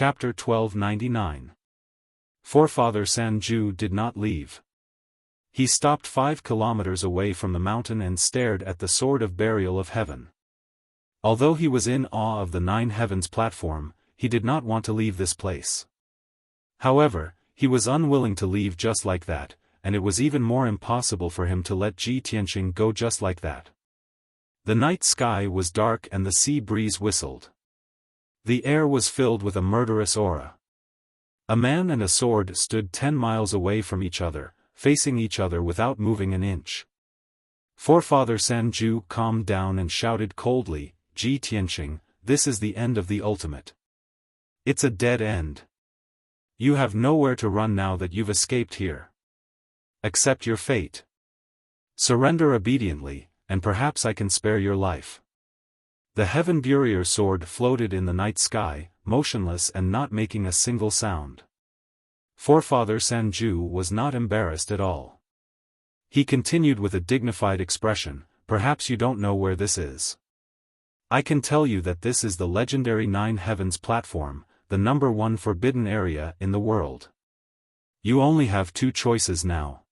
Chapter 1299. Forefather Sanju did not leave. He stopped 5 kilometers away from the mountain and stared at the sword of burial of heaven. Although he was in awe of the 9 heavens platform, he did not want to leave this place. However, he was unwilling to leave just like that, and it was even more impossible for him to let Ji Tianqing go just like that. The night sky was dark and the sea breeze whistled. The air was filled with a murderous aura. A man and a sword stood 10 miles away from each other, facing each other without moving an inch. Forefather Sanju calmed down and shouted coldly, "Ji Tianqing, this is the end of the ultimate. It's a dead end. You have nowhere to run now that you've escaped here. Accept your fate. Surrender obediently, and perhaps I can spare your life." The Heaven Burier sword floated in the night sky, motionless and not making a single sound. Forefather Sanju was not embarrassed at all. He continued with a dignified expression, "Perhaps you don't know where this is. I can tell you that this is the legendary 9 heavens platform, the #1 forbidden area in the world. You only have 2 choices now.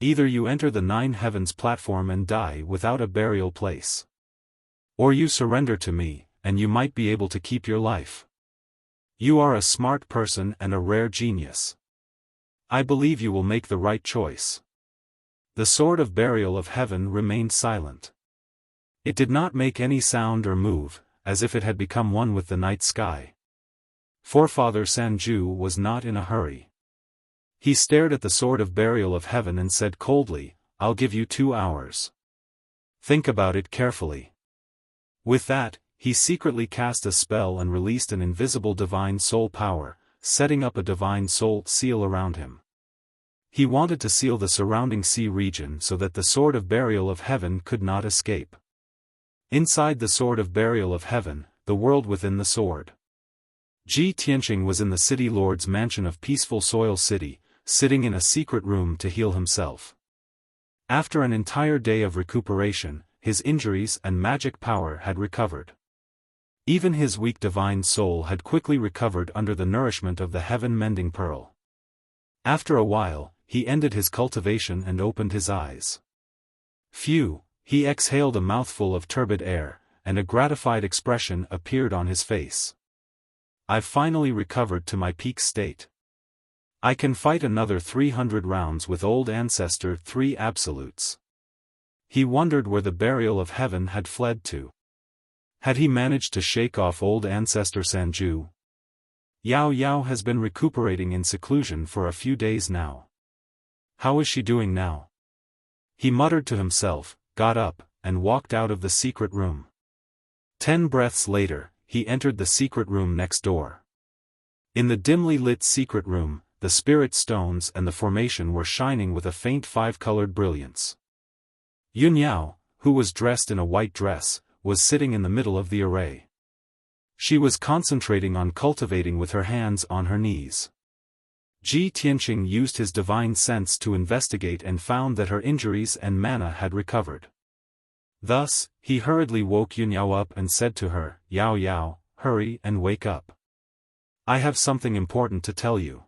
Either you enter the 9 heavens platform and die without a burial place. Or you surrender to me, and you might be able to keep your life. You are a smart person and a rare genius. I believe you will make the right choice." The sword of burial of heaven remained silent. It did not make any sound or move, as if it had become one with the night sky. Forefather Sanju was not in a hurry. He stared at the sword of burial of heaven and said coldly, "I'll give you 2 hours. Think about it carefully." With that, he secretly cast a spell and released an invisible divine soul power, setting up a divine soul seal around him. He wanted to seal the surrounding sea region so that the sword of burial of heaven could not escape. Inside the sword of burial of heaven, the world within the sword. Ji Tianqing was in the city lord's mansion of Peaceful Soil City, sitting in a secret room to heal himself. After an entire day of recuperation, his injuries and magic power had recovered. Even his weak divine soul had quickly recovered under the nourishment of the heaven-mending pearl. After a while, he ended his cultivation and opened his eyes. Phew, he exhaled a mouthful of turbid air, and a gratified expression appeared on his face. "I've finally recovered to my peak state. I can fight another 300 rounds with old ancestor 3 absolutes." He wondered where the burial of heaven had fled to. Had he managed to shake off old ancestor Sanju? Yao Yao has been recuperating in seclusion for a few days now. How is she doing now? He muttered to himself, got up, and walked out of the secret room. 10 breaths later, he entered the secret room next door. In the dimly lit secret room, the spirit stones and the formation were shining with a faint 5-colored brilliance. Yun Yao, who was dressed in a white dress, was sitting in the middle of the array. She was concentrating on cultivating with her hands on her knees. Ji Tianqing used his divine sense to investigate and found that her injuries and mana had recovered. Thus, he hurriedly woke Yun Yao up and said to her, "Yao Yao, hurry and wake up. I have something important to tell you."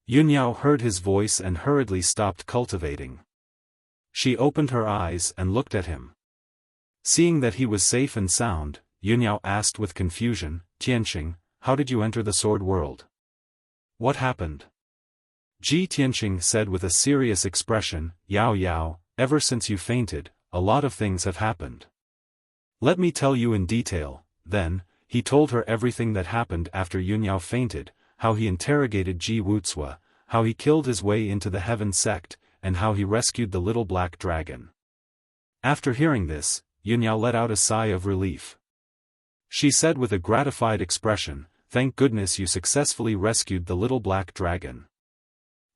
Yun Yao heard his voice and hurriedly stopped cultivating. She opened her eyes and looked at him. Seeing that he was safe and sound, Yun Yao asked with confusion, "Tianqing, how did you enter the sword world? What happened?" Ji Tianqing said with a serious expression, "Yao Yao, ever since you fainted, a lot of things have happened. Let me tell you in detail." Then, he told her everything that happened after Yun Yao fainted, how he interrogated Ji Wuxia, how he killed his way into the Heaven sect, and how he rescued the little black dragon. After hearing this, Yun Yao let out a sigh of relief. She said with a gratified expression, "Thank goodness you successfully rescued the little black dragon.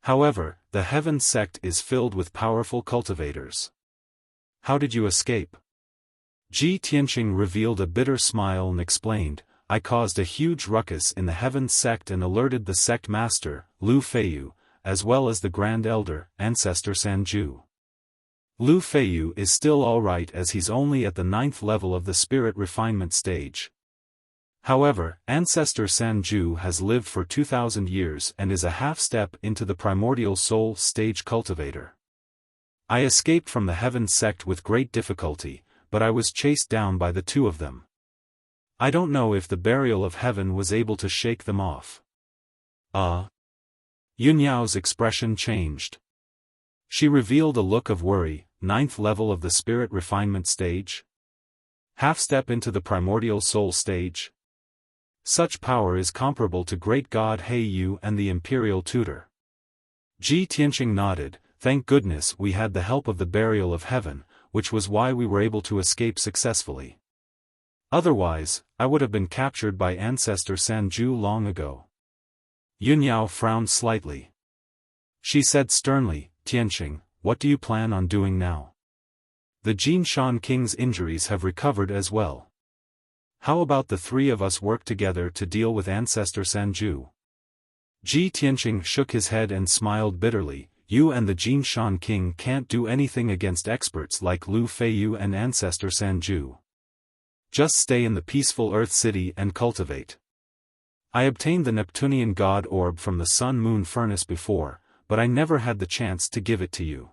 However, the Heaven sect is filled with powerful cultivators. How did you escape?" Ji Tianqing revealed a bitter smile and explained, "I caused a huge ruckus in the Heaven sect and alerted the sect master, Lu Feiyu, as well as the Grand Elder, Ancestor Sanju. Lu Feiyu is still alright as he's only at the 9th level of the spirit refinement stage. However, Ancestor Sanju has lived for 2,000 years and is a half-step into the primordial soul stage cultivator. I escaped from the Heaven sect with great difficulty, but I was chased down by the two of them. I don't know if the burial of Heaven was able to shake them off. Yunyao's expression changed. She revealed a look of worry. 9th level of the spirit refinement stage? Half-step into the primordial soul stage? Such power is comparable to great god Heiyu and the imperial tutor. Ji Tianqing nodded. Thank goodness we had the help of the burial of Heaven, which was why we were able to escape successfully. Otherwise, I would have been captured by Ancestor Sanju long ago. Yunyao frowned slightly. She said sternly, Tianqing, what do you plan on doing now? The Jinshan King's injuries have recovered as well. How about the three of us work together to deal with Ancestor Sanju? Ji Tianqing shook his head and smiled bitterly. You and the Jinshan King can't do anything against experts like Lu Feiyu and Ancestor Sanju. Just stay in the peaceful Earth City and cultivate. I obtained the Neptunian God Orb from the Sun-Moon Furnace before, but I never had the chance to give it to you.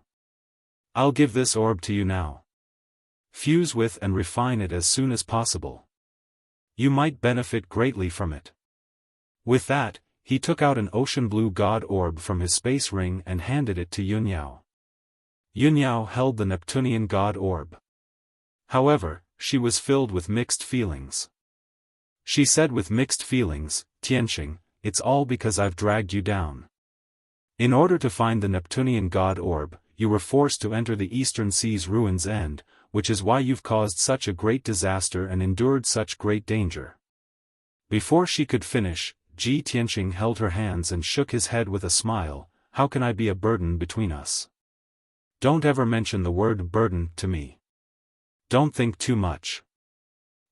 I'll give this orb to you now. Fuse with and refine it as soon as possible. You might benefit greatly from it. With that, he took out an ocean blue God Orb from his space ring and handed it to Yunyao. Yunyao held the Neptunian God Orb. However, she was filled with mixed feelings. She said with mixed feelings, Tianqing, it's all because I've dragged you down. In order to find the Neptunian God Orb, you were forced to enter the Eastern Sea's ruins end, which is why you've caused such a great disaster and endured such great danger. Before she could finish, Ji Tianqing held her hands and shook his head with a smile. How can I be a burden between us? Don't ever mention the word burden to me. Don't think too much.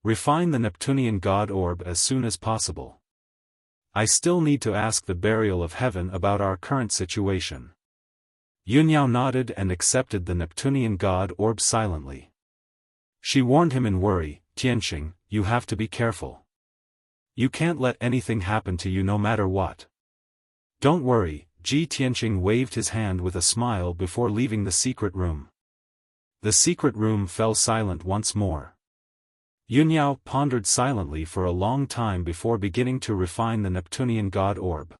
Refine the Neptunian God Orb as soon as possible. I still need to ask the burial of Heaven about our current situation. Yunyao nodded and accepted the Neptunian God Orb silently. She warned him in worry, Tianqing, you have to be careful. You can't let anything happen to you no matter what. Don't worry, Ji Tianqing waved his hand with a smile before leaving the secret room. The secret room fell silent once more. Yunyao pondered silently for a long time before beginning to refine the Neptunian God Orb.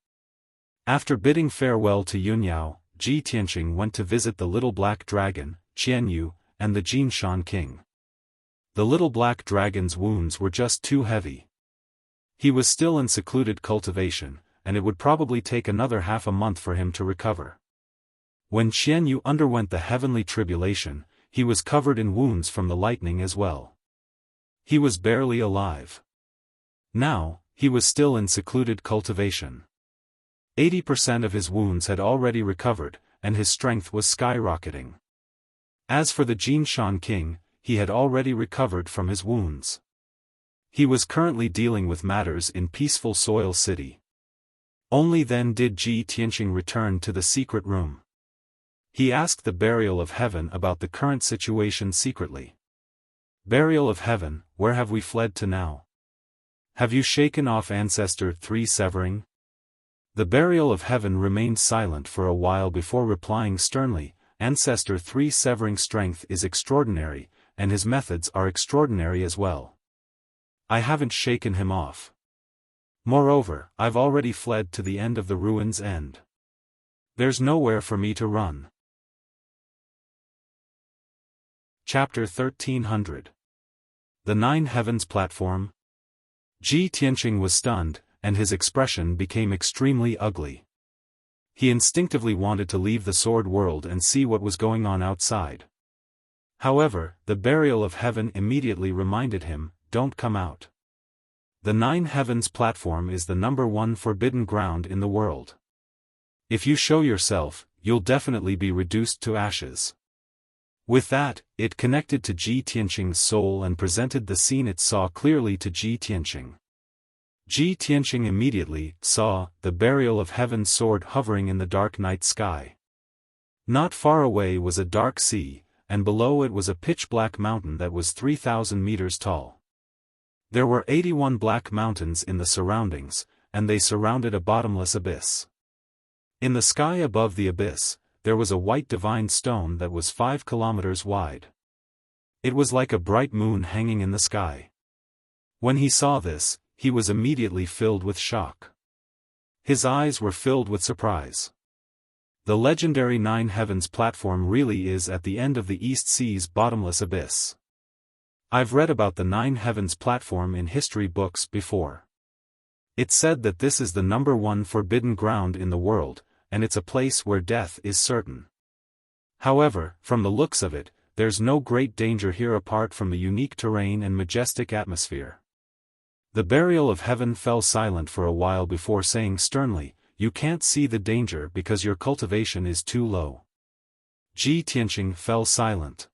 After bidding farewell to Yunyao, Ji Tianqing went to visit the little black dragon, Qianyu, and the Jinshan King. The little black dragon's wounds were just too heavy. He was still in secluded cultivation, and it would probably take another half a month for him to recover. When Qianyu underwent the heavenly tribulation, he was covered in wounds from the lightning as well. He was barely alive. Now, he was still in secluded cultivation. 80% of his wounds had already recovered, and his strength was skyrocketing. As for the Jinshan King, he had already recovered from his wounds. He was currently dealing with matters in peaceful Soil City. Only then did Ji Tianqing return to the secret room. He asked the burial of Heaven about the current situation secretly. Burial of Heaven, where have we fled to now? Have you shaken off Ancestor 3 severing? The burial of Heaven remained silent for a while before replying sternly, Ancestor 3 severing strength is extraordinary, and his methods are extraordinary as well. I haven't shaken him off. Moreover, I've already fled to the end of the ruins end. There's nowhere for me to run. Chapter 1300. The Nine Heavens Platform. Ji Tianqing was stunned, and his expression became extremely ugly. He instinctively wanted to leave the sword world and see what was going on outside. However, the burial of Heaven immediately reminded him, don't come out. The Nine Heavens Platform is the #1 forbidden ground in the world. If you show yourself, you'll definitely be reduced to ashes. With that, it connected to Ji Tianqing's soul and presented the scene it saw clearly to Ji Tianqing. Ji Tianqing immediately saw the burial of Heaven's sword hovering in the dark night sky. Not far away was a dark sea, and below it was a pitch-black mountain that was 3,000 meters tall. There were 81 black mountains in the surroundings, and they surrounded a bottomless abyss. In the sky above the abyss, there was a white divine stone that was 5 kilometers wide. It was like a bright moon hanging in the sky. When he saw this, he was immediately filled with shock. His eyes were filled with surprise. The legendary Nine Heavens platform really is at the end of the East Sea's bottomless abyss. I've read about the Nine Heavens platform in history books before. It's said that this is the #1 forbidden ground in the world, and it's a place where death is certain. However, from the looks of it, there's no great danger here apart from the unique terrain and majestic atmosphere. The Burial of Heaven fell silent for a while before saying sternly, "You can't see the danger because your cultivation is too low." Ji Tianqing fell silent.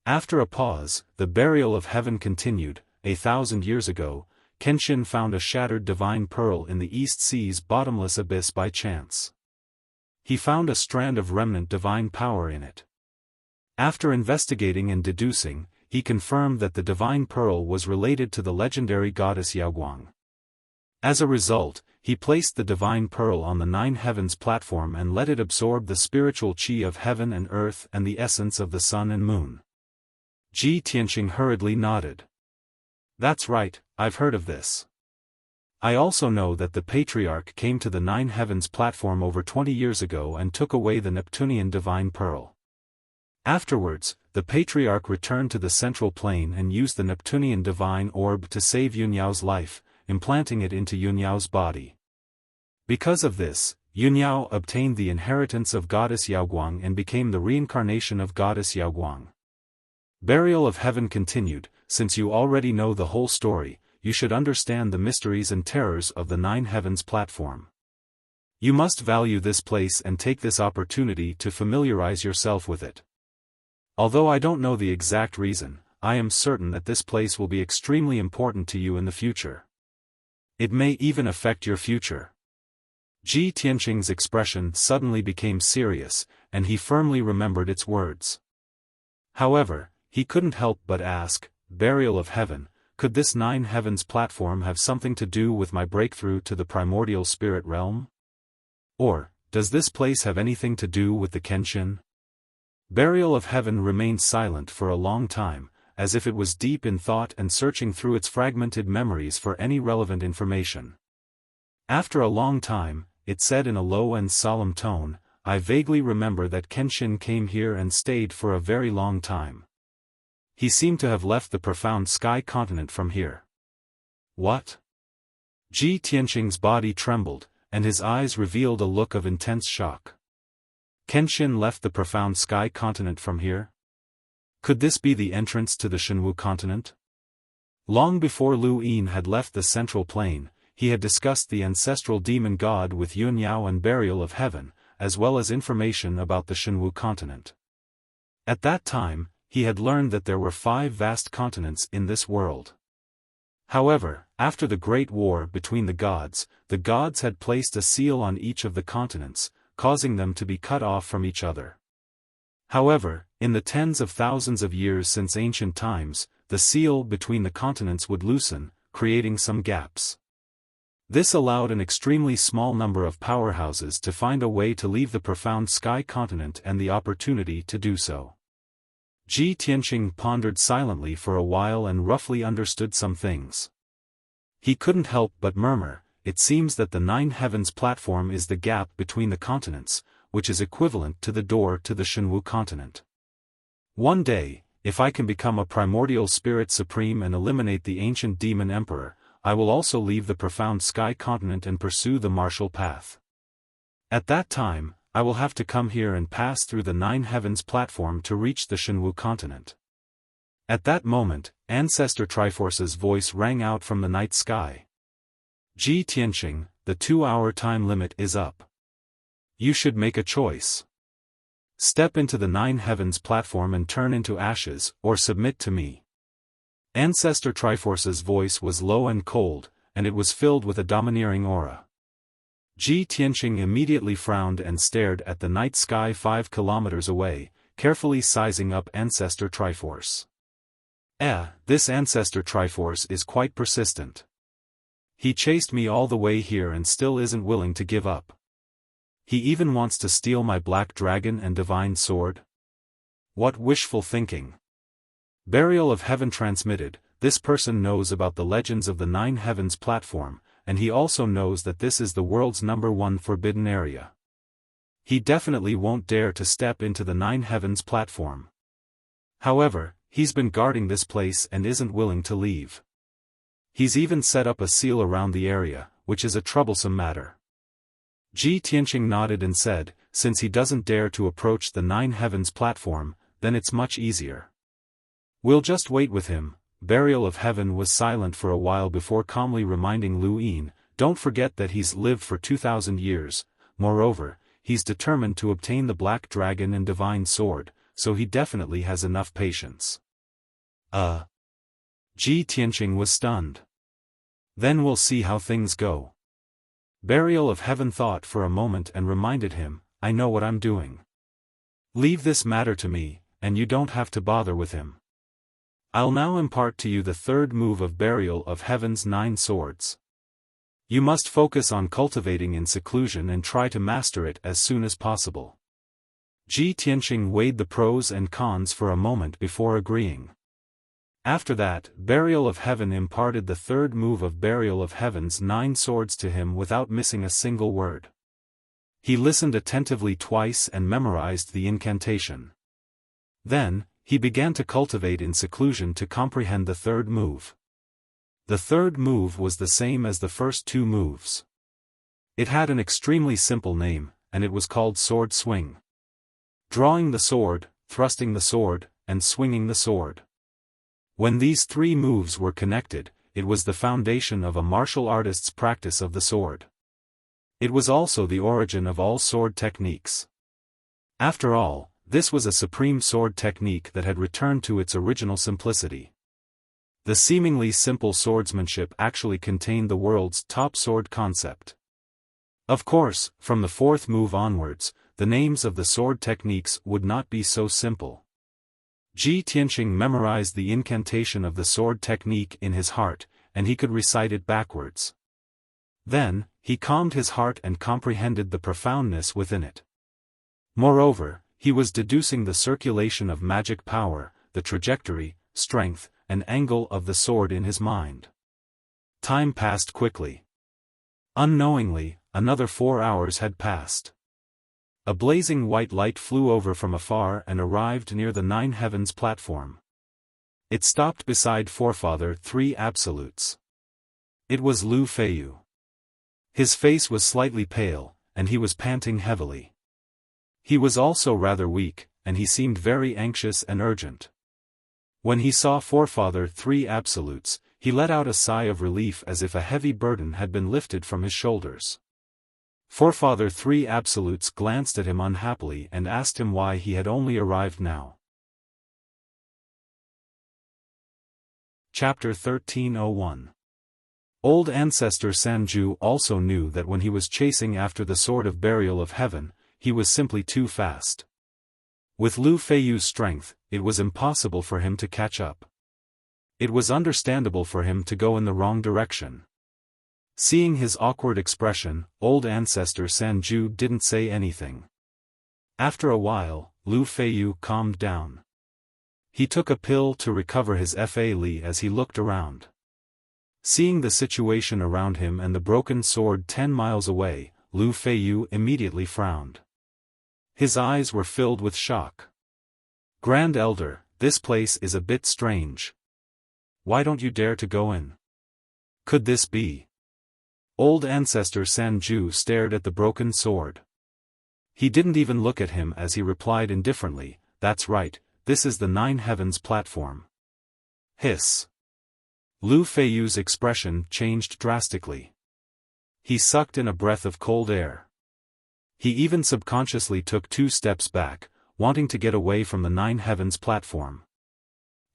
After a pause, the Burial of Heaven continued. 1,000 years ago, Kenshin found a shattered divine pearl in the East Sea's bottomless abyss by chance. He found a strand of remnant divine power in it. After investigating and deducing, he confirmed that the divine pearl was related to the legendary goddess Yaoguang. As a result, he placed the divine pearl on the Nine Heavens platform and let it absorb the spiritual qi of heaven and earth and the essence of the sun and moon. Ji Tianqing hurriedly nodded. "That's right, I've heard of this. I also know that the Patriarch came to the Nine Heavens platform over 20 years ago and took away the Neptunian divine pearl. Afterwards, the Patriarch returned to the central plane and used the Neptunian divine orb to save Yunyao's life, implanting it into Yunyao's body. Because of this, Yunyao obtained the inheritance of goddess Yaoguang and became the reincarnation of goddess Yaoguang." Burial of Heaven continued. "Since you already know the whole story, you should understand the mysteries and terrors of the Nine Heavens platform. You must value this place and take this opportunity to familiarize yourself with it. Although I don't know the exact reason, I am certain that this place will be extremely important to you in the future. It may even affect your future." Ji Tianqing's expression suddenly became serious, and he firmly remembered its words. However, he couldn't help but ask, "Burial of Heaven, could this Nine Heavens platform have something to do with my breakthrough to the primordial spirit realm? Or, does this place have anything to do with the Kenshin?" Burial of Heaven remained silent for a long time, as if it was deep in thought and searching through its fragmented memories for any relevant information. After a long time, it said in a low and solemn tone, "I vaguely remember that Kenshin came here and stayed for a very long time. He seemed to have left the profound sky continent from here." "What?" Ji Tianqing's body trembled, and his eyes revealed a look of intense shock. Kenshin left the profound sky continent from here? Could this be the entrance to the Shenwu continent? Long before Lu Yin had left the central plane, he had discussed the ancestral demon god with Yunyao and Burial of Heaven, as well as information about the Shenwu continent. At that time, he had learned that there were 5 vast continents in this world. However, after the Great War between the gods had placed a seal on each of the continents, causing them to be cut off from each other. However, in the tens of thousands of years since ancient times, the seal between the continents would loosen, creating some gaps. This allowed an extremely small number of powerhouses to find a way to leave the profound sky continent and the opportunity to do so. Ji Tianqing pondered silently for a while and roughly understood some things. He couldn't help but murmur, "It seems that the Nine Heavens platform is the gap between the continents, which is equivalent to the door to the Shenwu continent. One day, if I can become a primordial spirit supreme and eliminate the ancient demon emperor, I will also leave the profound sky continent and pursue the martial path. At that time, I will have to come here and pass through the Nine Heavens platform to reach the Shenwu continent." At that moment, Ancestor Triforce's voice rang out from the night sky. "Ji Tianqing, the 2-hour time limit is up. You should make a choice. Step into the Nine Heavens platform and turn into ashes, or submit to me." Ancestor Triforce's voice was low and cold, and it was filled with a domineering aura. Ji Tianqing immediately frowned and stared at the night sky 5 kilometers away, carefully sizing up Ancestor Triforce. This ancestor Triforce is quite persistent. He chased me all the way here and still isn't willing to give up. He even wants to steal my black dragon and divine sword? What wishful thinking. Burial of Heaven transmitted, this person knows about the legends of the Nine Heavens platform, and he also knows that this is the world's #1 forbidden area. He definitely won't dare to step into the Nine Heavens platform. However, he's been guarding this place and isn't willing to leave. He's even set up a seal around the area, which is a troublesome matter. Ji Tianqing nodded and said, since he doesn't dare to approach the Nine Heavens platform, then it's much easier. We'll just wait with him. Burial of Heaven was silent for a while before calmly reminding Lu Yin, don't forget that he's lived for 2,000 years, moreover, he's determined to obtain the black dragon and divine sword, so he definitely has enough patience. Ji Tianqing was stunned. Then we'll see how things go. Burial of Heaven thought for a moment and reminded him, I know what I'm doing. Leave this matter to me, and you don't have to bother with him. I'll now impart to you the third move of Burial of Heaven's 9 swords. You must focus on cultivating in seclusion and try to master it as soon as possible. Ji Tianqing weighed the pros and cons for a moment before agreeing. After that, Burial of Heaven imparted the third move of Burial of Heaven's 9 swords to him without missing a single word. He listened attentively twice and memorized the incantation. Then, he began to cultivate in seclusion to comprehend the third move. The third move was the same as the first 2 moves. It had an extremely simple name, and it was called Sword Swing. Drawing the sword, thrusting the sword, and swinging the sword. When these 3 moves were connected, it was the foundation of a martial artist's practice of the sword. It was also the origin of all sword techniques. After all, this was a supreme sword technique that had returned to its original simplicity. The seemingly simple swordsmanship actually contained the world's top sword concept. Of course, from the 4th move onwards, the names of the sword techniques would not be so simple. Ji Tianqing memorized the incantation of the sword technique in his heart, and he could recite it backwards. Then, he calmed his heart and comprehended the profoundness within it. Moreover, he was deducing the circulation of magic power, the trajectory, strength, and angle of the sword in his mind. Time passed quickly. Unknowingly, another 4 hours had passed. A blazing white light flew over from afar and arrived near the Nine Heavens platform. It stopped beside Forefather 3 Absolutes. It was Lu Feiyu. His face was slightly pale, and he was panting heavily. He was also rather weak, and he seemed very anxious and urgent. When he saw Forefather 3 Absolutes, he let out a sigh of relief as if a heavy burden had been lifted from his shoulders. Forefather 3 Absolutes glanced at him unhappily and asked him why he had only arrived now. Chapter 1301. Old Ancestor Sanju also knew that when he was chasing after the Sword of Burial of Heaven, he was simply too fast. With Lu Feiyu's strength, it was impossible for him to catch up. It was understandable for him to go in the wrong direction. Seeing his awkward expression, old ancestor Sanju didn't say anything. After a while, Lu Feiyu calmed down. He took a pill to recover his Fa Li as he looked around. Seeing the situation around him and the broken sword 10 miles away, Lu Feiyu immediately frowned. His eyes were filled with shock. Grand Elder, this place is a bit strange. Why don't you dare to go in? Could this be? Old Ancestor Sanju stared at the broken sword. He didn't even look at him as he replied indifferently, that's right, this is the Nine Heavens platform. Hiss. Lu Feiyu's expression changed drastically. He sucked in a breath of cold air. He even subconsciously took 2 steps back, wanting to get away from the Nine Heavens platform.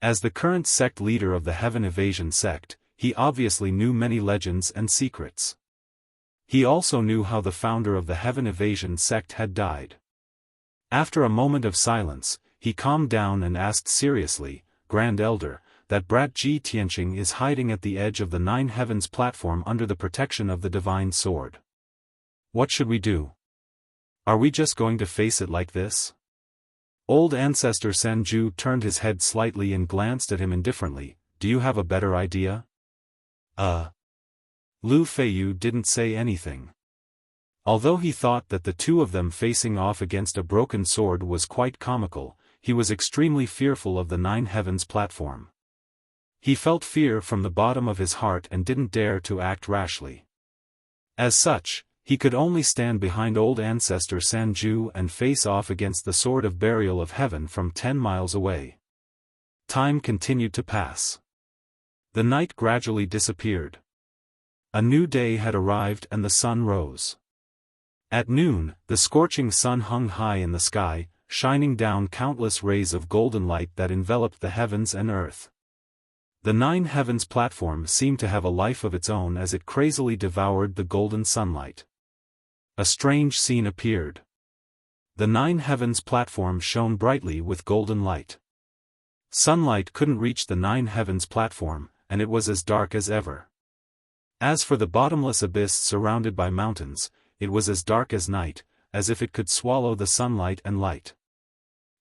As the current sect leader of the Heaven Evasion sect, he obviously knew many legends and secrets. He also knew how the founder of the Heaven Evasion sect had died. After a moment of silence, he calmed down and asked seriously, Grand Elder, that brat Ji Tianqing is hiding at the edge of the Nine Heavens platform under the protection of the divine sword. What should we do? Are we just going to face it like this? Old Ancestor Sanju turned his head slightly and glanced at him indifferently. Do you have a better idea? Lu Feiyu didn't say anything. Although he thought that the two of them facing off against a broken sword was quite comical, he was extremely fearful of the Nine Heavens platform. He felt fear from the bottom of his heart and didn't dare to act rashly. As such, he could only stand behind old ancestor Sanju and face off against the sword of burial of heaven from 10 miles away. Time continued to pass. The night gradually disappeared. A new day had arrived and the sun rose. At noon, the scorching sun hung high in the sky, shining down countless rays of golden light that enveloped the heavens and earth. The Nine Heavens platform seemed to have a life of its own as it crazily devoured the golden sunlight. A strange scene appeared. The Nine Heavens platform shone brightly with golden light. Sunlight couldn't reach the Nine Heavens platform, and it was as dark as ever. As for the bottomless abyss surrounded by mountains, it was as dark as night, as if it could swallow the sunlight and light.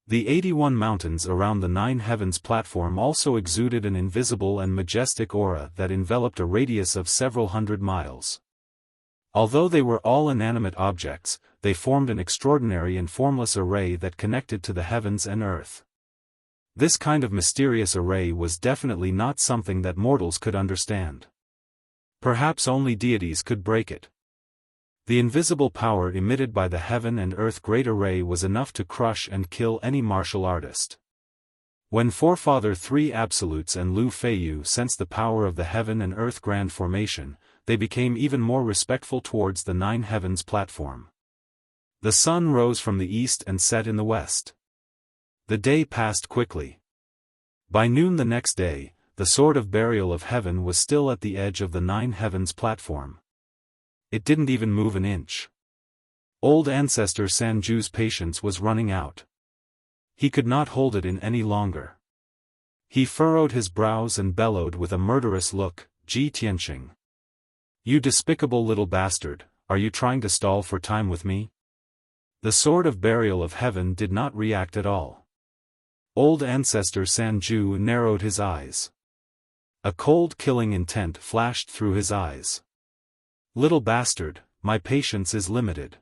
The 81 mountains around the Nine Heavens platform also exuded an invisible and majestic aura that enveloped a radius of several hundred miles. Although they were all inanimate objects, they formed an extraordinary and formless array that connected to the heavens and earth. This kind of mysterious array was definitely not something that mortals could understand. Perhaps only deities could break it. The invisible power emitted by the heaven and earth great array was enough to crush and kill any martial artist. When Forefather Three Absolutes and Lu Feiyu sensed the power of the heaven and earth grand formation, they became even more respectful towards the Nine Heavens platform. The sun rose from the east and set in the west. The day passed quickly. By noon the next day, the sword of burial of heaven was still at the edge of the Nine Heavens platform. It didn't even move an inch. Old ancestor Sanju's patience was running out. He could not hold it in any longer. He furrowed his brows and bellowed with a murderous look, Ji Tianqing. You despicable little bastard, are you trying to stall for time with me? The sword of burial of heaven did not react at all. Old ancestor Sanju narrowed his eyes. A cold killing intent flashed through his eyes. Little bastard, my patience is limited.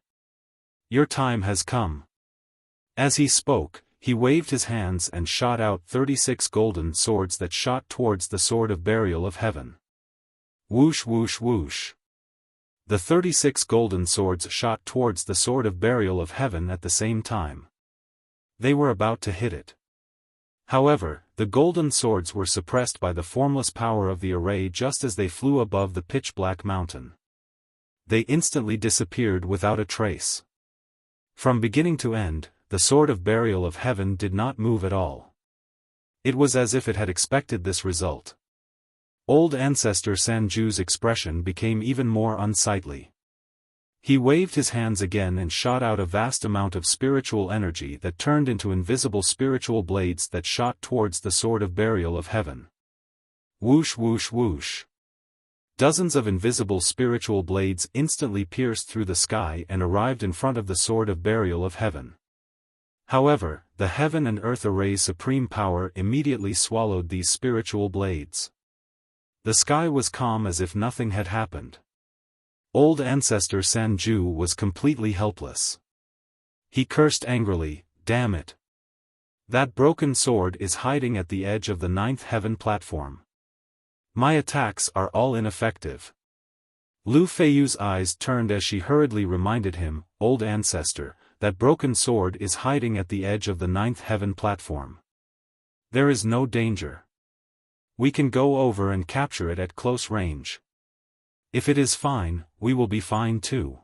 Your time has come. As he spoke, he waved his hands and shot out 36 golden swords that shot towards the sword of burial of heaven. Whoosh whoosh whoosh. The 36 golden swords shot towards the sword of burial of heaven at the same time. They were about to hit it. However, the golden swords were suppressed by the formless power of the array just as they flew above the pitch-black mountain. They instantly disappeared without a trace. From beginning to end, the sword of burial of heaven did not move at all. It was as if it had expected this result. Old ancestor Sanju's expression became even more unsightly. He waved his hands again and shot out a vast amount of spiritual energy that turned into invisible spiritual blades that shot towards the sword of burial of heaven. Whoosh whoosh whoosh. Dozens of invisible spiritual blades instantly pierced through the sky and arrived in front of the sword of burial of heaven. However, the heaven and earth array's supreme power immediately swallowed these spiritual blades. The sky was calm as if nothing had happened. Old ancestor Sanju was completely helpless. He cursed angrily, "Damn it! That broken sword is hiding at the edge of the ninth heaven platform. My attacks are all ineffective." Lu Feiyu's eyes turned as she hurriedly reminded him, "Old ancestor, that broken sword is hiding at the edge of the ninth heaven platform. There is no danger. We can go over and capture it at close range. If it is fine, we will be fine too."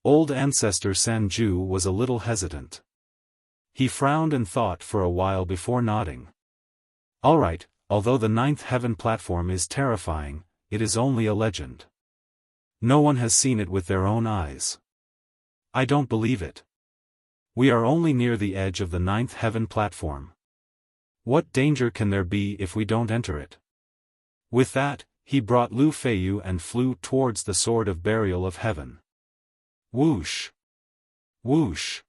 Old ancestor Sanju was a little hesitant. He frowned and thought for a while before nodding. "All right, although the ninth heaven platform is terrifying, it is only a legend. No one has seen it with their own eyes. I don't believe it. We are only near the edge of the ninth heaven platform. What danger can there be if we don't enter it? With that, he brought Lu Feiyu and flew towards the sword of burial of heaven. Whoosh! Whoosh!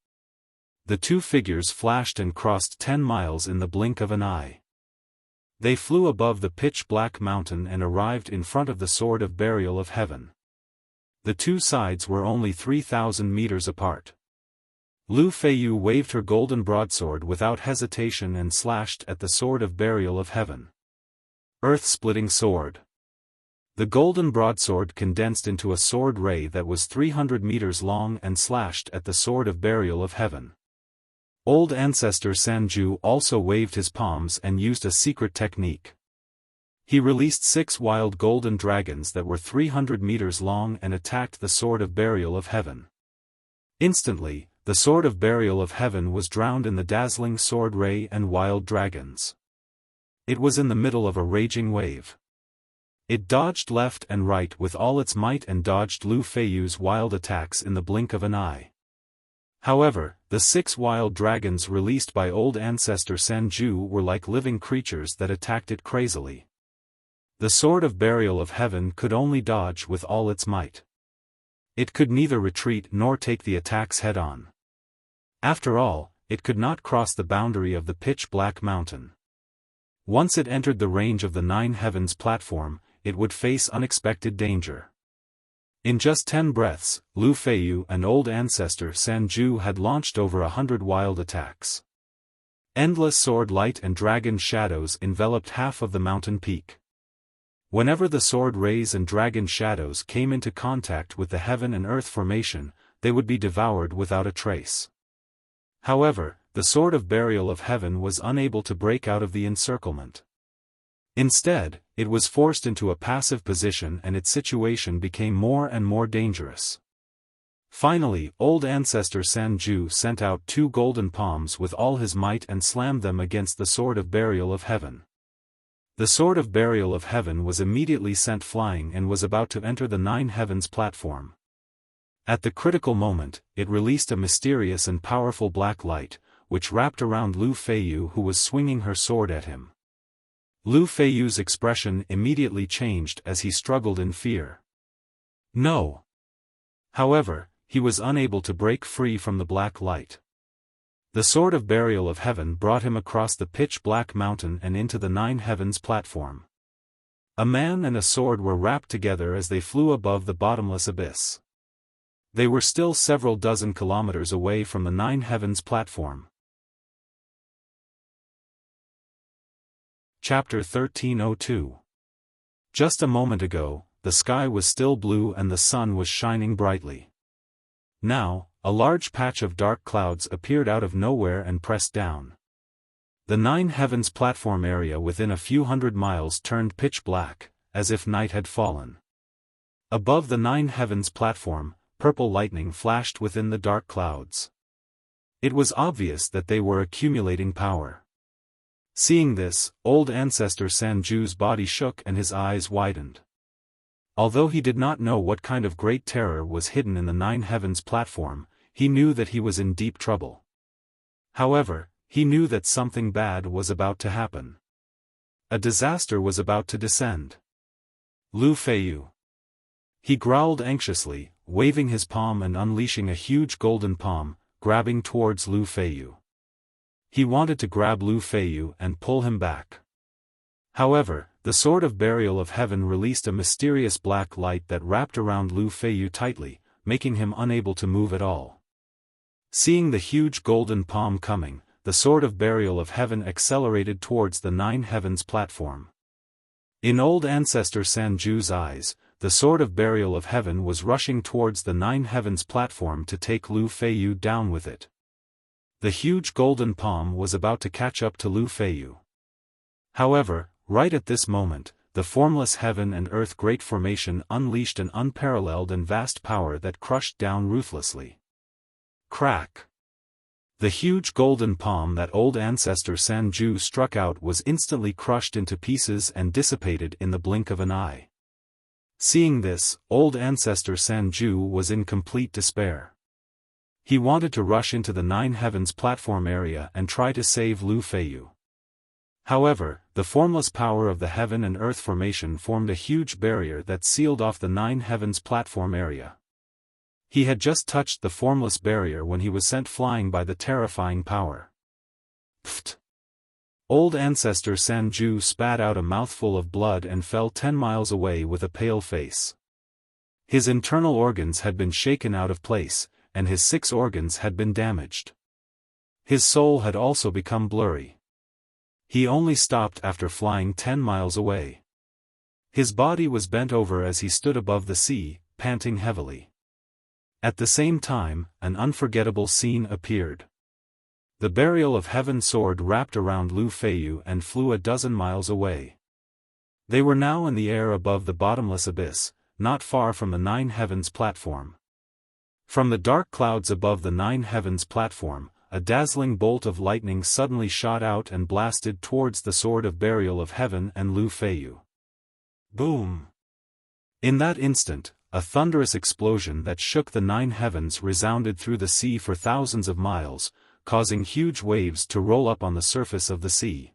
The two figures flashed and crossed 10 miles in the blink of an eye. They flew above the pitch-black mountain and arrived in front of the sword of burial of heaven. The two sides were only 3,000 meters apart. Lu Feiyu waved her golden broadsword without hesitation and slashed at the sword of burial of heaven. Earth-splitting sword. The golden broadsword condensed into a sword ray that was 300 meters long and slashed at the sword of burial of heaven. Old ancestor Sanju also waved his palms and used a secret technique. He released 6 wild golden dragons that were 300 meters long and attacked the sword of burial of heaven. Instantly, the sword of burial of heaven was drowned in the dazzling sword ray and wild dragons. It was in the middle of a raging wave. It dodged left and right with all its might and dodged Lu Feiyu's wild attacks in the blink of an eye. However, the 6 wild dragons released by old ancestor Sanju were like living creatures that attacked it crazily. The sword of burial of heaven could only dodge with all its might. It could neither retreat nor take the attacks head-on. After all, it could not cross the boundary of the pitch-black mountain. Once it entered the range of the 9 heavens platform, it would face unexpected danger. In just 10 breaths, Lu Feiyu and old ancestor Sanju had launched over 100 wild attacks. Endless sword light and dragon shadows enveloped half of the mountain peak. Whenever the sword rays and dragon shadows came into contact with the heaven and earth formation, they would be devoured without a trace. However, the sword of burial of heaven was unable to break out of the encirclement. Instead, it was forced into a passive position and its situation became more and more dangerous. Finally, old ancestor Sanju sent out 2 golden palms with all his might and slammed them against the sword of burial of heaven. The sword of burial of heaven was immediately sent flying and was about to enter the 9 heavens platform. At the critical moment, it released a mysterious and powerful black light, which wrapped around Lu Feiyu who was swinging her sword at him. Lu Feiyu's expression immediately changed as he struggled in fear. No! However, he was unable to break free from the black light. The sword of burial of heaven brought him across the pitch-black mountain and into the 9 heavens platform. A man and a sword were wrapped together as they flew above the bottomless abyss. They were still several dozen kilometers away from the 9 heavens platform. Chapter 1302. Just a moment ago, the sky was still blue and the sun was shining brightly. Now, a large patch of dark clouds appeared out of nowhere and pressed down. The 9 heavens platform area within a few hundred miles turned pitch black, as if night had fallen. Above the 9 heavens platform, purple lightning flashed within the dark clouds. It was obvious that they were accumulating power. Seeing this, old ancestor Sanju's body shook and his eyes widened. Although he did not know what kind of great terror was hidden in the 9 heavens platform, he knew that he was in deep trouble. However, he knew that something bad was about to happen. A disaster was about to descend. Lu Feiyu. He growled anxiously, waving his palm and unleashing a huge golden palm, grabbing towards Lu Feiyu. He wanted to grab Lu Feiyu and pull him back. However, the sword of burial of heaven released a mysterious black light that wrapped around Lu Feiyu tightly, making him unable to move at all. Seeing the huge golden palm coming, the sword of burial of heaven accelerated towards the 9 heavens platform. In old ancestor Sanju's eyes, the sword of burial of heaven was rushing towards the 9 heavens platform to take Lu Feiyu down with it. The huge golden palm was about to catch up to Lu Feiyu. However, right at this moment, the formless heaven and earth great formation unleashed an unparalleled and vast power that crushed down ruthlessly. Crack! The huge golden palm that old ancestor Sanju struck out was instantly crushed into pieces and dissipated in the blink of an eye. Seeing this, old ancestor Sanju was in complete despair. He wanted to rush into the 9 heavens platform area and try to save Lu Feiyu. However, the formless power of the heaven and earth formation formed a huge barrier that sealed off the nine heavens platform area. He had just touched the formless barrier when he was sent flying by the terrifying power. Pfft! Old ancestor Sanju spat out a mouthful of blood and fell 10 miles away with a pale face. His internal organs had been shaken out of place, and his 6 organs had been damaged. His soul had also become blurry. He only stopped after flying 10 miles away. His body was bent over as he stood above the sea, panting heavily. At the same time, an unforgettable scene appeared. The burial of heaven sword wrapped around Lu Feiyu and flew a dozen miles away. They were now in the air above the bottomless abyss, not far from the nine heavens platform. From the dark clouds above the nine heavens platform, a dazzling bolt of lightning suddenly shot out and blasted towards the sword of burial of heaven and Lu Feiyu. Boom! In that instant, a thunderous explosion that shook the nine heavens resounded through the sea for thousands of miles, causing huge waves to roll up on the surface of the sea.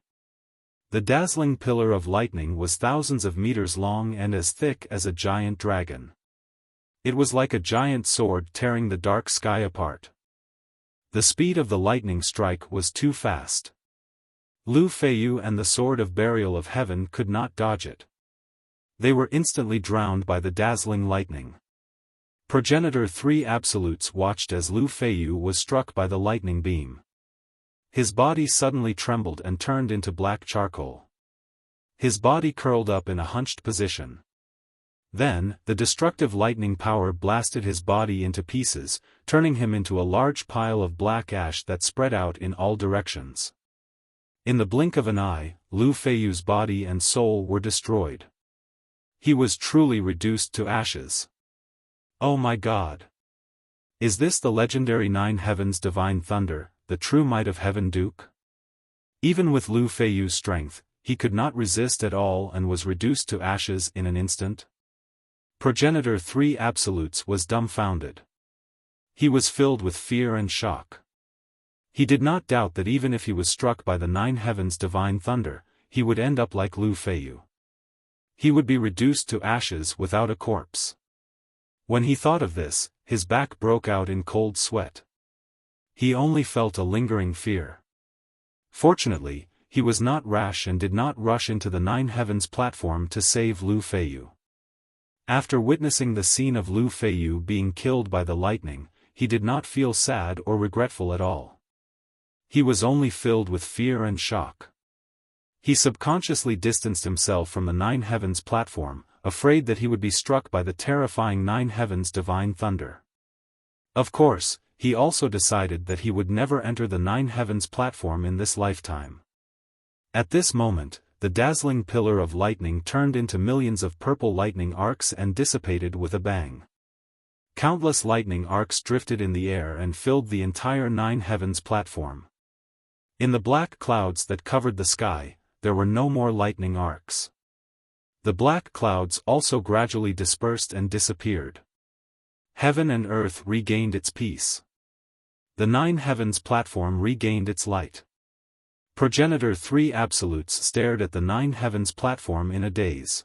The dazzling pillar of lightning was thousands of meters long and as thick as a giant dragon. It was like a giant sword tearing the dark sky apart. The speed of the lightning strike was too fast. Lu Feiyu and the sword of burial of heaven could not dodge it. They were instantly drowned by the dazzling lightning. Progenitor 3 Absolutes watched as Lu Feiyu was struck by the lightning beam. His body suddenly trembled and turned into black charcoal. His body curled up in a hunched position. Then, the destructive lightning power blasted his body into pieces, turning him into a large pile of black ash that spread out in all directions. In the blink of an eye, Lu Feiyu's body and soul were destroyed. He was truly reduced to ashes. Oh my God! Is this the legendary Nine Heavens Divine Thunder, the true might of Heaven Duke? Even with Lu Feiyu's strength, he could not resist at all and was reduced to ashes in an instant. Progenitor 3 Absolutes was dumbfounded. He was filled with fear and shock. He did not doubt that even if he was struck by the Nine Heavens Divine Thunder, he would end up like Lu Feiyu. He would be reduced to ashes without a corpse. When he thought of this, his back broke out in cold sweat. He only felt a lingering fear. Fortunately, he was not rash and did not rush into the Nine Heavens platform to save Lu Feiyu. After witnessing the scene of Lu Feiyu being killed by the lightning, he did not feel sad or regretful at all. He was only filled with fear and shock. He subconsciously distanced himself from the Nine Heavens platform, afraid that he would be struck by the terrifying Nine Heavens Divine Thunder. Of course, he also decided that he would never enter the Nine Heavens platform in this lifetime. At this moment, the dazzling pillar of lightning turned into millions of purple lightning arcs and dissipated with a bang. Countless lightning arcs drifted in the air and filled the entire Nine Heavens platform. In the black clouds that covered the sky, there were no more lightning arcs. The black clouds also gradually dispersed and disappeared. Heaven and earth regained its peace. The Nine Heavens platform regained its light. Progenitor 3 Absolutes stared at the Nine Heavens platform in a daze.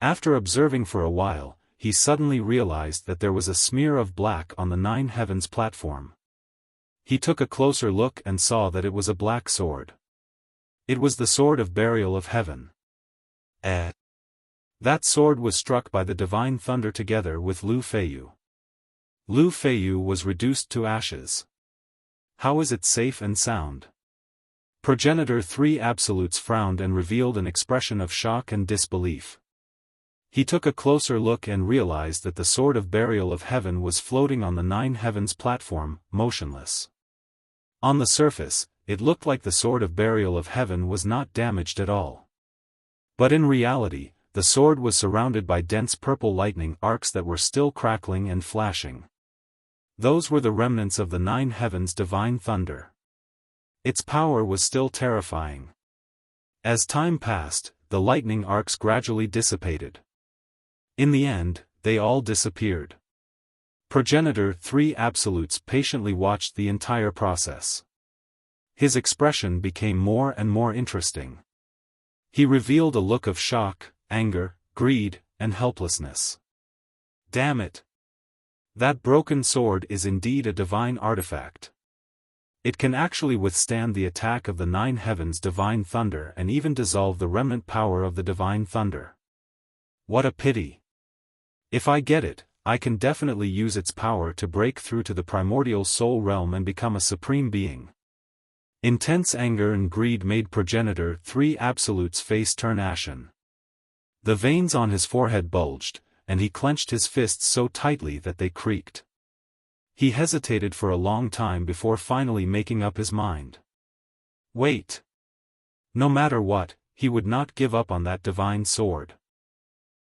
After observing for a while, he suddenly realized that there was a smear of black on the Nine Heavens platform. He took a closer look and saw that it was a black sword. It was the sword of burial of heaven. That sword was struck by the divine thunder together with Lu Feiyu. Lu Feiyu was reduced to ashes. How is it safe and sound? Progenitor 3 Absolutes frowned and revealed an expression of shock and disbelief. He took a closer look and realized that the sword of burial of heaven was floating on the Nine Heavens platform, motionless. On the surface, it looked like the sword of burial of heaven was not damaged at all. But in reality, the sword was surrounded by dense purple lightning arcs that were still crackling and flashing. Those were the remnants of the Nine Heavens Divine Thunder. Its power was still terrifying. As time passed, the lightning arcs gradually dissipated. In the end, they all disappeared. Progenitor 3 Absolutes patiently watched the entire process. His expression became more and more interesting. He revealed a look of shock, anger, greed, and helplessness. Damn it! That broken sword is indeed a divine artifact. It can actually withstand the attack of the 9 heavens' divine thunder and even dissolve the remnant power of the divine thunder. What a pity! If I get it, I can definitely use its power to break through to the primordial soul realm and become a supreme being. Intense anger and greed made Progenitor 3 Absolute's face turn ashen. The veins on his forehead bulged, and he clenched his fists so tightly that they creaked. He hesitated for a long time before finally making up his mind. Wait! No matter what, he would not give up on that divine sword.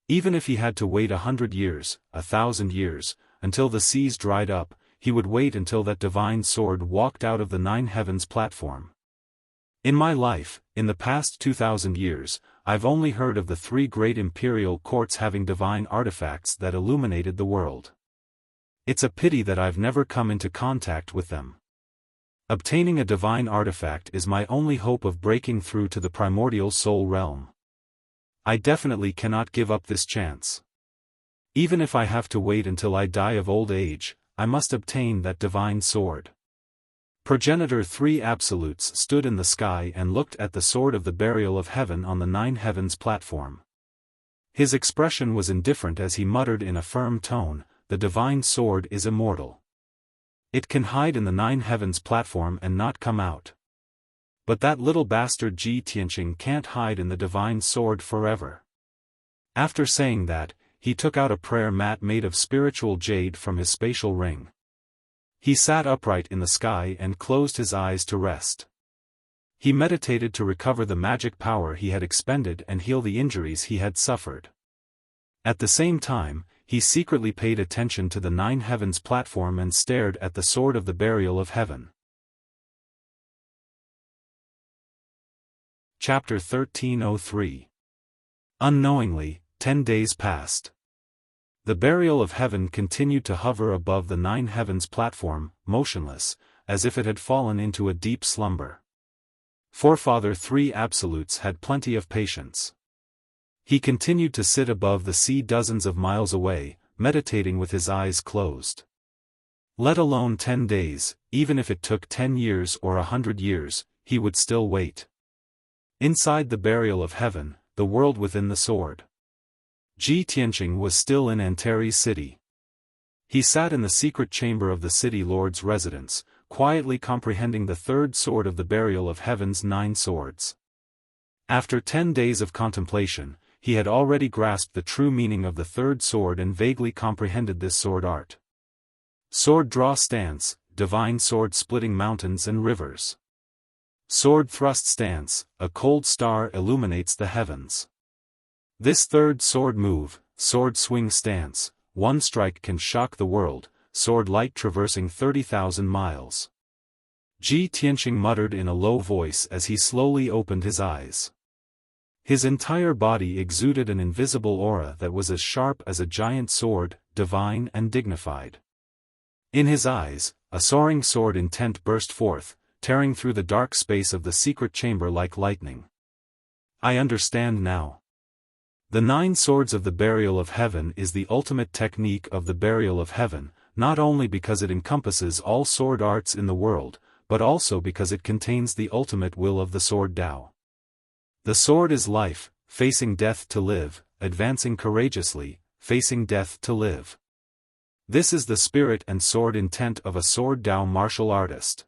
Even if he had to wait 100 years, 1,000 years, until the seas dried up, he would wait until that divine sword walked out of the 9 heavens platform. In my life, in the past 2,000 years, I've only heard of the 3 great imperial courts having divine artifacts that illuminated the world. It's a pity that I've never come into contact with them. Obtaining a divine artifact is my only hope of breaking through to the primordial soul realm. I definitely cannot give up this chance. Even if I have to wait until I die of old age, I must obtain that divine sword. Progenitor 3 Absolutes stood in the sky and looked at the sword of the burial of heaven on the 9 heavens platform. His expression was indifferent as he muttered in a firm tone, "The divine sword is immortal. It can hide in the 9 heavens platform and not come out. But that little bastard Ji Tianqing can't hide in the divine sword forever." After saying that, he took out a prayer mat made of spiritual jade from his spatial ring. He sat upright in the sky and closed his eyes to rest. He meditated to recover the magic power he had expended and heal the injuries he had suffered. At the same time, he secretly paid attention to the 9 heavens platform and stared at the sword of the burial of heaven. Chapter 1303. Unknowingly, 10 days passed. The burial of heaven continued to hover above the 9 heavens platform, motionless, as if it had fallen into a deep slumber. Forefather 3 Absolutes had plenty of patience. He continued to sit above the sea dozens of miles away, meditating with his eyes closed. Let alone 10 days, even if it took 10 years or 100 years, he would still wait. Inside the burial of heaven, the world within the sword. Ji Tianqing was still in Antares City. He sat in the secret chamber of the city lord's residence, quietly comprehending the 3rd sword of the burial of heaven's 9 swords. After 10 days of contemplation, he had already grasped the true meaning of the 3rd sword and vaguely comprehended this sword art. Sword draw stance, divine sword splitting mountains and rivers. Sword thrust stance, a cold star illuminates the heavens. This 3rd sword move, sword swing stance, one strike can shock the world, sword light traversing 30,000 miles. Ji Tianqing muttered in a low voice as he slowly opened his eyes. His entire body exuded an invisible aura that was as sharp as a giant sword, divine and dignified. In his eyes, a soaring sword intent burst forth, tearing through the dark space of the secret chamber like lightning. I understand now. The 9 swords of the burial of heaven is the ultimate technique of the burial of heaven, not only because it encompasses all sword arts in the world, but also because it contains the ultimate will of the sword Dao. The sword is life, facing death to live, advancing courageously, facing death to live. This is the spirit and sword intent of a sword Dao martial artist.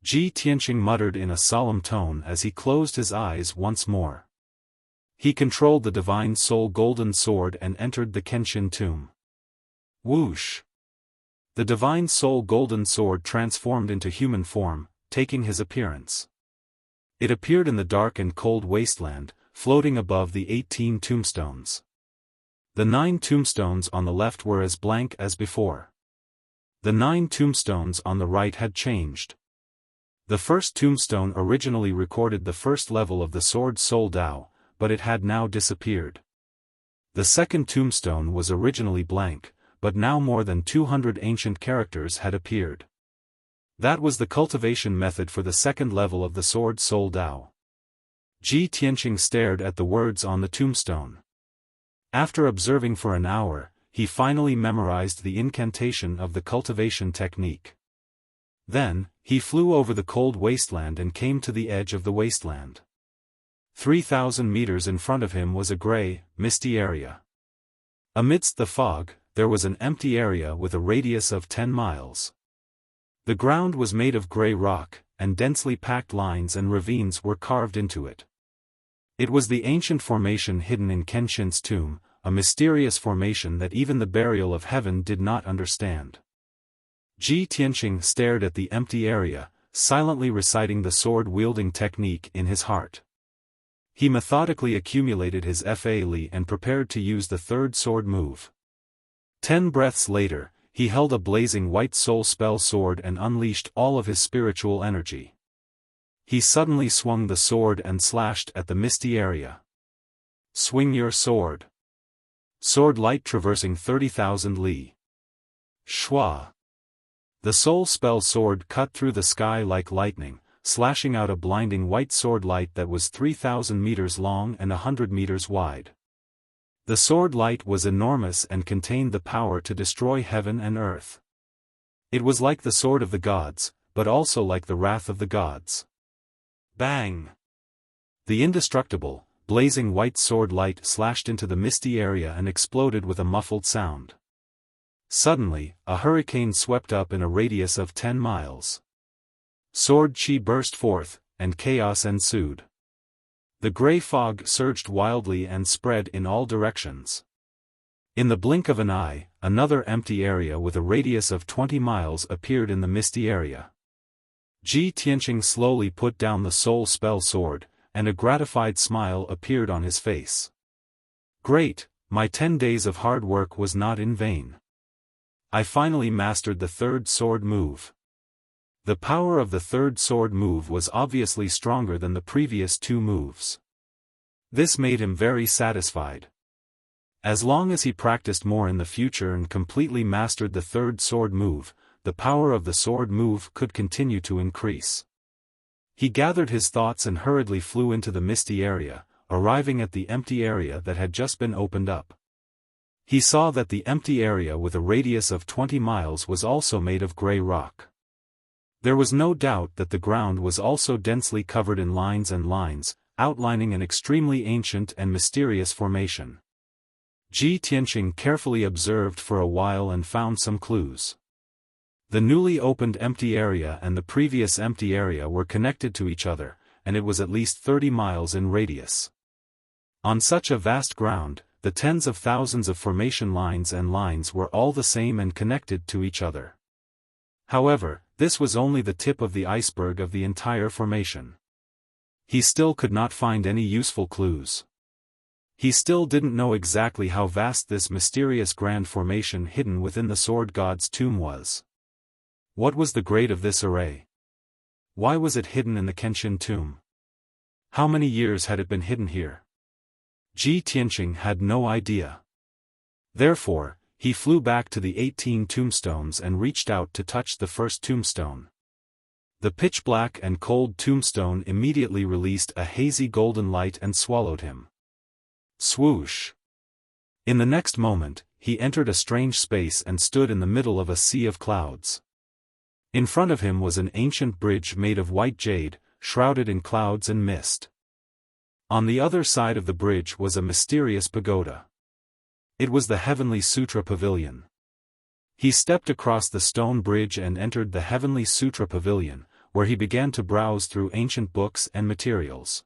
Ji Tianqing muttered in a solemn tone as he closed his eyes once more. He controlled the divine soul golden sword and entered the Kenshin tomb. Whoosh! The divine soul golden sword transformed into human form, taking his appearance. It appeared in the dark and cold wasteland, floating above the 18 tombstones. The 9 tombstones on the left were as blank as before. The 9 tombstones on the right had changed. The first tombstone originally recorded the first level of the sword Soul Dao, but it had now disappeared. The second tombstone was originally blank, but now more than 200 ancient characters had appeared. That was the cultivation method for the second level of the Sword Soul Dao. Ji Tianqing stared at the words on the tombstone. After observing for an hour, he finally memorized the incantation of the cultivation technique. Then, he flew over the cold wasteland and came to the edge of the wasteland. 3,000 meters in front of him was a gray, misty area. Amidst the fog, there was an empty area with a radius of 10 miles. The ground was made of gray rock, and densely packed lines and ravines were carved into it. It was the ancient formation hidden in Kenshin's tomb, a mysterious formation that even the burial of heaven did not understand. Ji Tianqing stared at the empty area, silently reciting the sword-wielding technique in his heart. He methodically accumulated his Fa Li and prepared to use the third sword move. 10 breaths later, he held a blazing white soul spell sword and unleashed all of his spiritual energy. He suddenly swung the sword and slashed at the misty area. Swing your sword. Sword light traversing 30,000 li. Shua. The soul spell sword cut through the sky like lightning, slashing out a blinding white sword light that was 3,000 meters long and 100 meters wide. The sword light was enormous and contained the power to destroy heaven and earth. It was like the sword of the gods, but also like the wrath of the gods. Bang! The indestructible, blazing white sword light slashed into the misty area and exploded with a muffled sound. Suddenly, a hurricane swept up in a radius of 10 miles. Sword chi burst forth, and chaos ensued. The gray fog surged wildly and spread in all directions. In the blink of an eye, another empty area with a radius of 20 miles appeared in the misty area. Ji Tianqing slowly put down the soul spell sword, and a gratified smile appeared on his face. Great, my 10 days of hard work was not in vain. I finally mastered the third sword move. The power of the third sword move was obviously stronger than the previous 2 moves. This made him very satisfied. As long as he practiced more in the future and completely mastered the third sword move, the power of the sword move could continue to increase. He gathered his thoughts and hurriedly flew into the misty area, arriving at the empty area that had just been opened up. He saw that the empty area with a radius of 20 miles was also made of gray rock. There was no doubt that the ground was also densely covered in lines and lines, outlining an extremely ancient and mysterious formation. Ji Tianqing carefully observed for a while and found some clues. The newly opened empty area and the previous empty area were connected to each other, and it was at least 30 miles in radius. On such a vast ground, the tens of thousands of formation lines and lines were all the same and connected to each other. However, this was only the tip of the iceberg of the entire formation. He still could not find any useful clues. He still didn't know exactly how vast this mysterious grand formation hidden within the sword god's tomb was. What was the grade of this array? Why was it hidden in the Kenshin tomb? How many years had it been hidden here? Ji Tianqing had no idea. Therefore, he flew back to the 18 tombstones and reached out to touch the first tombstone. The pitch-black and cold tombstone immediately released a hazy golden light and swallowed him. Swoosh! In the next moment, he entered a strange space and stood in the middle of a sea of clouds. In front of him was an ancient bridge made of white jade, shrouded in clouds and mist. On the other side of the bridge was a mysterious pagoda. It was the Heavenly Sutra Pavilion. He stepped across the stone bridge and entered the Heavenly Sutra Pavilion, where he began to browse through ancient books and materials.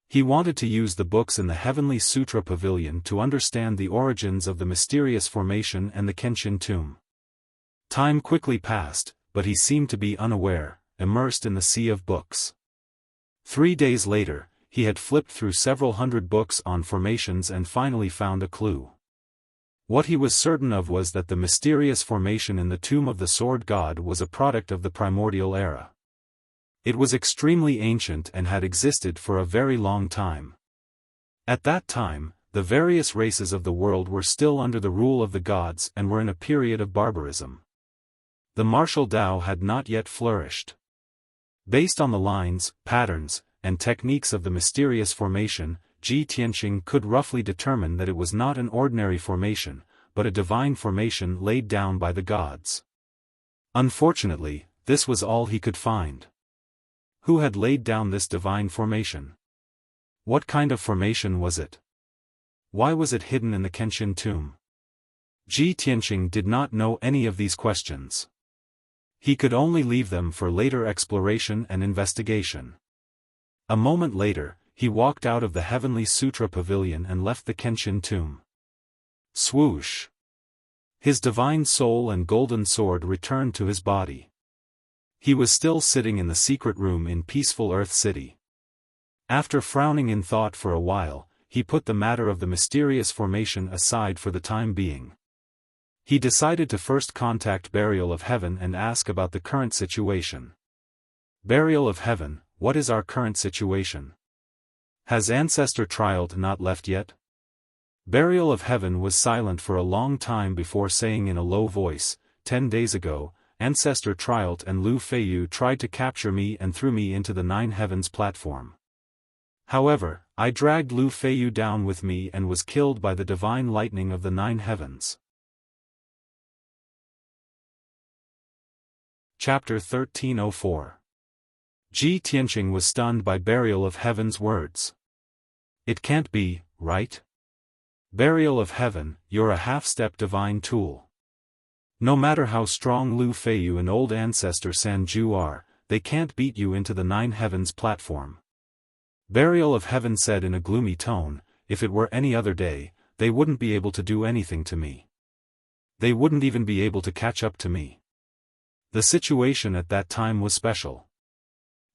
He wanted to use the books in the Heavenly Sutra Pavilion to understand the origins of the mysterious formation and the Kenshin tomb. Time quickly passed, but he seemed to be unaware, immersed in the sea of books. 3 days later, he had flipped through several hundred books on formations and finally found a clue. What he was certain of was that the mysterious formation in the tomb of the sword god was a product of the primordial era. It was extremely ancient and had existed for a very long time. At that time, the various races of the world were still under the rule of the gods and were in a period of barbarism. The martial Tao had not yet flourished. Based on the lines, patterns, and techniques of the mysterious formation, Ji Tianqing could roughly determine that it was not an ordinary formation, but a divine formation laid down by the gods. Unfortunately, this was all he could find. Who had laid down this divine formation? What kind of formation was it? Why was it hidden in the Kenshin tomb? Ji Tianqing did not know any of these questions. He could only leave them for later exploration and investigation. A moment later, he walked out of the Heavenly Sutra Pavilion and left the Kenshin tomb. Swoosh! His divine soul and golden sword returned to his body. He was still sitting in the secret room in peaceful Earth City. After frowning in thought for a while, he put the matter of the mysterious formation aside for the time being. He decided to first contact Burial of Heaven and ask about the current situation. Burial of Heaven, what is our current situation? Has Ancestor Trialt not left yet? Burial of Heaven was silent for a long time before saying in a low voice, 10 days ago, Ancestor Trialt and Lu Feiyu tried to capture me and threw me into the Nine Heavens platform. However, I dragged Lu Feiyu down with me and was killed by the divine lightning of the Nine Heavens. Chapter 1304. Ji Tianqing was stunned by Burial of Heaven's words. It can't be, right? Burial of Heaven, you're a half-step divine tool. No matter how strong Lu Feiyu and old ancestor Sanju are, they can't beat you into the Nine Heavens platform. Burial of Heaven said in a gloomy tone, if it were any other day, they wouldn't be able to do anything to me. They wouldn't even be able to catch up to me. The situation at that time was special.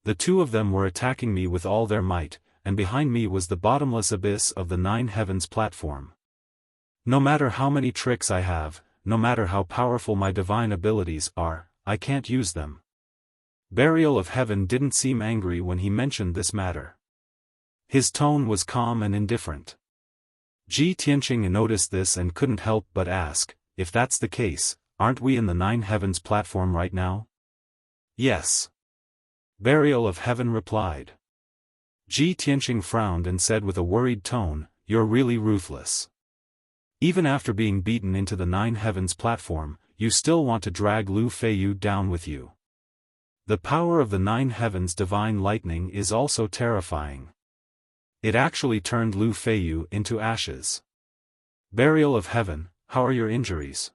The two of them were attacking me with all their might, and behind me was the bottomless abyss of the Nine Heavens platform. No matter how many tricks I have, no matter how powerful my divine abilities are, I can't use them. Burial of Heaven didn't seem angry when he mentioned this matter. His tone was calm and indifferent. Ji Tianqing noticed this and couldn't help but ask, if that's the case, aren't we in the Nine Heavens platform right now? Yes. Burial of Heaven replied. Ji Tianqing frowned and said with a worried tone, you're really ruthless. Even after being beaten into the Nine Heavens platform, you still want to drag Lu Feiyu down with you. The power of the Nine Heavens divine lightning is also terrifying. It actually turned Lu Feiyu into ashes. Burial of Heaven, how are your injuries?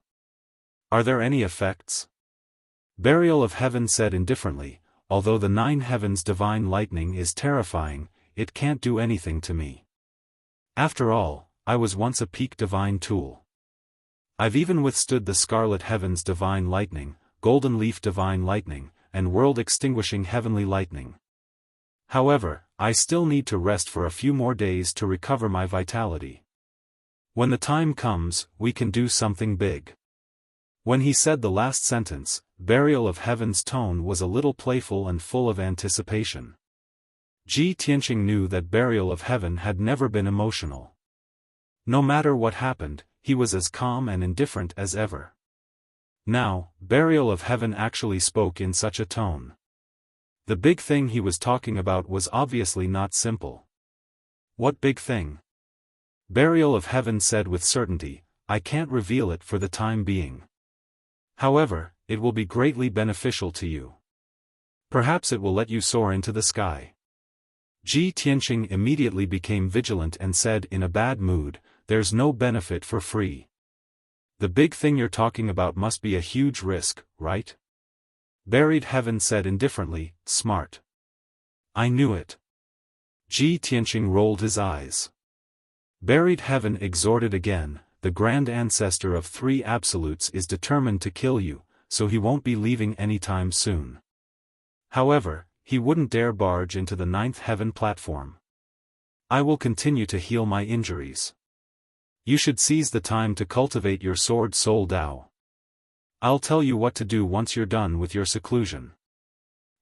Are there any effects? Burial of Heaven said indifferently, although the Nine Heavens divine lightning is terrifying, it can't do anything to me. After all, I was once a peak divine tool. I've even withstood the Scarlet Heavens divine lightning, Golden Leaf divine lightning, and world-extinguishing heavenly lightning. However, I still need to rest for a few more days to recover my vitality. When the time comes, we can do something big. When he said the last sentence, Burial of Heaven's tone was a little playful and full of anticipation. Ji Tianqing knew that Burial of Heaven had never been emotional. No matter what happened, he was as calm and indifferent as ever. Now, Burial of Heaven actually spoke in such a tone. The big thing he was talking about was obviously not simple. What big thing? Burial of Heaven said with certainty, I can't reveal it for the time being. However, it will be greatly beneficial to you. Perhaps it will let you soar into the sky. Ji Tianqing immediately became vigilant and said in a bad mood, there's no benefit for free. The big thing you're talking about must be a huge risk, right? Buried Heaven said indifferently, smart. I knew it. Ji Tianqing rolled his eyes. Buried Heaven exhorted again, the Grand Ancestor of Three Absolutes is determined to kill you, so he won't be leaving anytime soon. However, he wouldn't dare barge into the Ninth Heaven platform. I will continue to heal my injuries. You should seize the time to cultivate your Sword Soul Dao. I'll tell you what to do once you're done with your seclusion.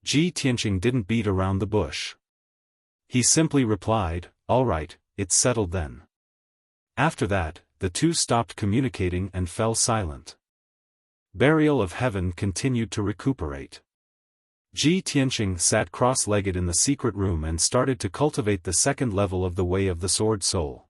Ji Tianqing didn't beat around the bush. He simply replied, all right, it's settled then. After that, the two stopped communicating and fell silent. Burial of Heaven continued to recuperate. Ji Tianqing sat cross-legged in the secret room and started to cultivate the second level of the Way of the Sword Soul.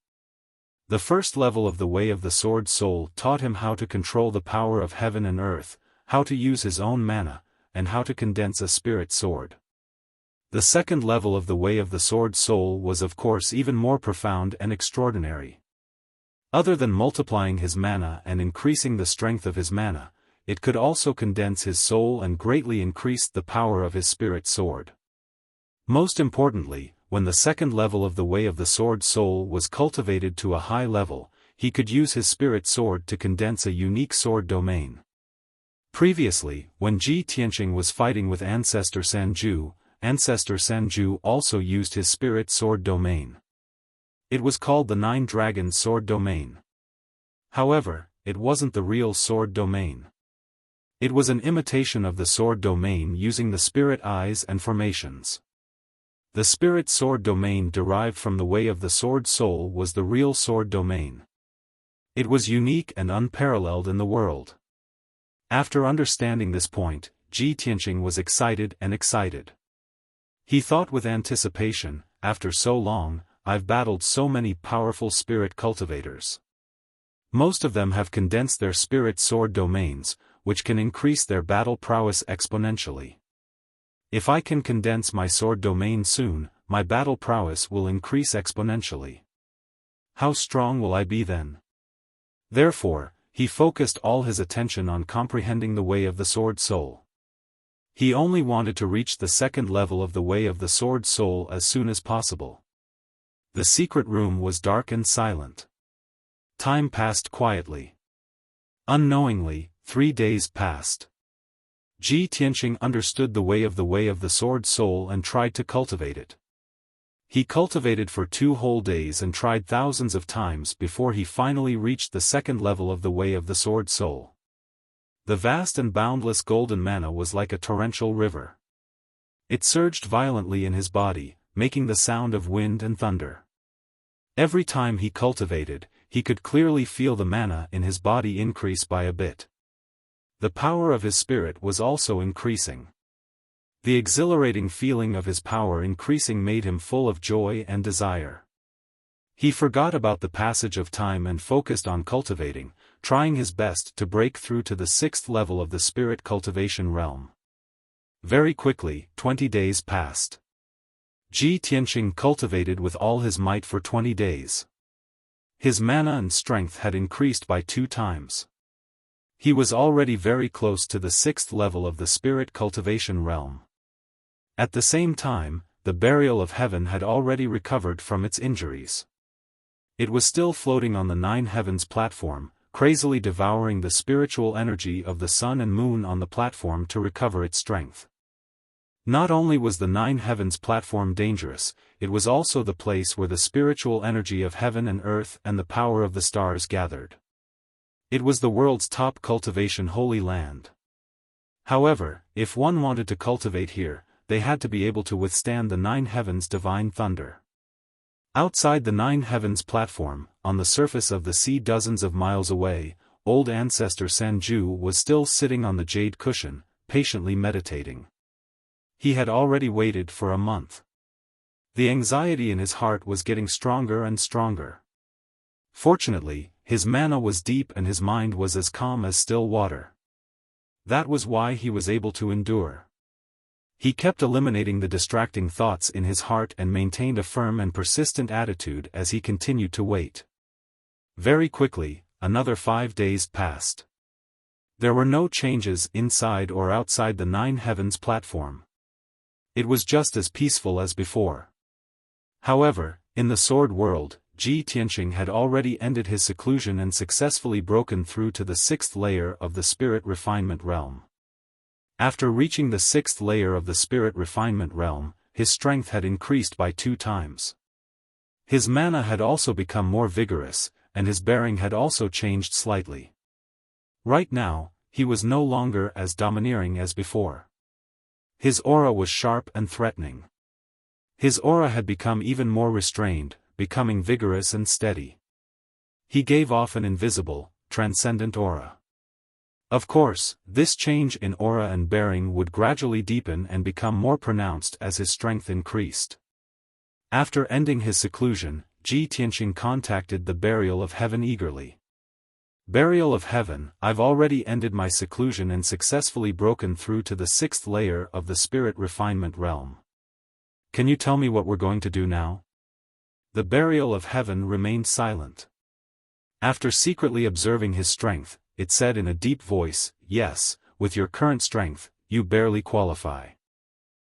The first level of the Way of the Sword Soul taught him how to control the power of heaven and earth, how to use his own mana, and how to condense a spirit sword. The second level of the Way of the Sword Soul was of course even more profound and extraordinary. Other than multiplying his mana and increasing the strength of his mana, it could also condense his soul and greatly increase the power of his spirit sword. Most importantly, when the second level of the Way of the Sword Soul was cultivated to a high level, he could use his spirit sword to condense a unique sword domain. Previously, when Ji Tianqing was fighting with Ancestor Sanju also used his spirit sword domain. It was called the Nine Dragons Sword Domain. However, it wasn't the real sword domain. It was an imitation of the sword domain using the spirit eyes and formations. The spirit sword domain derived from the Way of the Sword Soul was the real sword domain. It was unique and unparalleled in the world. After understanding this point, Ji Tianqing was excited. He thought with anticipation, after so long, I've battled so many powerful spirit cultivators. Most of them have condensed their spirit sword domains, which can increase their battle prowess exponentially. If I can condense my sword domain soon, my battle prowess will increase exponentially. How strong will I be then? Therefore, he focused all his attention on comprehending the Way of the Sword Soul. He only wanted to reach the second level of the Way of the Sword Soul as soon as possible. The secret room was dark and silent. Time passed quietly. Unknowingly, 3 days passed. Ji Tianqing understood the Way of the Sword Soul and tried to cultivate it. He cultivated for 2 whole days and tried thousands of times before he finally reached the second level of the Way of the Sword Soul. The vast and boundless golden mana was like a torrential river. It surged violently in his body, making the sound of wind and thunder. Every time he cultivated, he could clearly feel the mana in his body increase by a bit. The power of his spirit was also increasing. The exhilarating feeling of his power increasing made him full of joy and desire. He forgot about the passage of time and focused on cultivating, trying his best to break through to the 6th level of the spirit cultivation realm. Very quickly, 20 days passed. Ji Tianqing cultivated with all his might for 20 days. His mana and strength had increased by 2 times. He was already very close to the 6th level of the spirit cultivation realm. At the same time, the Burial of Heaven had already recovered from its injuries. It was still floating on the 9 heavens platform, crazily devouring the spiritual energy of the sun and moon on the platform to recover its strength. Not only was the 9 heavens platform dangerous, it was also the place where the spiritual energy of heaven and earth and the power of the stars gathered. It was the world's top cultivation holy land. However, if one wanted to cultivate here, they had to be able to withstand the 9 heavens' divine thunder. Outside the 9 heavens platform, on the surface of the sea dozens of miles away, old ancestor Sanju was still sitting on the jade cushion, patiently meditating. He had already waited for a month. The anxiety in his heart was getting stronger and stronger. Fortunately, his mana was deep and his mind was as calm as still water. That was why he was able to endure. He kept eliminating the distracting thoughts in his heart and maintained a firm and persistent attitude as he continued to wait. Very quickly, another 5 days passed. There were no changes inside or outside the 9 heavens platform. It was just as peaceful as before. However, in the sword world, Ji Tianqing had already ended his seclusion and successfully broken through to the 6th layer of the spirit refinement realm. After reaching the 6th layer of the spirit refinement realm, his strength had increased by 2 times. His mana had also become more vigorous, and his bearing had also changed slightly. Right now, he was no longer as domineering as before. His aura was sharp and threatening. His aura had become even more restrained, becoming vigorous and steady. He gave off an invisible, transcendent aura. Of course, this change in aura and bearing would gradually deepen and become more pronounced as his strength increased. After ending his seclusion, Ji Tianqing contacted the Burial of Heaven eagerly. Burial of Heaven, I've already ended my seclusion and successfully broken through to the 6th layer of the spirit refinement realm. Can you tell me what we're going to do now? The Burial of Heaven remained silent. After secretly observing his strength, it said in a deep voice, "Yes, with your current strength, you barely qualify."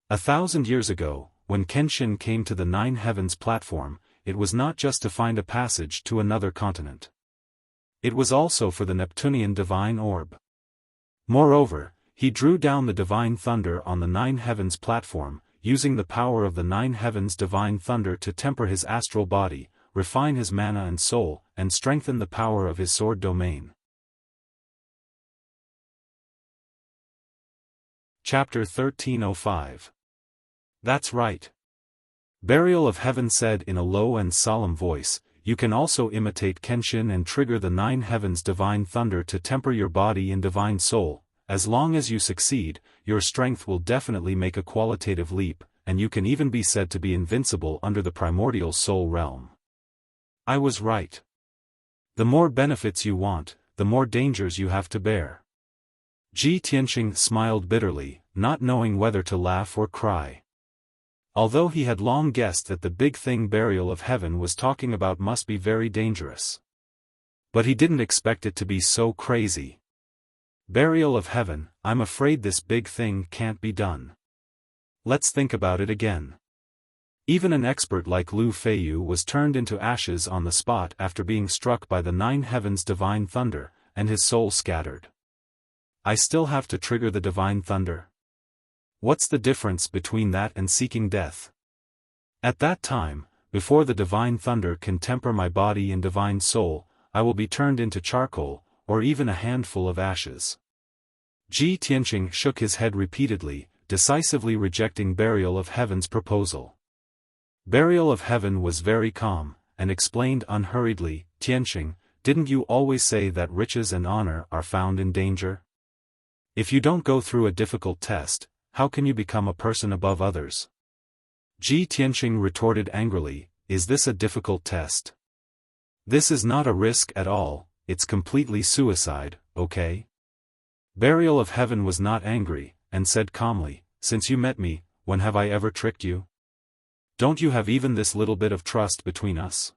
1,000 years ago, when Kenshin came to the 9 Heavens platform, it was not just to find a passage to another continent. It was also for the Neptunian divine orb. Moreover, he drew down the divine thunder on the 9 Heavens platform, using the power of the 9 Heavens divine thunder to temper his astral body, refine his mana and soul, and strengthen the power of his sword domain. Chapter 1305. That's right. Burial of Heaven said in a low and solemn voice, "You can also imitate Kenshin and trigger the 9 Heavens divine thunder to temper your body and divine soul. As long as you succeed, your strength will definitely make a qualitative leap, and you can even be said to be invincible under the primordial soul realm." I was right. The more benefits you want, the more dangers you have to bear. Ji Tianqing smiled bitterly, not knowing whether to laugh or cry. Although he had long guessed that the big thing Burial of Heaven was talking about must be very dangerous. But he didn't expect it to be so crazy. Burial of Heaven, I'm afraid this big thing can't be done. Let's think about it again. Even an expert like Lu Feiyu was turned into ashes on the spot after being struck by the 9 Heavens divine thunder, and his soul scattered. I still have to trigger the divine thunder? What's the difference between that and seeking death? At that time, before the divine thunder can temper my body and divine soul, I will be turned into charcoal, or even a handful of ashes. Ji Tianqing shook his head repeatedly, decisively rejecting Burial of Heaven's proposal. Burial of Heaven was very calm, and explained unhurriedly, "Tianqing, didn't you always say that riches and honor are found in danger? If you don't go through a difficult test, how can you become a person above others?" Ji Tianqing retorted angrily, "Is this a difficult test? This is not a risk at all, it's completely suicide, okay?" Burial of Heaven was not angry, and said calmly, "Since you met me, when have I ever tricked you? Don't you have even this little bit of trust between us?"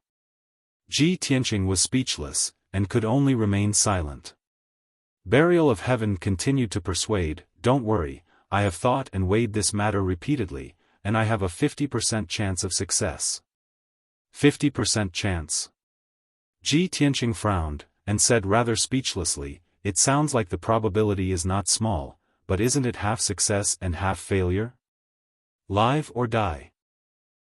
Ji Tianqing was speechless, and could only remain silent. Burial of Heaven continued to persuade, "Don't worry, I have thought and weighed this matter repeatedly, and I have a 50% chance of success." 50% chance? Ji Tianqing frowned, and said rather speechlessly, "It sounds like the probability is not small, but isn't it half success and half failure? Live or die?"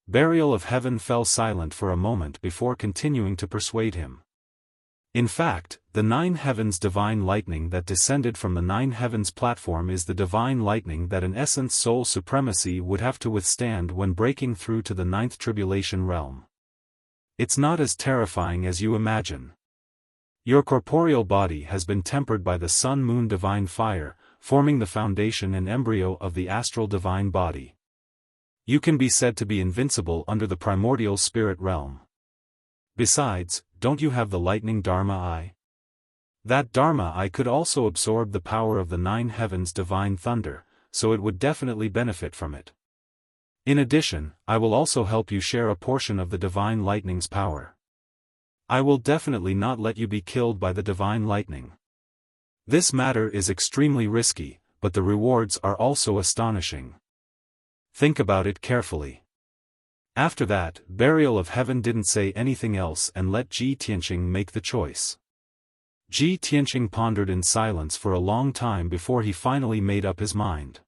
Burial of Heaven fell silent for a moment before continuing to persuade him. In fact, the 9 Heavens divine lightning that descended from the 9 Heavens platform is the divine lightning that an essence soul supremacy would have to withstand when breaking through to the 9th tribulation realm. It's not as terrifying as you imagine. Your corporeal body has been tempered by the sun-moon divine fire, forming the foundation and embryo of the astral divine body. You can be said to be invincible under the primordial spirit realm. Besides, don't you have the lightning Dharma Eye? That Dharma Eye could also absorb the power of the 9 Heavens divine thunder, so it would definitely benefit from it. In addition, I will also help you share a portion of the divine lightning's power. I will definitely not let you be killed by the divine lightning. This matter is extremely risky, but the rewards are also astonishing. Think about it carefully. After that, Burial of Heaven didn't say anything else and let Ji Tianqing make the choice. Ji Tianqing pondered in silence for a long time before he finally made up his mind.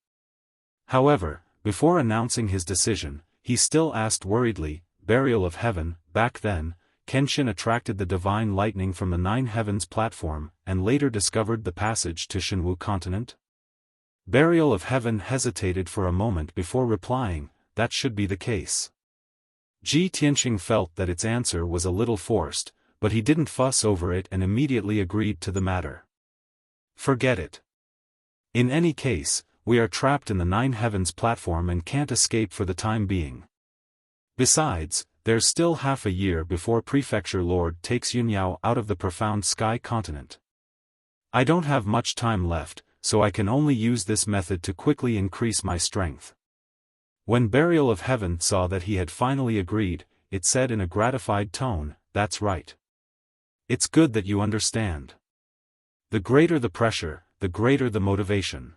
However, before announcing his decision, he still asked worriedly, "Burial of Heaven, back then, Kenshin attracted the divine lightning from the 9 Heavens platform and later discovered the passage to Shenwu continent?" Burial of Heaven hesitated for a moment before replying, "That should be the case." Ji Tianqing felt that its answer was a little forced, but he didn't fuss over it and immediately agreed to the matter. Forget it. In any case, we are trapped in the Nine Heavens platform and can't escape for the time being. Besides, there's still half a year before Prefecture Lord takes Yunyao out of the profound sky continent. I don't have much time left, so I can only use this method to quickly increase my strength. When Burial of Heaven saw that he had finally agreed, it said in a gratified tone, "That's right. It's good that you understand. The greater the pressure, the greater the motivation.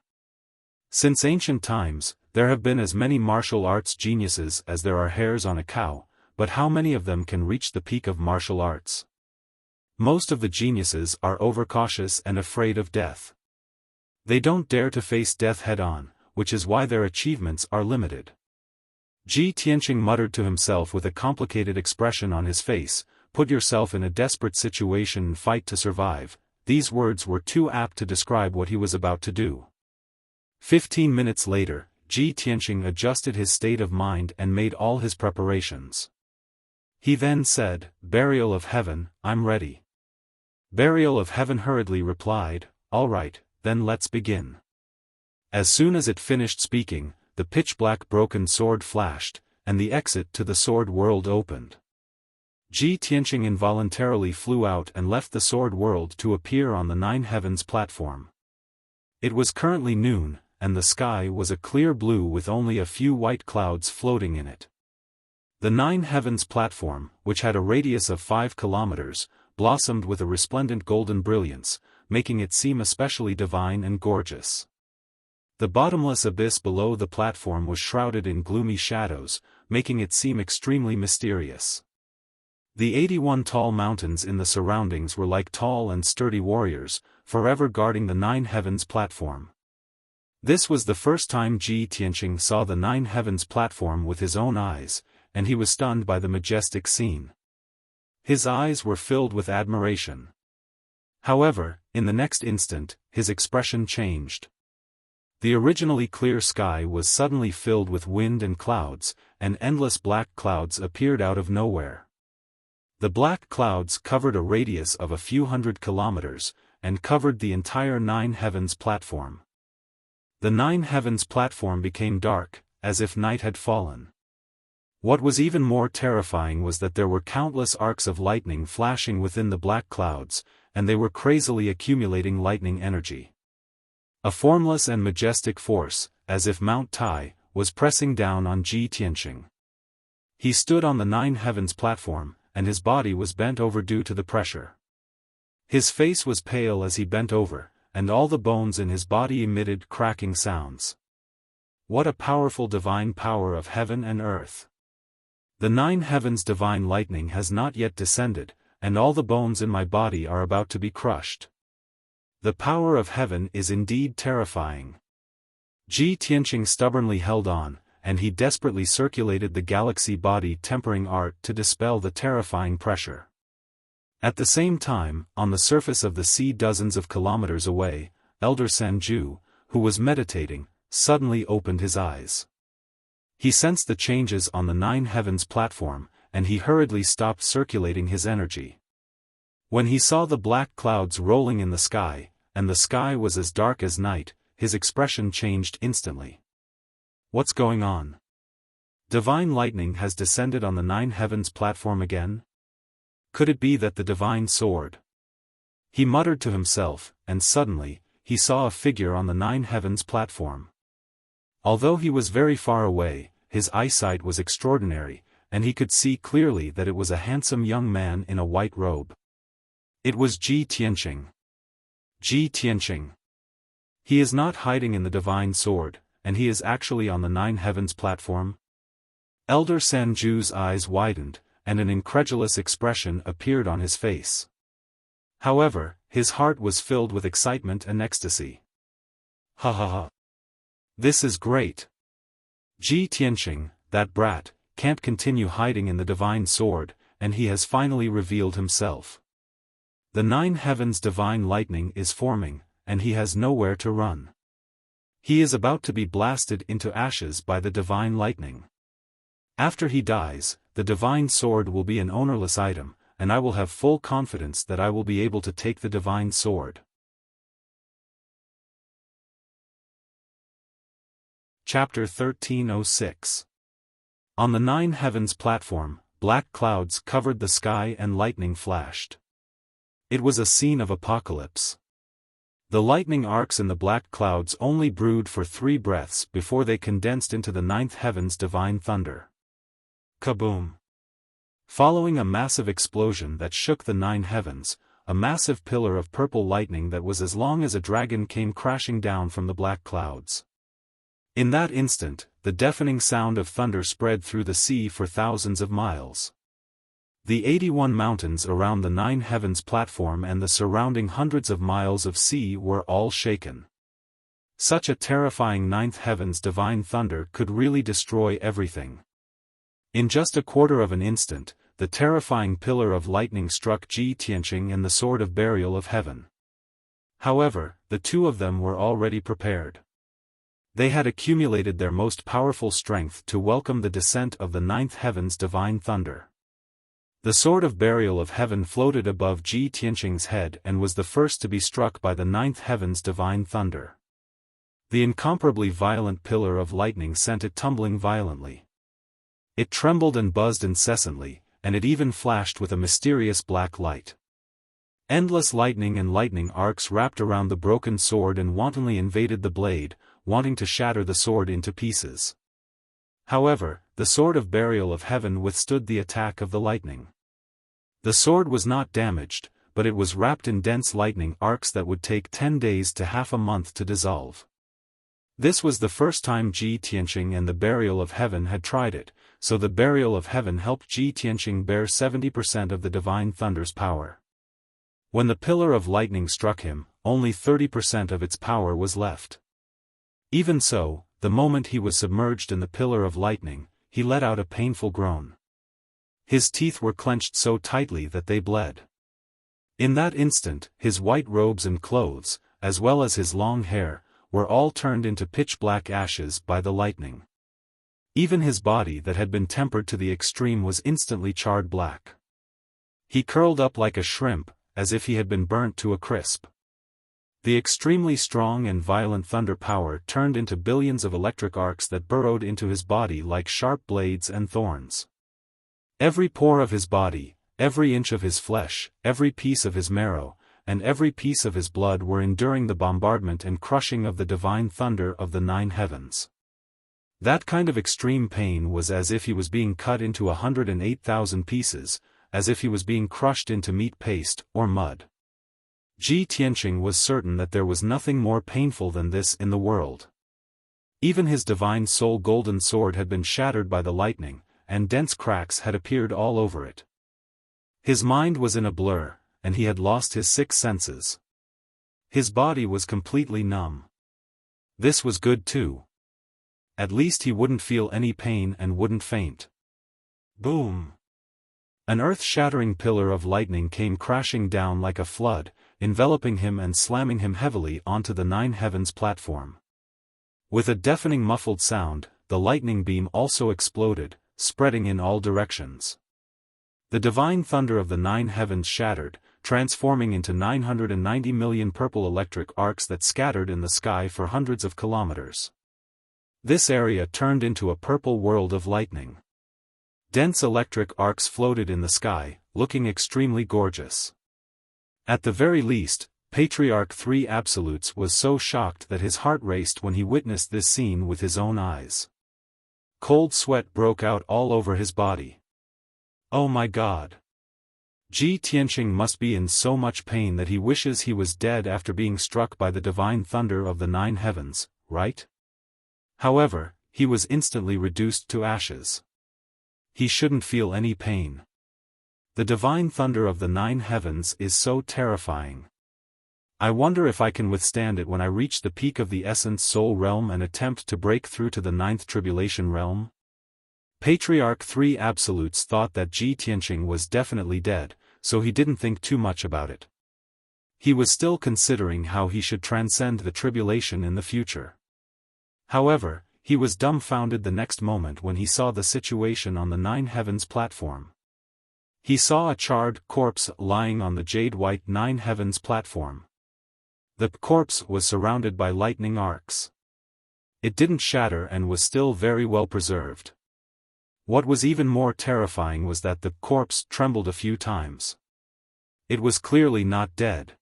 Since ancient times, there have been as many martial arts geniuses as there are hairs on a cow, but how many of them can reach the peak of martial arts? Most of the geniuses are overcautious and afraid of death. They don't dare to face death head-on, which is why their achievements are limited." Ji Tianqing muttered to himself with a complicated expression on his face, "Put yourself in a desperate situation and fight to survive." These words were too apt to describe what he was about to do. 15 minutes later, Ji Tianqing adjusted his state of mind and made all his preparations. He then said, "Burial of Heaven, I'm ready." Burial of Heaven hurriedly replied, "All right, then let's begin." As soon as it finished speaking, the pitch-black broken sword flashed, and the exit to the sword world opened. Ji Tianqing involuntarily flew out and left the sword world to appear on the Nine Heavens platform. It was currently noon, and the sky was a clear blue with only a few white clouds floating in it. The Nine Heavens platform, which had a radius of 5 kilometers, blossomed with a resplendent golden brilliance, making it seem especially divine and gorgeous. The bottomless abyss below the platform was shrouded in gloomy shadows, making it seem extremely mysterious. The 81 tall mountains in the surroundings were like tall and sturdy warriors, forever guarding the Nine Heavens platform. This was the first time Ji Tianqing saw the Nine Heavens platform with his own eyes, and he was stunned by the majestic scene. His eyes were filled with admiration. However, in the next instant, his expression changed. The originally clear sky was suddenly filled with wind and clouds, and endless black clouds appeared out of nowhere. The black clouds covered a radius of a few hundred kilometers, and covered the entire Nine Heavens platform. The Nine Heavens platform became dark, as if night had fallen. What was even more terrifying was that there were countless arcs of lightning flashing within the black clouds, and they were crazily accumulating lightning energy. A formless and majestic force, as if Mount Tai, was pressing down on Ji Tianqing. He stood on the Nine Heavens platform, and his body was bent over due to the pressure. His face was pale as he bent over, and all the bones in his body emitted cracking sounds. What a powerful divine power of heaven and earth! The Nine Heavens divine lightning has not yet descended, and all the bones in my body are about to be crushed. The power of heaven is indeed terrifying. Ji Tianqing stubbornly held on, and he desperately circulated the galaxy body tempering art to dispel the terrifying pressure. At the same time, on the surface of the sea dozens of kilometers away, Elder Sanju, who was meditating, suddenly opened his eyes. He sensed the changes on the Nine Heavens platform, and he hurriedly stopped circulating his energy. When he saw the black clouds rolling in the sky, and the sky was as dark as night, his expression changed instantly. What's going on? Divine lightning has descended on the Nine Heavens platform again? Could it be that the divine sword? He muttered to himself, and suddenly, he saw a figure on the Nine Heavens platform. Although he was very far away, his eyesight was extraordinary, and he could see clearly that it was a handsome young man in a white robe. It was Ji Tianqing. Ji Tianqing. He is not hiding in the divine sword, and he is actually on the Nine Heavens platform. Elder Sanju's eyes widened, and an incredulous expression appeared on his face. However, his heart was filled with excitement and ecstasy. Ha ha ha. This is great. Ji Tianqing, that brat, can't continue hiding in the divine sword, and he has finally revealed himself. The Nine Heavens divine lightning is forming, and he has nowhere to run. He is about to be blasted into ashes by the divine lightning. After he dies, the divine sword will be an ownerless item, and I will have full confidence that I will be able to take the divine sword. Chapter 1306. On the nine heavens platform, black clouds covered the sky and lightning flashed. It was a scene of apocalypse. The lightning arcs in the black clouds only brewed for 3 breaths before they condensed into the ninth heaven's divine thunder. Kaboom! Following a massive explosion that shook the 9 heavens, a massive pillar of purple lightning that was as long as a dragon came crashing down from the black clouds. In that instant, the deafening sound of thunder spread through the sea for thousands of miles. The 81 mountains around the 9 heavens platform and the surrounding hundreds of miles of sea were all shaken. Such a terrifying ninth heaven's divine thunder could really destroy everything. In just a quarter of an instant, the terrifying pillar of lightning struck Ji Tianqing and the sword of burial of heaven. However, the two of them were already prepared. They had accumulated their most powerful strength to welcome the descent of the ninth heaven's divine thunder. The sword of burial of heaven floated above Ji Tianqing's head and was the first to be struck by the ninth heaven's divine thunder. The incomparably violent pillar of lightning sent it tumbling violently. It trembled and buzzed incessantly, and it even flashed with a mysterious black light. Endless lightning and lightning arcs wrapped around the broken sword and wantonly invaded the blade, wanting to shatter the sword into pieces. However, the sword of burial of heaven withstood the attack of the lightning. The sword was not damaged, but it was wrapped in dense lightning arcs that would take 10 days to half a month to dissolve. This was the first time Ji Tianqing and the burial of heaven had tried it, so the burial of heaven helped Ji Tianqing bear 70% of the divine thunder's power. When the pillar of lightning struck him, only 30% of its power was left. Even so, the moment he was submerged in the pillar of lightning, he let out a painful groan. His teeth were clenched so tightly that they bled. In that instant, his white robes and clothes, as well as his long hair, were all turned into pitch-black ashes by the lightning. Even his body that had been tempered to the extreme was instantly charred black. He curled up like a shrimp, as if he had been burnt to a crisp. The extremely strong and violent thunder power turned into billions of electric arcs that burrowed into his body like sharp blades and thorns. Every pore of his body, every inch of his flesh, every piece of his marrow, and every piece of his blood were enduring the bombardment and crushing of the divine thunder of the 9 heavens. That kind of extreme pain was as if he was being cut into 108,000 pieces, as if he was being crushed into meat paste or mud. Ji Tianqing was certain that there was nothing more painful than this in the world. Even his divine soul golden sword had been shattered by the lightning, and dense cracks had appeared all over it. His mind was in a blur, and he had lost his 6 senses. His body was completely numb. This was good too. At least he wouldn't feel any pain and wouldn't faint. Boom! An earth-shattering pillar of lightning came crashing down like a flood, enveloping him and slamming him heavily onto the 9 heavens platform. With a deafening muffled sound, the lightning beam also exploded, spreading in all directions. The divine thunder of the 9 heavens shattered, transforming into 990 million purple electric arcs that scattered in the sky for hundreds of kilometers. This area turned into a purple world of lightning. Dense electric arcs floated in the sky, looking extremely gorgeous. At the very least, Patriarch 3 Absolutes was so shocked that his heart raced when he witnessed this scene with his own eyes. Cold sweat broke out all over his body. Oh my God! Ji Tianqing must be in so much pain that he wishes he was dead after being struck by the divine thunder of the 9 heavens, right? However, he was instantly reduced to ashes. He shouldn't feel any pain. The divine thunder of the 9 heavens is so terrifying. I wonder if I can withstand it when I reach the peak of the Essence Soul realm and attempt to break through to the 9th Tribulation realm? Patriarch 3 Absolutes thought that Ji Tianqing was definitely dead, so he didn't think too much about it. He was still considering how he should transcend the tribulation in the future. However, he was dumbfounded the next moment when he saw the situation on the 9 heavens platform. He saw a charred corpse lying on the jade-white 9 heavens platform. The corpse was surrounded by lightning arcs. It didn't shatter and was still very well preserved. What was even more terrifying was that the corpse trembled a few times. It was clearly not dead.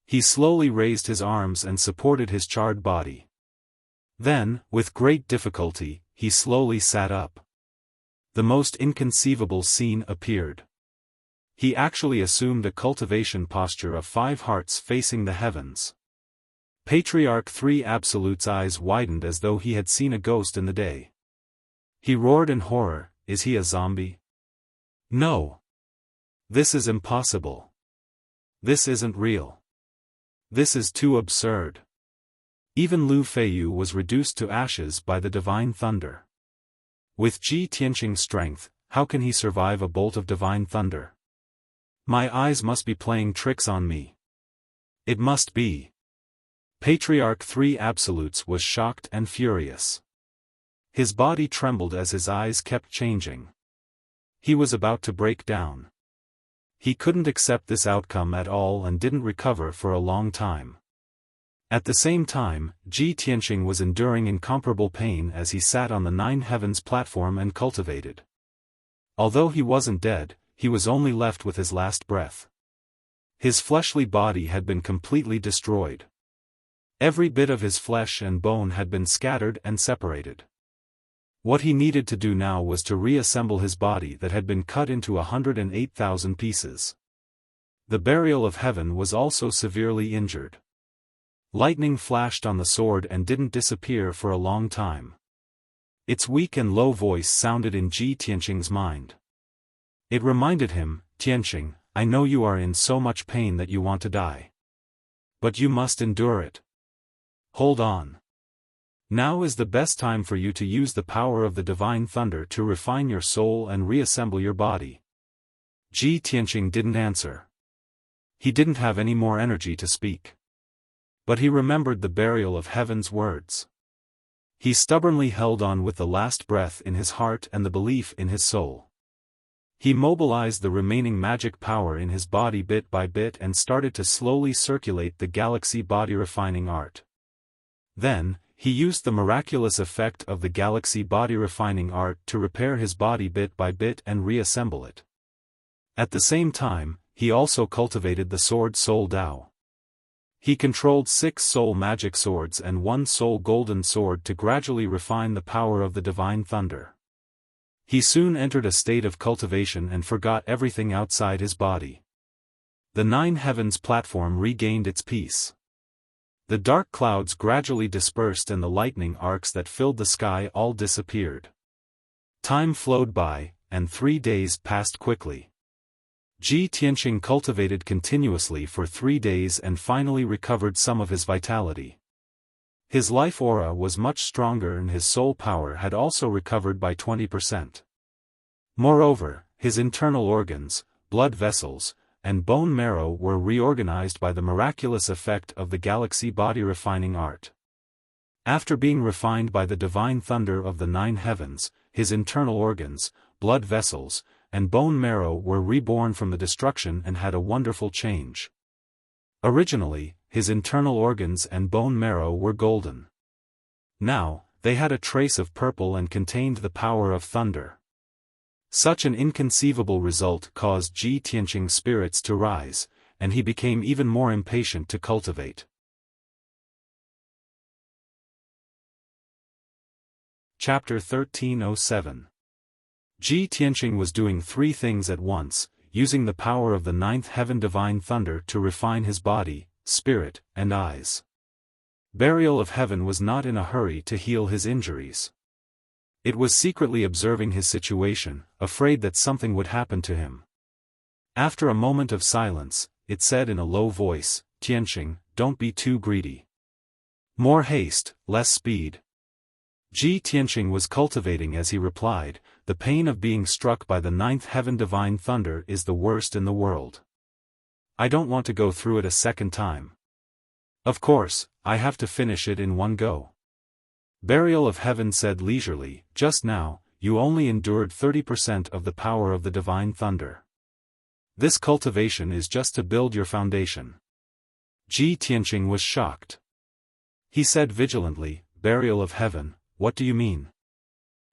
He slowly raised his arms and supported his charred body. Then, with great difficulty, he slowly sat up. The most inconceivable scene appeared. He actually assumed a cultivation posture of 5 hearts facing the heavens. Patriarch 3 Absolute's eyes widened as though he had seen a ghost in the day. He roared in horror, "Is he a zombie? No. This is impossible. This isn't real. This is too absurd." Even Lu Feiyu was reduced to ashes by the divine thunder. With Ji Tianqing's strength, how can he survive a bolt of divine thunder? My eyes must be playing tricks on me. It must be. Patriarch 3 Absolutes was shocked and furious. His body trembled as his eyes kept changing. He was about to break down. He couldn't accept this outcome at all and didn't recover for a long time. At the same time, Ji Tianqing was enduring incomparable pain as he sat on the 9 heavens platform and cultivated. Although he wasn't dead, he was only left with his last breath. His fleshly body had been completely destroyed. Every bit of his flesh and bone had been scattered and separated. What he needed to do now was to reassemble his body that had been cut into 108,000 pieces. The burial of heaven was also severely injured. Lightning flashed on the sword and didn't disappear for a long time. Its weak and low voice sounded in Ji Tianqing's mind. It reminded him, "Tianqing, I know you are in so much pain that you want to die. But you must endure it. Hold on. Now is the best time for you to use the power of the divine thunder to refine your soul and reassemble your body." Ji Tianqing didn't answer. He didn't have any more energy to speak. But he remembered the burial of heaven's words. He stubbornly held on with the last breath in his heart and the belief in his soul. He mobilized the remaining magic power in his body bit by bit and started to slowly circulate the galaxy body refining art. Then, he used the miraculous effect of the galaxy body refining art to repair his body bit by bit and reassemble it. At the same time, he also cultivated the sword Soul Dao. He controlled 6 soul magic swords and 1 soul golden sword to gradually refine the power of the divine thunder. He soon entered a state of cultivation and forgot everything outside his body. The 9 heavens platform regained its peace. The dark clouds gradually dispersed and the lightning arcs that filled the sky all disappeared. Time flowed by, and 3 days passed quickly. Ji Tianqing cultivated continuously for 3 days and finally recovered some of his vitality. His life aura was much stronger and his soul power had also recovered by 20%. Moreover, his internal organs, blood vessels, and bone marrow were reorganized by the miraculous effect of the galaxy body refining art. After being refined by the divine thunder of the 9 heavens, his internal organs, blood vessels, and bone marrow were reborn from the destruction and had a wonderful change. Originally, his internal organs and bone marrow were golden. Now, they had a trace of purple and contained the power of thunder. Such an inconceivable result caused Ji Tianqing's spirits to rise, and he became even more impatient to cultivate. Chapter 1307. Ji Tianqing was doing 3 things at once, using the power of the 9th heaven divine thunder to refine his body, spirit, and eyes. Burial of heaven was not in a hurry to heal his injuries. It was secretly observing his situation, afraid that something would happen to him. After a moment of silence, it said in a low voice, "Tianqing, don't be too greedy. More haste, less speed." Ji Tianqing was cultivating as he replied, "The pain of being struck by the 9th heaven divine thunder is the worst in the world. I don't want to go through it a second time. Of course, I have to finish it in one go." Burial of heaven said leisurely, "Just now, you only endured 30% of the power of the divine thunder. This cultivation is just to build your foundation." Ji Tianqing was shocked. He said vigilantly, Burial of Heaven, what do you mean?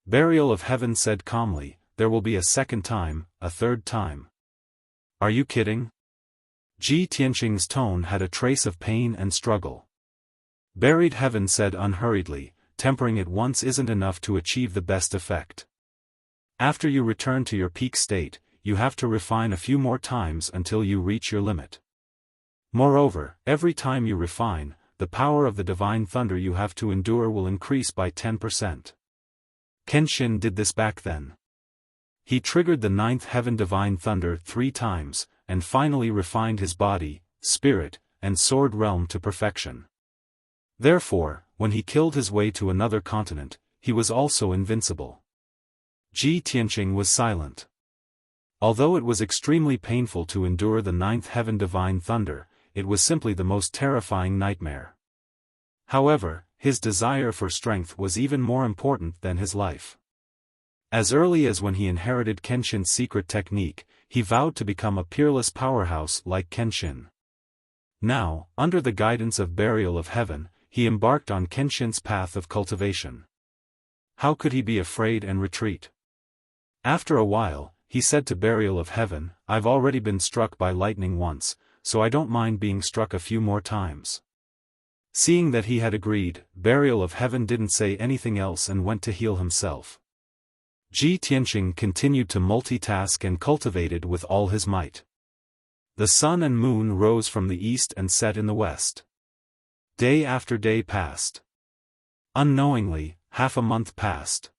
Burial of Heaven said calmly, there will be a second time, a third time. Are you kidding? Ji Tianqing's tone had a trace of pain and struggle. Buried Heaven said unhurriedly, tempering it once isn't enough to achieve the best effect. After you return to your peak state, you have to refine a few more times until you reach your limit. Moreover, every time you refine, the power of the divine thunder you have to endure will increase by 10%. Kenshin did this back then. He triggered the ninth heaven divine thunder 3 times, and finally refined his body, spirit, and sword realm to perfection. Therefore, when he killed his way to another continent, he was also invincible. Ji Tianqing was silent. Although it was extremely painful to endure the ninth heaven divine thunder, it was simply the most terrifying nightmare. However, his desire for strength was even more important than his life. As early as when he inherited Kenshin's secret technique, he vowed to become a peerless powerhouse like Kenshin. Now, under the guidance of Burial of Heaven, he embarked on Kenshin's path of cultivation. How could he be afraid and retreat? After a while, he said to Burial of Heaven, I've already been struck by lightning once, so I don't mind being struck a few more times. Seeing that he had agreed, Burial of Heaven didn't say anything else and went to heal himself. Ji Tianqing continued to multitask and cultivated with all his might. The sun and moon rose from the east and set in the west. Day after day passed. Unknowingly, half a month passed.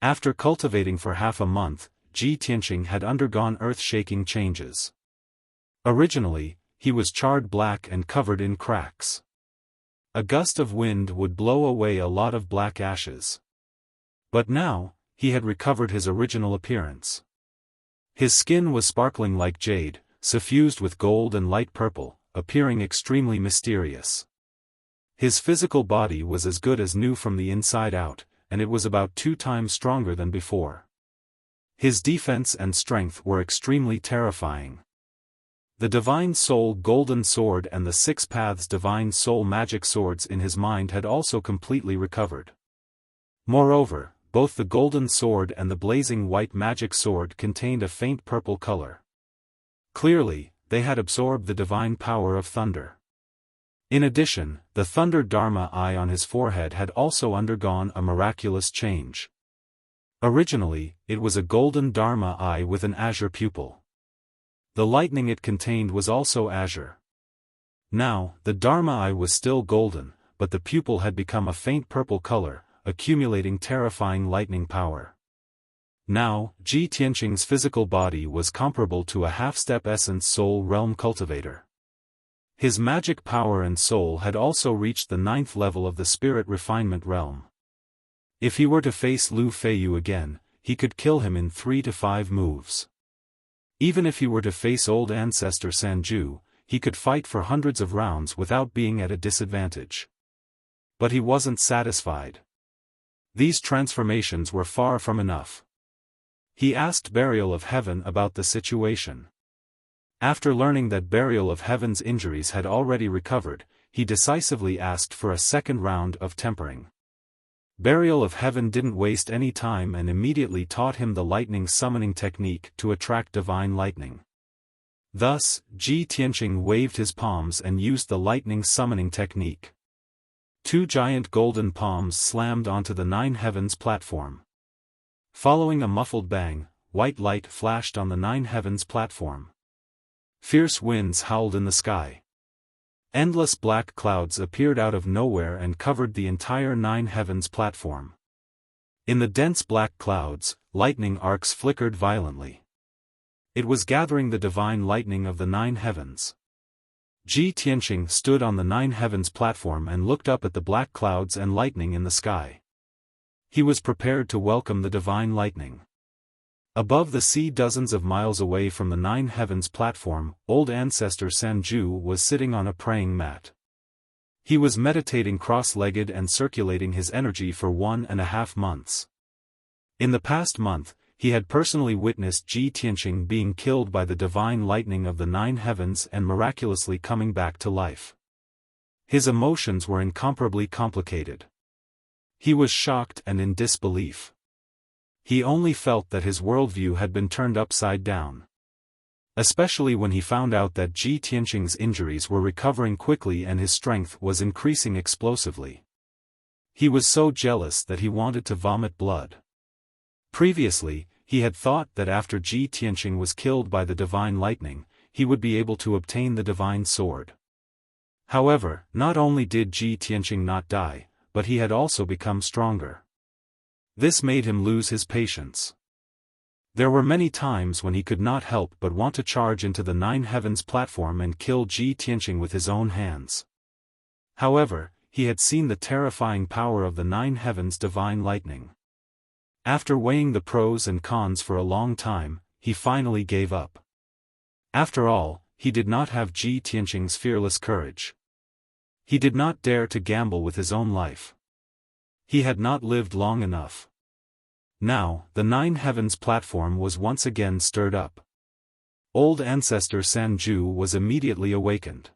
After cultivating for half a month, Ji Tianqing had undergone earth-shaking changes. Originally, he was charred black and covered in cracks. A gust of wind would blow away a lot of black ashes. But now, he had recovered his original appearance. His skin was sparkling like jade, suffused with gold and light purple, appearing extremely mysterious. His physical body was as good as new from the inside out, and it was about 2 times stronger than before. His defense and strength were extremely terrifying. The Divine Soul Golden Sword and the 6 Paths Divine Soul Magic Swords in his mind had also completely recovered. Moreover, both the Golden Sword and the Blazing White Magic Sword contained a faint purple color. Clearly, they had absorbed the divine power of thunder. In addition, the Thunder Dharma eye on his forehead had also undergone a miraculous change. Originally, it was a golden Dharma eye with an azure pupil. The lightning it contained was also azure. Now, the Dharma eye was still golden, but the pupil had become a faint purple color, accumulating terrifying lightning power. Now, Ji Tianqing's physical body was comparable to a half-step essence soul realm cultivator. His magic power and soul had also reached the 9th level of the spirit refinement realm. If he were to face Lu Feiyu again, he could kill him in 3 to 5 moves. Even if he were to face old ancestor Sanju, he could fight for hundreds of rounds without being at a disadvantage. But he wasn't satisfied. These transformations were far from enough. He asked Burial of Heaven about the situation. After learning that Burial of Heaven's injuries had already recovered, he decisively asked for a second round of tempering. Burial of Heaven didn't waste any time and immediately taught him the lightning summoning technique to attract divine lightning. Thus, Ji Tianqing waved his palms and used the lightning summoning technique. 2 giant golden palms slammed onto the 9 heavens platform. Following a muffled bang, white light flashed on the 9 heavens platform. Fierce winds howled in the sky. Endless black clouds appeared out of nowhere and covered the entire 9 heavens platform. In the dense black clouds, lightning arcs flickered violently. It was gathering the divine lightning of the 9 heavens. Ji Tianqing stood on the 9 heavens platform and looked up at the black clouds and lightning in the sky. He was prepared to welcome the divine lightning. Above the sea dozens of miles away from the 9 heavens platform, old ancestor Sanju was sitting on a praying mat. He was meditating cross-legged and circulating his energy for 1.5 months. In the past month, he had personally witnessed Ji Tianqing being killed by the divine lightning of the 9 heavens and miraculously coming back to life. His emotions were incomparably complicated. He was shocked and in disbelief. He only felt that his worldview had been turned upside down. Especially when he found out that Ji Tianqing's injuries were recovering quickly and his strength was increasing explosively. He was so jealous that he wanted to vomit blood. Previously, he had thought that after Ji Tianqing was killed by the divine lightning, he would be able to obtain the divine sword. However, not only did Ji Tianqing not die, but he had also become stronger. This made him lose his patience. There were many times when he could not help but want to charge into the Nine Heavens platform and kill Ji Tianqing with his own hands. However, he had seen the terrifying power of the Nine Heavens divine lightning. After weighing the pros and cons for a long time, he finally gave up. After all, he did not have Ji Tianqing's fearless courage. He did not dare to gamble with his own life. He had not lived long enough. Now, the Nine Heavens platform was once again stirred up. Old ancestor Sanju was immediately awakened.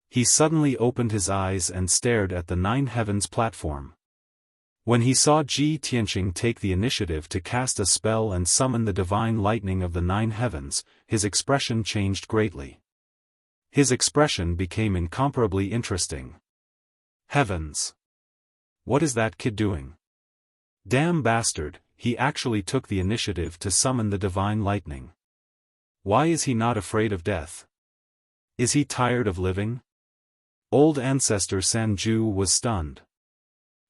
He suddenly opened his eyes and stared at the Nine Heavens platform. When he saw Ji Tianqing take the initiative to cast a spell and summon the divine lightning of the Nine Heavens, his expression changed greatly. His expression became incomparably interesting. Heavens! What is that kid doing? Damn bastard, he actually took the initiative to summon the divine lightning. Why is he not afraid of death? Is he tired of living? Old ancestor Sanju was stunned.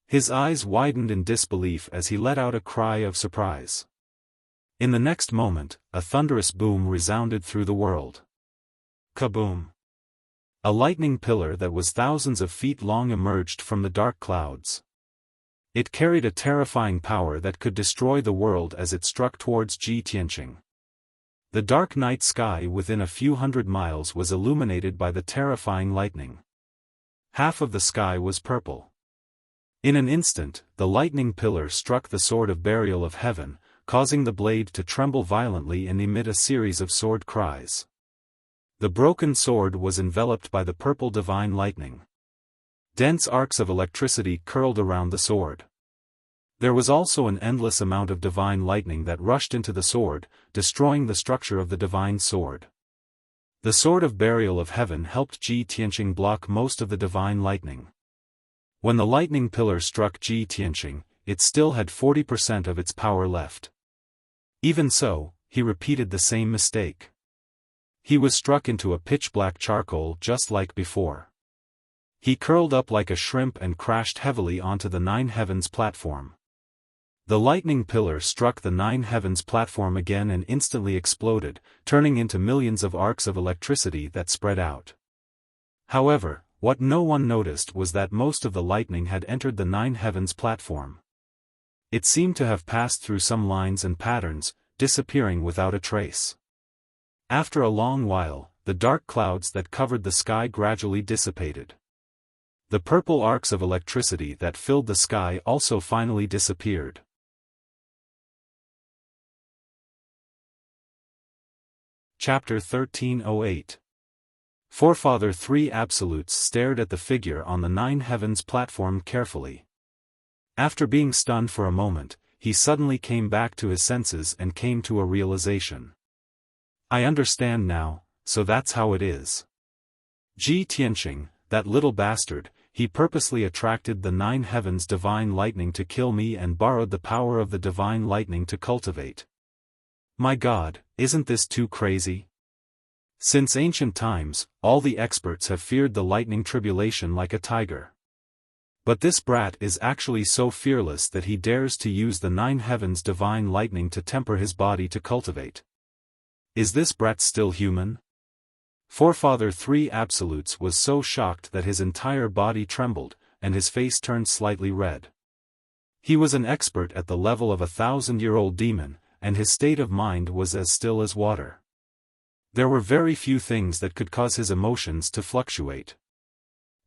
His eyes widened in disbelief as he let out a cry of surprise. In the next moment, a thunderous boom resounded through the world. Kaboom! A lightning pillar that was thousands of feet long emerged from the dark clouds. It carried a terrifying power that could destroy the world as it struck towards Ji Tianqing. The dark night sky within a few hundred miles was illuminated by the terrifying lightning. Half of the sky was purple. In an instant, the lightning pillar struck the sword of burial of heaven, causing the blade to tremble violently and emit a series of sword cries. The broken sword was enveloped by the purple divine lightning. Dense arcs of electricity curled around the sword. There was also an endless amount of divine lightning that rushed into the sword, destroying the structure of the divine sword. The sword of burial of heaven helped Ji Tianqing block most of the divine lightning. When the lightning pillar struck Ji Tianqing, it still had 40% of its power left. Even so, he repeated the same mistake. He was struck into a pitch-black charcoal just like before. He curled up like a shrimp and crashed heavily onto the Nine Heavens platform. The lightning pillar struck the Nine Heavens platform again and instantly exploded, turning into millions of arcs of electricity that spread out. However, what no one noticed was that most of the lightning had entered the Nine Heavens platform. It seemed to have passed through some lines and patterns, disappearing without a trace. After a long while, the dark clouds that covered the sky gradually dissipated. The purple arcs of electricity that filled the sky also finally disappeared. Chapter 1308. Forefather Three Absolutes stared at the figure on the Nine Heavens platform carefully. After being stunned for a moment, he suddenly came back to his senses and came to a realization. I understand now, so that's how it is. Ji Tianqing, that little bastard, he purposely attracted the Nine Heavens divine lightning to kill me and borrowed the power of the divine lightning to cultivate. My God, isn't this too crazy? Since ancient times, all the experts have feared the lightning tribulation like a tiger. But this brat is actually so fearless that he dares to use the Nine Heavens divine lightning to temper his body to cultivate. Is this brat still human? Forefather Three Absolutes was so shocked that his entire body trembled, and his face turned slightly red. He was an expert at the level of a 1,000-year-old demon, and his state of mind was as still as water. There were very few things that could cause his emotions to fluctuate.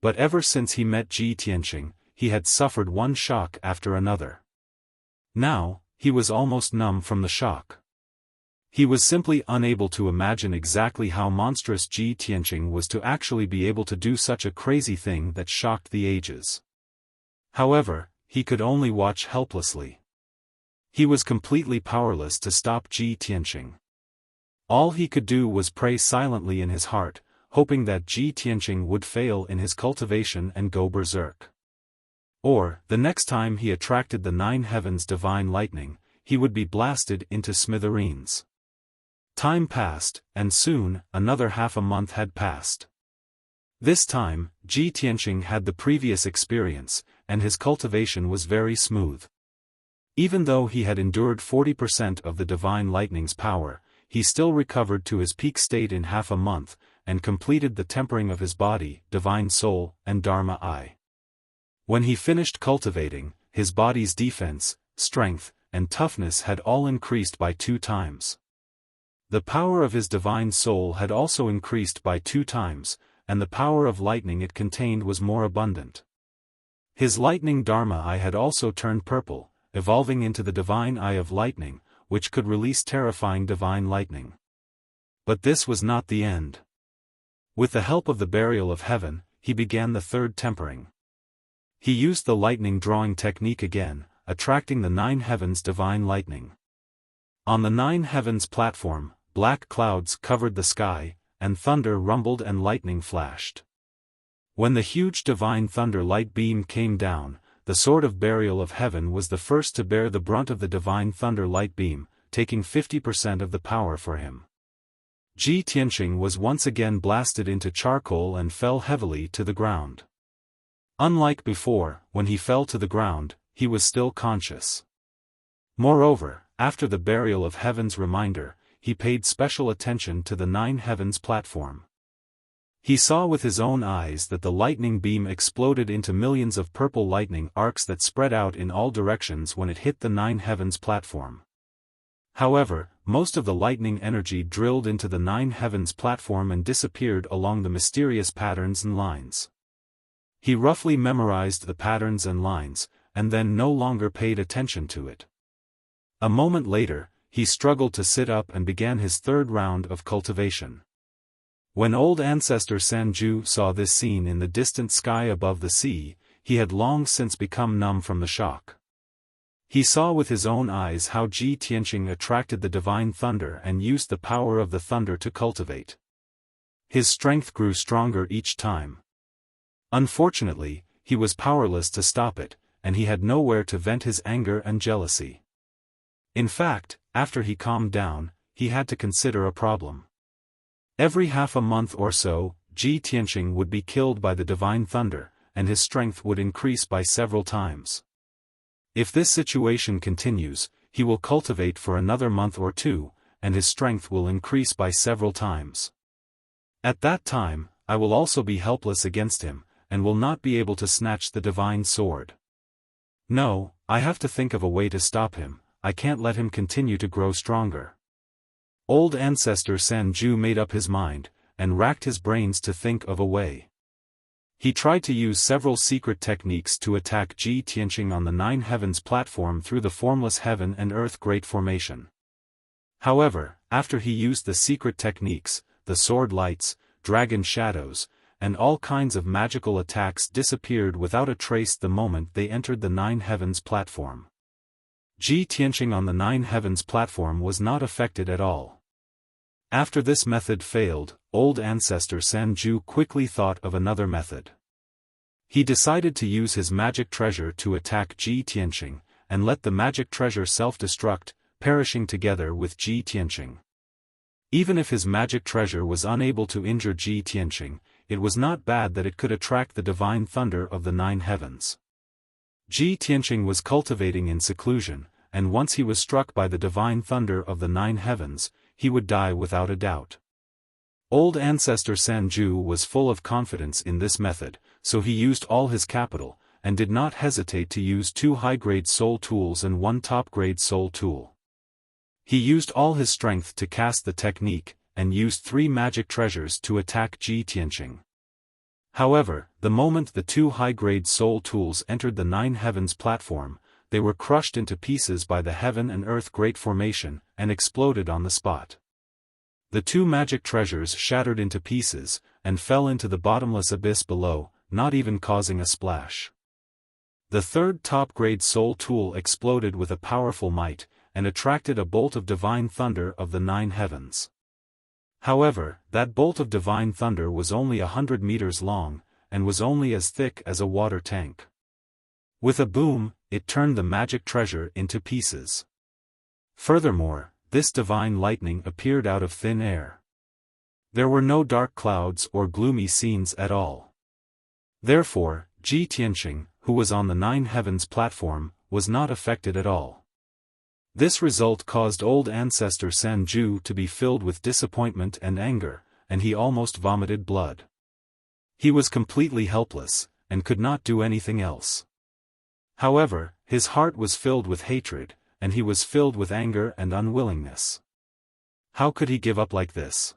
But ever since he met Ji Tianqing, he had suffered one shock after another. Now, he was almost numb from the shock. He was simply unable to imagine exactly how monstrous Ji Tianqing was to actually be able to do such a crazy thing that shocked the ages. However, he could only watch helplessly. He was completely powerless to stop Ji Tianqing. All he could do was pray silently in his heart, hoping that Ji Tianqing would fail in his cultivation and go berserk. Or, the next time he attracted the 9 heavens' divine lightning, he would be blasted into smithereens. Time passed, and soon, another half a month had passed. This time, Ji Tianqing had the previous experience, and his cultivation was very smooth. Even though he had endured 40% of the divine lightning's power, he still recovered to his peak state in half a month, and completed the tempering of his body, divine soul, and Dharma eye. When he finished cultivating, his body's defense, strength, and toughness had all increased by 2 times. The power of his divine soul had also increased by 2 times, and the power of lightning it contained was more abundant. His lightning Dharma eye had also turned purple, evolving into the divine eye of lightning, which could release terrifying divine lightning. But this was not the end. With the help of the burial of heaven, he began the 3rd tempering. He used the lightning drawing technique again, attracting the 9 heavens' divine lightning. On the 9 heavens platform, black clouds covered the sky, and thunder rumbled and lightning flashed. When the huge divine thunder light beam came down, the sword of burial of heaven was the first to bear the brunt of the divine thunder light beam, taking 50% of the power for him. Ji Tianqing was once again blasted into charcoal and fell heavily to the ground. Unlike before, when he fell to the ground, he was still conscious. Moreover, after the burial of heaven's reminder, he paid special attention to the 9 heavens platform. He saw with his own eyes that the lightning beam exploded into millions of purple lightning arcs that spread out in all directions when it hit the 9 heavens platform. However, most of the lightning energy drilled into the 9 heavens platform and disappeared along the mysterious patterns and lines. He roughly memorized the patterns and lines, and then no longer paid attention to it. A moment later, he struggled to sit up and began his 3rd round of cultivation. When old ancestor Sanju saw this scene in the distant sky above the sea, he had long since become numb from the shock. He saw with his own eyes how Ji Tianqing attracted the divine thunder and used the power of the thunder to cultivate. His strength grew stronger each time. Unfortunately, he was powerless to stop it, and he had nowhere to vent his anger and jealousy. In fact, after he calmed down, he had to consider a problem. Every half a month or so, Ji Tianqing would be killed by the divine thunder, and his strength would increase by several times. If this situation continues, he will cultivate for another month or 2, and his strength will increase by several times. At that time, I will also be helpless against him, and will not be able to snatch the divine sword. No, I have to think of a way to stop him. I can't let him continue to grow stronger. Old ancestor Sanju made up his mind, and racked his brains to think of a way. He tried to use several secret techniques to attack Ji Tianqing on the 9 heavens platform through the formless heaven and earth great formation. However, after he used the secret techniques, the sword lights, dragon shadows, and all kinds of magical attacks disappeared without a trace the moment they entered the 9 heavens platform. Ji Tianqing on the 9 heavens platform was not affected at all. After this method failed, old ancestor Sanju quickly thought of another method. He decided to use his magic treasure to attack Ji Tianqing, and let the magic treasure self-destruct, perishing together with Ji Tianqing. Even if his magic treasure was unable to injure Ji Tianqing, it was not bad that it could attract the divine thunder of the 9 heavens. Ji Tianqing was cultivating in seclusion, and once he was struck by the divine thunder of the 9 heavens, he would die without a doubt. Old ancestor Sanju was full of confidence in this method, so he used all his capital, and did not hesitate to use 2 high-grade soul tools and 1 top-grade soul tool. He used all his strength to cast the technique, and used 3 magic treasures to attack Ji Tianqing. However, the moment the 2 high-grade soul tools entered the 9 heavens platform, they were crushed into pieces by the heaven and earth great formation, and exploded on the spot. The 2 magic treasures shattered into pieces, and fell into the bottomless abyss below, not even causing a splash. The third top-grade soul tool exploded with a powerful might, and attracted a bolt of divine thunder of the 9 heavens. However, that bolt of divine thunder was only 100 meters long, and was only as thick as a water tank. With a boom, it turned the magic treasure into pieces. Furthermore, this divine lightning appeared out of thin air. There were no dark clouds or gloomy scenes at all. Therefore, Ji Tianqing, who was on the 9 heavens platform, was not affected at all. This result caused old ancestor Sanju to be filled with disappointment and anger, and he almost vomited blood. He was completely helpless, and could not do anything else. However, his heart was filled with hatred, and he was filled with anger and unwillingness. How could he give up like this?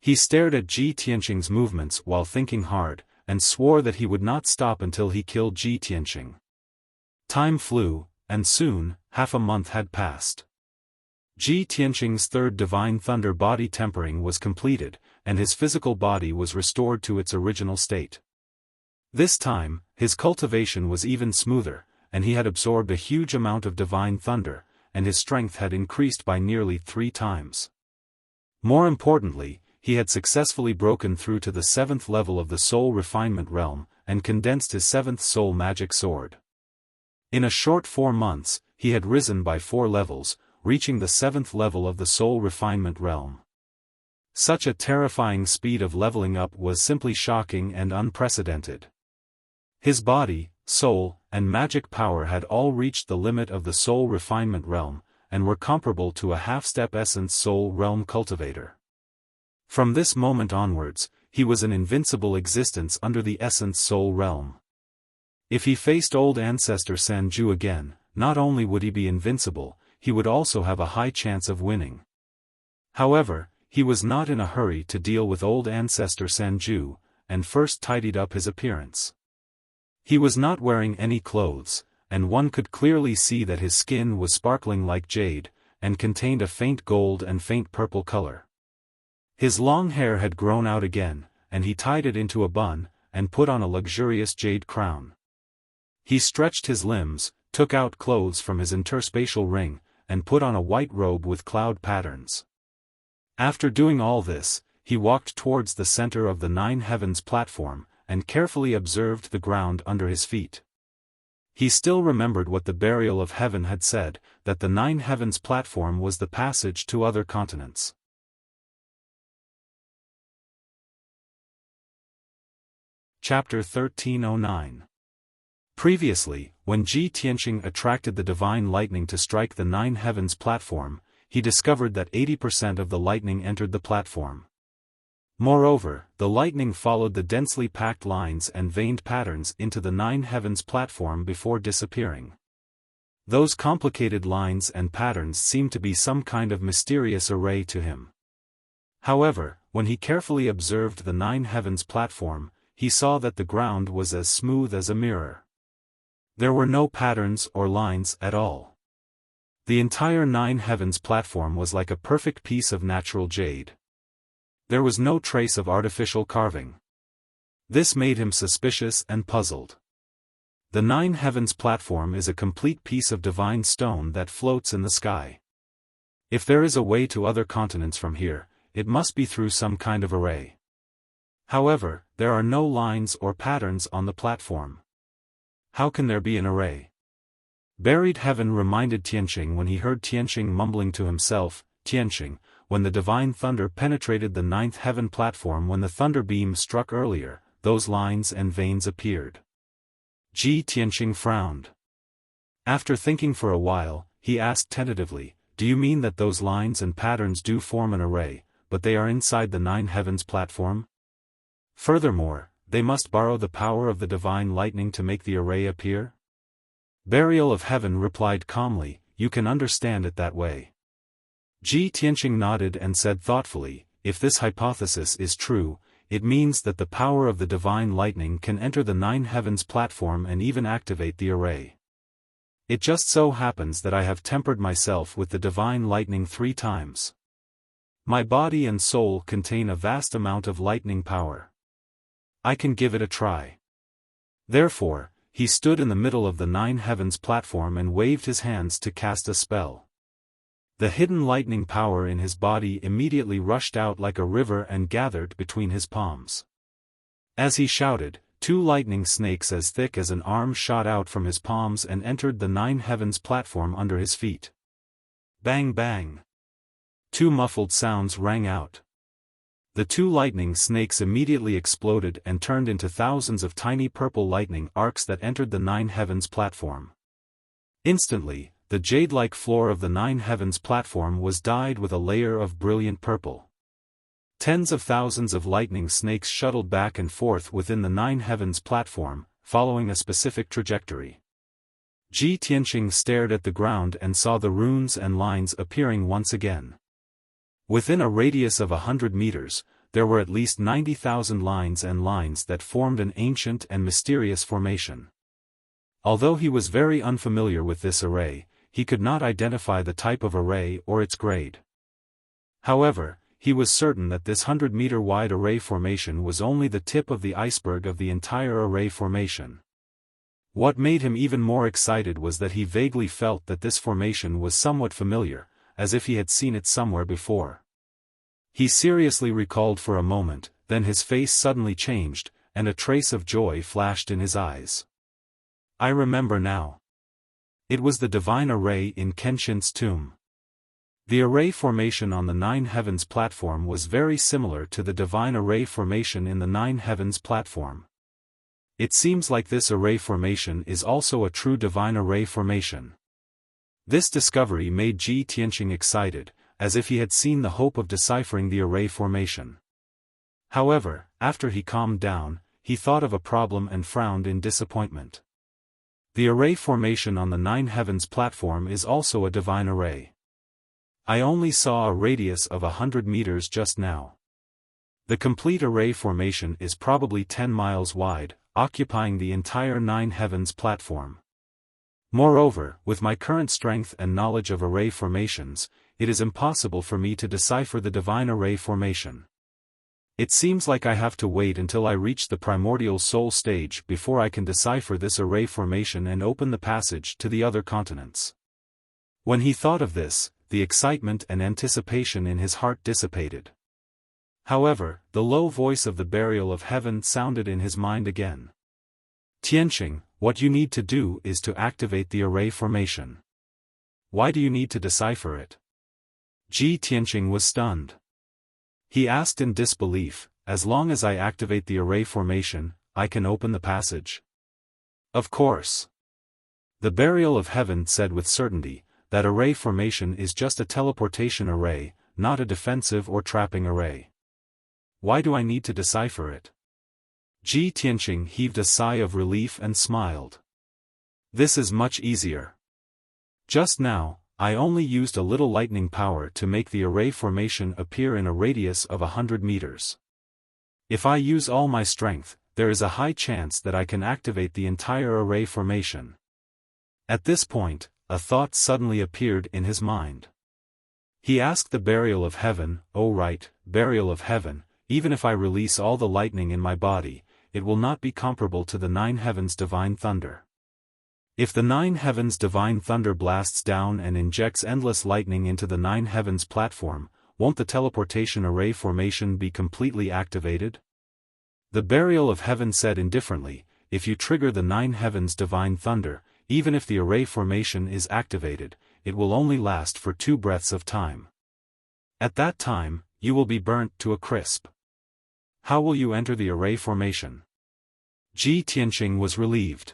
He stared at Ji Tianqing's movements while thinking hard, and swore that he would not stop until he killed Ji Tianqing. Time flew, and soon, half a month had passed. Ji Tianqing's third divine thunder body tempering was completed, and his physical body was restored to its original state. This time, his cultivation was even smoother, and he had absorbed a huge amount of divine thunder, and his strength had increased by nearly 3 times. More importantly, he had successfully broken through to the 7th level of the soul refinement realm, and condensed his 7th soul magic sword. In a short 4 months, he had risen by 4 levels, reaching the 7th level of the soul refinement realm. Such a terrifying speed of leveling up was simply shocking and unprecedented. His body, soul, and magic power had all reached the limit of the soul refinement realm, and were comparable to a half-step essence soul realm cultivator. From this moment onwards, he was an invincible existence under the essence soul realm. If he faced old ancestor Sanju again, not only would he be invincible, he would also have a high chance of winning. However, he was not in a hurry to deal with old ancestor Sanju, and first tidied up his appearance. He was not wearing any clothes, and one could clearly see that his skin was sparkling like jade, and contained a faint gold and faint purple color. His long hair had grown out again, and he tied it into a bun, and put on a luxurious jade crown. He stretched his limbs, took out clothes from his interspatial ring, and put on a white robe with cloud patterns. After doing all this, he walked towards the center of the 9 heavens platform, and carefully observed the ground under his feet. He still remembered what the burial of heaven had said, that the 9 heavens platform was the passage to other continents. Chapter 1309. Previously, when Ji Tianqing attracted the divine lightning to strike the 9 heavens platform, he discovered that 80% of the lightning entered the platform. Moreover, the lightning followed the densely packed lines and veined patterns into the 9 heavens platform before disappearing. Those complicated lines and patterns seemed to be some kind of mysterious array to him. However, when he carefully observed the 9 heavens platform, he saw that the ground was as smooth as a mirror. There were no patterns or lines at all. The entire 9 heavens platform was like a perfect piece of natural jade. There was no trace of artificial carving. This made him suspicious and puzzled. The 9 heavens platform is a complete piece of divine stone that floats in the sky. If there is a way to other continents from here, it must be through some kind of array. However, there are no lines or patterns on the platform. How can there be an array? Buried heaven reminded Tianqing when he heard Tianqing mumbling to himself, Tianqing, when the divine thunder penetrated the 9th heaven platform when the thunder beam struck earlier, those lines and veins appeared. Ji Tianqing frowned. After thinking for a while, he asked tentatively, do you mean that those lines and patterns do form an array, but they are inside the 9 heavens platform? Furthermore, they must borrow the power of the divine lightning to make the array appear? Burial of heaven replied calmly, you can understand it that way. Ji Tianqing nodded and said thoughtfully, if this hypothesis is true, it means that the power of the divine lightning can enter the 9 heavens platform and even activate the array. It just so happens that I have tempered myself with the divine lightning 3 times. My body and soul contain a vast amount of lightning power. I can give it a try. Therefore, he stood in the middle of the nine heavens platform and waved his hands to cast a spell. The hidden lightning power in his body immediately rushed out like a river and gathered between his palms. As he shouted, 2 lightning snakes as thick as an arm shot out from his palms and entered the nine heavens platform under his feet. Bang bang! 2 muffled sounds rang out. The 2 lightning snakes immediately exploded and turned into thousands of tiny purple lightning arcs that entered the nine heavens platform. Instantly, the jade-like floor of the nine heavens platform was dyed with a layer of brilliant purple. Tens of thousands of lightning snakes shuttled back and forth within the nine heavens platform, following a specific trajectory. Ji Tianqing stared at the ground and saw the runes and lines appearing once again. Within a radius of 100 meters, there were at least 90,000 lines and lines that formed an ancient and mysterious formation. Although he was very unfamiliar with this array, he could not identify the type of array or its grade. However, he was certain that this 100-meter-wide array formation was only the tip of the iceberg of the entire array formation. What made him even more excited was that he vaguely felt that this formation was somewhat familiar, as if he had seen it somewhere before. He seriously recalled for a moment, then his face suddenly changed, and a trace of joy flashed in his eyes. I remember now. It was the divine array in Kenshin's tomb. The array formation on the nine heavens platform was very similar to the divine array formation in the nine heavens platform. It seems like this array formation is also a true divine array formation. This discovery made Ji Tianqing excited, as if he had seen the hope of deciphering the array formation. However, after he calmed down, he thought of a problem and frowned in disappointment. The array formation on the nine heavens platform is also a divine array. I only saw a radius of 100 meters just now. The complete array formation is probably 10 miles wide, occupying the entire nine heavens platform. Moreover, with my current strength and knowledge of array formations, it is impossible for me to decipher the divine array formation. It seems like I have to wait until I reach the primordial soul stage before I can decipher this array formation and open the passage to the other continents. When he thought of this, the excitement and anticipation in his heart dissipated. However, the low voice of the burial of heaven sounded in his mind again. Tianqing, what you need to do is to activate the array formation. Why do you need to decipher it? Ji Tianqing was stunned. He asked in disbelief, as long as I activate the array formation, I can open the passage? Of course. The burial of heaven said with certainty, that array formation is just a teleportation array, not a defensive or trapping array. Why do I need to decipher it? Ji Tianqing heaved a sigh of relief and smiled. This is much easier. Just now, I only used a little lightning power to make the array formation appear in a radius of 100 meters. If I use all my strength, there is a high chance that I can activate the entire array formation. At this point, a thought suddenly appeared in his mind. He asked the burial of heaven, "Oh right, burial of heaven, even if I release all the lightning in my body, it will not be comparable to the nine heavens divine thunder. If the nine heavens divine thunder blasts down and injects endless lightning into the nine heavens platform, won't the teleportation array formation be completely activated?" The burial of heaven said indifferently, if you trigger the nine heavens divine thunder, even if the array formation is activated, it will only last for 2 breaths of time. At that time, you will be burnt to a crisp. How will you enter the array formation? Ji Tianqing was relieved.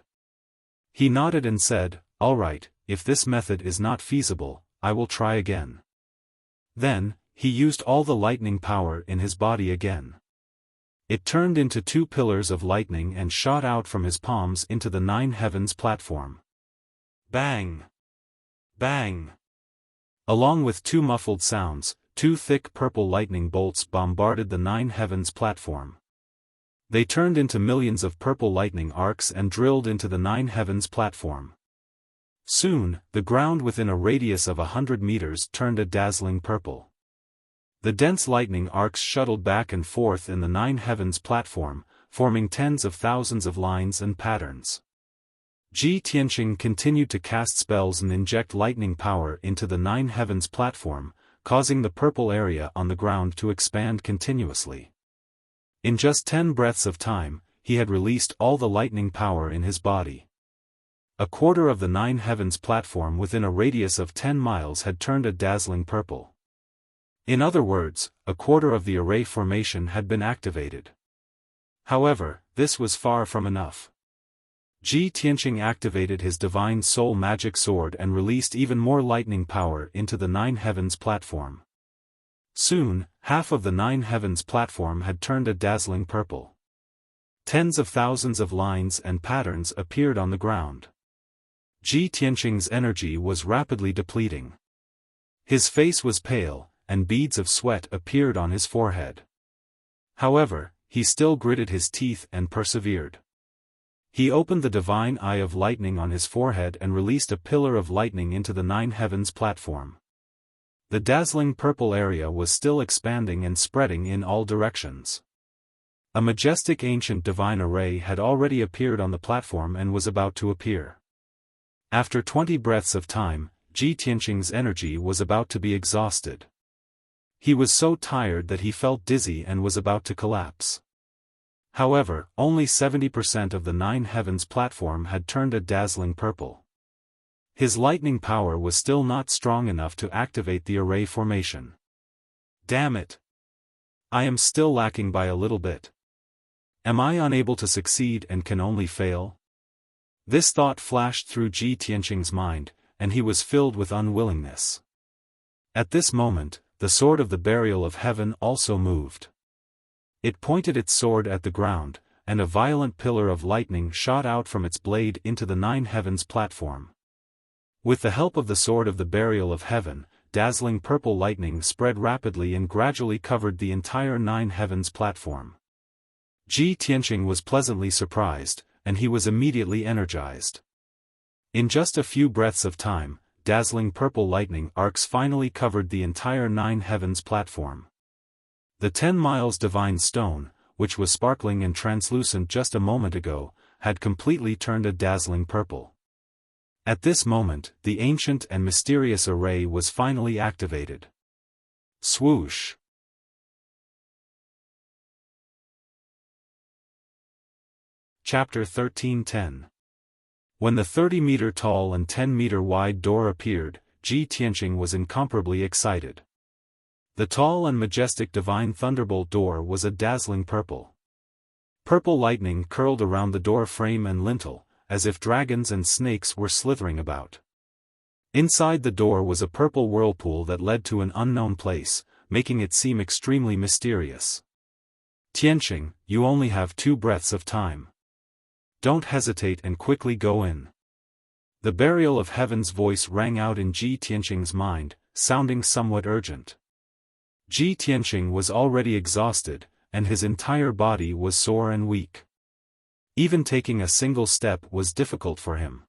He nodded and said, "All right, if this method is not feasible, I will try again." Then, he used all the lightning power in his body again. It turned into 2 pillars of lightning and shot out from his palms into the nine heavens platform. Bang! Bang! Along with 2 muffled sounds, 2 thick purple lightning bolts bombarded the nine heavens platform. They turned into millions of purple lightning arcs and drilled into the nine heavens platform. Soon, the ground within a radius of 100 meters turned a dazzling purple. The dense lightning arcs shuttled back and forth in the nine heavens platform, forming tens of thousands of lines and patterns. Ji Tianqing continued to cast spells and inject lightning power into the Nine Heavens platform, causing the purple area on the ground to expand continuously. In just 10 breaths of time, he had released all the lightning power in his body. A quarter of the Nine Heavens platform within a radius of 10 miles had turned a dazzling purple. In other words, a quarter of the array formation had been activated. However, this was far from enough. Ji Tianqing activated his divine soul magic sword and released even more lightning power into the Nine Heavens platform. Soon, half of the Nine Heavens platform had turned a dazzling purple. Tens of thousands of lines and patterns appeared on the ground. Ji Tianqing's energy was rapidly depleting. His face was pale, and beads of sweat appeared on his forehead. However, he still gritted his teeth and persevered. He opened the divine eye of lightning on his forehead and released a pillar of lightning into the Nine Heavens platform. The dazzling purple area was still expanding and spreading in all directions. A majestic ancient divine array had already appeared on the platform and was about to appear. After 20 breaths of time, Ji Tianqing's energy was about to be exhausted. He was so tired that he felt dizzy and was about to collapse. However, only 70% of the Nine Heavens platform had turned a dazzling purple. His lightning power was still not strong enough to activate the array formation. Damn it! I am still lacking by a little bit. Am I unable to succeed and can only fail? This thought flashed through Ji Tianqing's mind, and he was filled with unwillingness. At this moment, the sword of the burial of heaven also moved. It pointed its sword at the ground, and a violent pillar of lightning shot out from its blade into the Nine Heavens platform. With the help of the sword of the burial of heaven, dazzling purple lightning spread rapidly and gradually covered the entire Nine Heavens platform. Ji Tianqing was pleasantly surprised, and he was immediately energized. In just a few breaths of time, dazzling purple lightning arcs finally covered the entire Nine Heavens platform. The 10 miles divine stone, which was sparkling and translucent just a moment ago, had completely turned a dazzling purple. At this moment, the ancient and mysterious array was finally activated. Swoosh! Chapter 13:10. When the 30-meter tall and 10-meter wide door appeared, Ji Tianqing was incomparably excited. The tall and majestic divine thunderbolt door was a dazzling purple. Purple lightning curled around the door frame and lintel, as if dragons and snakes were slithering about. Inside the door was a purple whirlpool that led to an unknown place, making it seem extremely mysterious. Tianqing, you only have 2 breaths of time. Don't hesitate and quickly go in. The burial of heaven's voice rang out in Ji Tianqing's mind, sounding somewhat urgent. Ji Tianqing was already exhausted, and his entire body was sore and weak. Even taking a single step was difficult for him.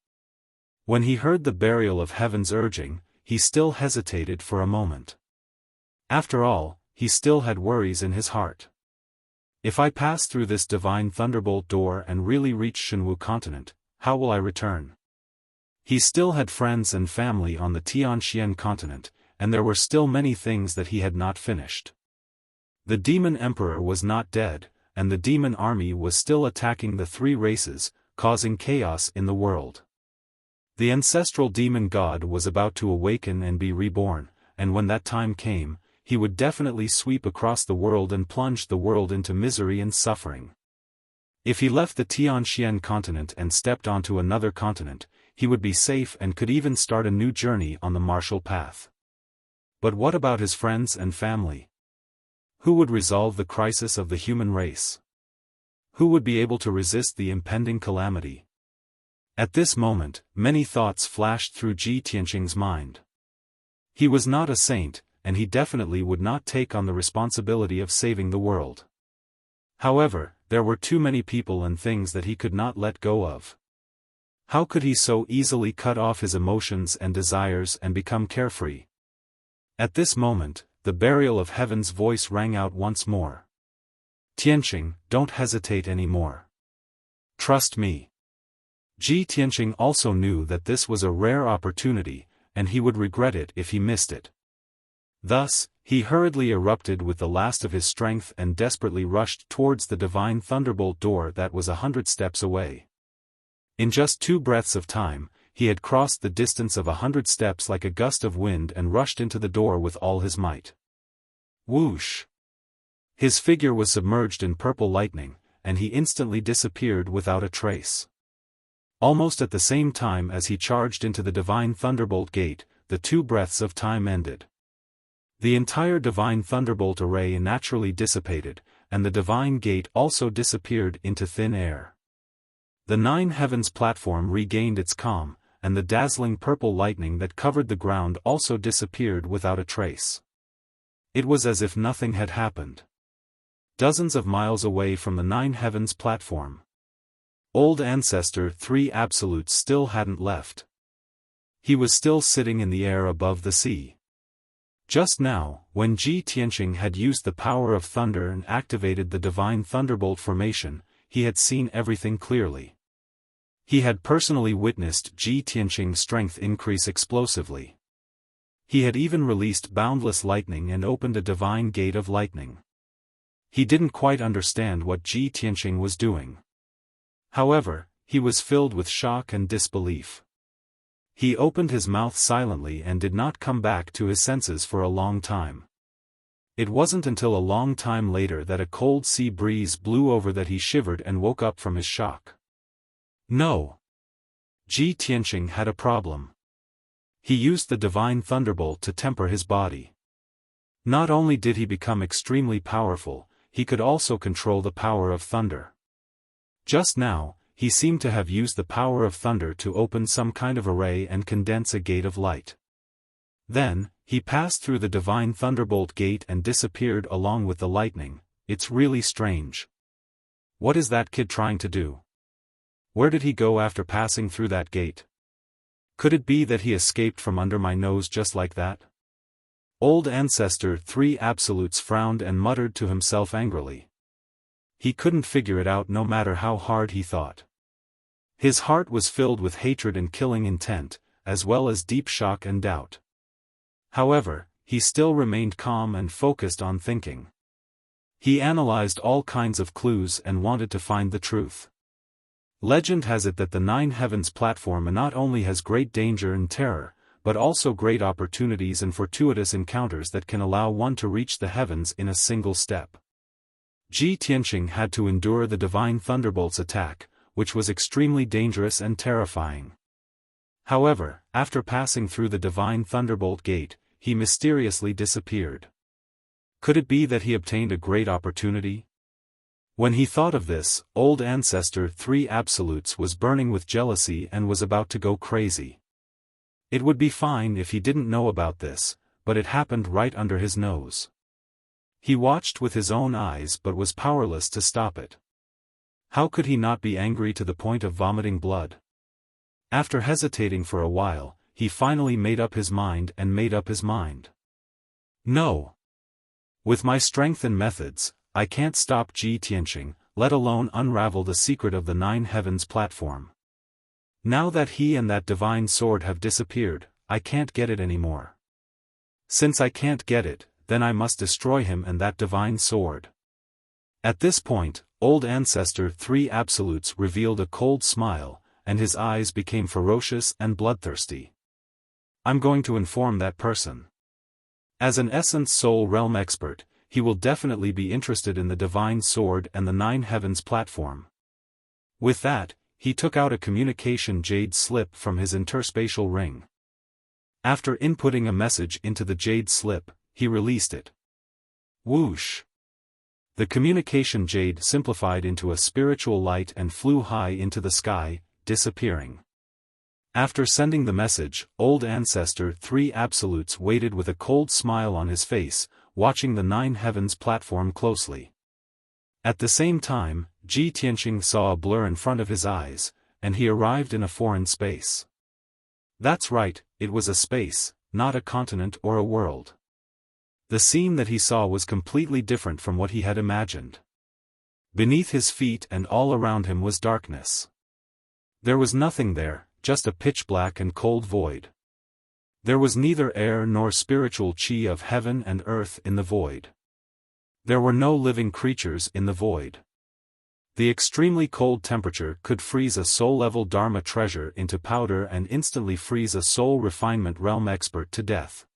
When he heard the burial of heaven's urging, he still hesitated for a moment. After all, he still had worries in his heart. If I pass through this divine thunderbolt door and really reach Shenwu continent, how will I return? He still had friends and family on the Tianxian continent, and there were still many things that he had not finished. The demon emperor was not dead, and the demon army was still attacking the 3 races, causing chaos in the world. The ancestral demon god was about to awaken and be reborn, and when that time came, he would definitely sweep across the world and plunge the world into misery and suffering. If he left the Tianxian continent and stepped onto another continent, he would be safe and could even start a new journey on the martial path. But what about his friends and family? Who would resolve the crisis of the human race? Who would be able to resist the impending calamity? At this moment, many thoughts flashed through Ji Tianqing's mind. He was not a saint, and he definitely would not take on the responsibility of saving the world. However, there were too many people and things that he could not let go of. How could he so easily cut off his emotions and desires and become carefree? At this moment, the burial of heaven's voice rang out once more. Tianqing, don't hesitate anymore. Trust me. Ji Tianqing also knew that this was a rare opportunity, and he would regret it if he missed it. Thus, he hurriedly erupted with the last of his strength and desperately rushed towards the divine thunderbolt door that was 100 steps away. In just 2 breaths of time, he had crossed the distance of 100 steps like a gust of wind and rushed into the door with all his might. Whoosh! His figure was submerged in purple lightning, and he instantly disappeared without a trace. Almost at the same time as he charged into the divine thunderbolt gate, the 2 breaths of time ended. The entire divine thunderbolt array naturally dissipated, and the divine gate also disappeared into thin air. The 9 heavens platform regained its calm, and the dazzling purple lightning that covered the ground also disappeared without a trace. It was as if nothing had happened. Dozens of miles away from the 9 heavens platform, Old Ancestor 3 Absolutes still hadn't left. He was still sitting in the air above the sea. Just now, when Ji Tianqing had used the power of thunder and activated the divine thunderbolt formation, he had seen everything clearly. He had personally witnessed Ji Tianqing's strength increase explosively. He had even released boundless lightning and opened a divine gate of lightning. He didn't quite understand what Ji Tianqing was doing. However, he was filled with shock and disbelief. He opened his mouth silently and did not come back to his senses for a long time. It wasn't until a long time later that a cold sea breeze blew over that he shivered and woke up from his shock. No! Ji Tianqing had a problem. He used the divine thunderbolt to temper his body. Not only did he become extremely powerful, he could also control the power of thunder. Just now, he seemed to have used the power of thunder to open some kind of array and condense a gate of light. Then, he passed through the divine thunderbolt gate and disappeared along with the lightning. It's really strange. What is that kid trying to do? Where did he go after passing through that gate? Could it be that he escaped from under my nose just like that? Old Ancestor 3 Absolutes frowned and muttered to himself angrily. He couldn't figure it out no matter how hard he thought. His heart was filled with hatred and killing intent, as well as deep shock and doubt. However, he still remained calm and focused on thinking. He analyzed all kinds of clues and wanted to find the truth. Legend has it that the 9 heavens platform not only has great danger and terror, but also great opportunities and fortuitous encounters that can allow one to reach the heavens in a single step. Ji Tianqing had to endure the divine thunderbolt's attack, which was extremely dangerous and terrifying. However, after passing through the divine thunderbolt gate, he mysteriously disappeared. Could it be that he obtained a great opportunity? When he thought of this, Old Ancestor 3 Absolutes was burning with jealousy and was about to go crazy. It would be fine if he didn't know about this, but it happened right under his nose. He watched with his own eyes but was powerless to stop it. How could he not be angry to the point of vomiting blood? After hesitating for a while, he finally made up his mind. No! With my strength and methods, I can't stop Ji Tianqing, let alone unravel the secret of the 9 heavens platform. Now that he and that divine sword have disappeared, I can't get it anymore. Since I can't get it, then I must destroy him and that divine sword. At this point, Old Ancestor 3 Absolutes revealed a cold smile, and his eyes became ferocious and bloodthirsty. I'm going to inform that person. As an Essence Soul Realm expert, he will definitely be interested in the divine sword and the 9 heavens platform. With that, he took out a communication jade slip from his interspatial ring. After inputting a message into the jade slip, he released it. Whoosh! The communication jade simplified into a spiritual light and flew high into the sky, disappearing. After sending the message, Old Ancestor 3 Absolutes waited with a cold smile on his face, watching the 9 heavens platform closely. At the same time, Ji Tianqing saw a blur in front of his eyes, and he arrived in a foreign space. That's right, it was a space, not a continent or a world. The scene that he saw was completely different from what he had imagined. Beneath his feet and all around him was darkness. There was nothing there, just a pitch-black and cold void. There was neither air nor spiritual chi of heaven and earth in the void. There were no living creatures in the void. The extremely cold temperature could freeze a soul-level Dharma treasure into powder and instantly freeze a soul refinement realm expert to death.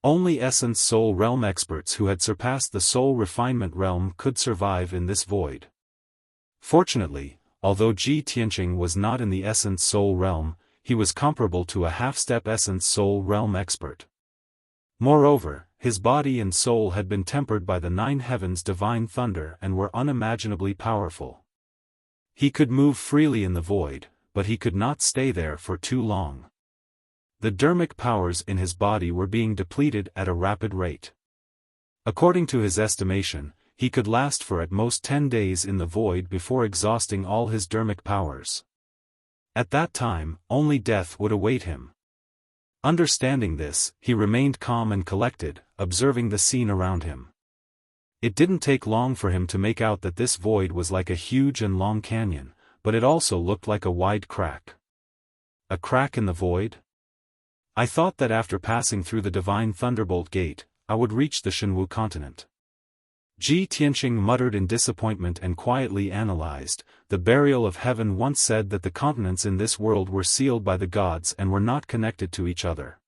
Only essence soul realm experts who had surpassed the soul refinement realm could survive in this void. Fortunately, although Ji Tianqing was not in the essence soul realm, he was comparable to a half-step essence soul realm expert. Moreover, his body and soul had been tempered by the 9 heavens' divine thunder and were unimaginably powerful. He could move freely in the void, but he could not stay there for too long. The dharmic powers in his body were being depleted at a rapid rate. According to his estimation, he could last for at most 10 days in the void before exhausting all his dharmic powers. At that time, only death would await him. Understanding this, he remained calm and collected, observing the scene around him. It didn't take long for him to make out that this void was like a huge and long canyon, but it also looked like a wide crack. A crack in the void? I thought that after passing through the divine thunderbolt gate, I would reach the Shenwu continent. Ji Tianqing muttered in disappointment and quietly analyzed. The burial of heaven once said that the continents in this world were sealed by the gods and were not connected to each other.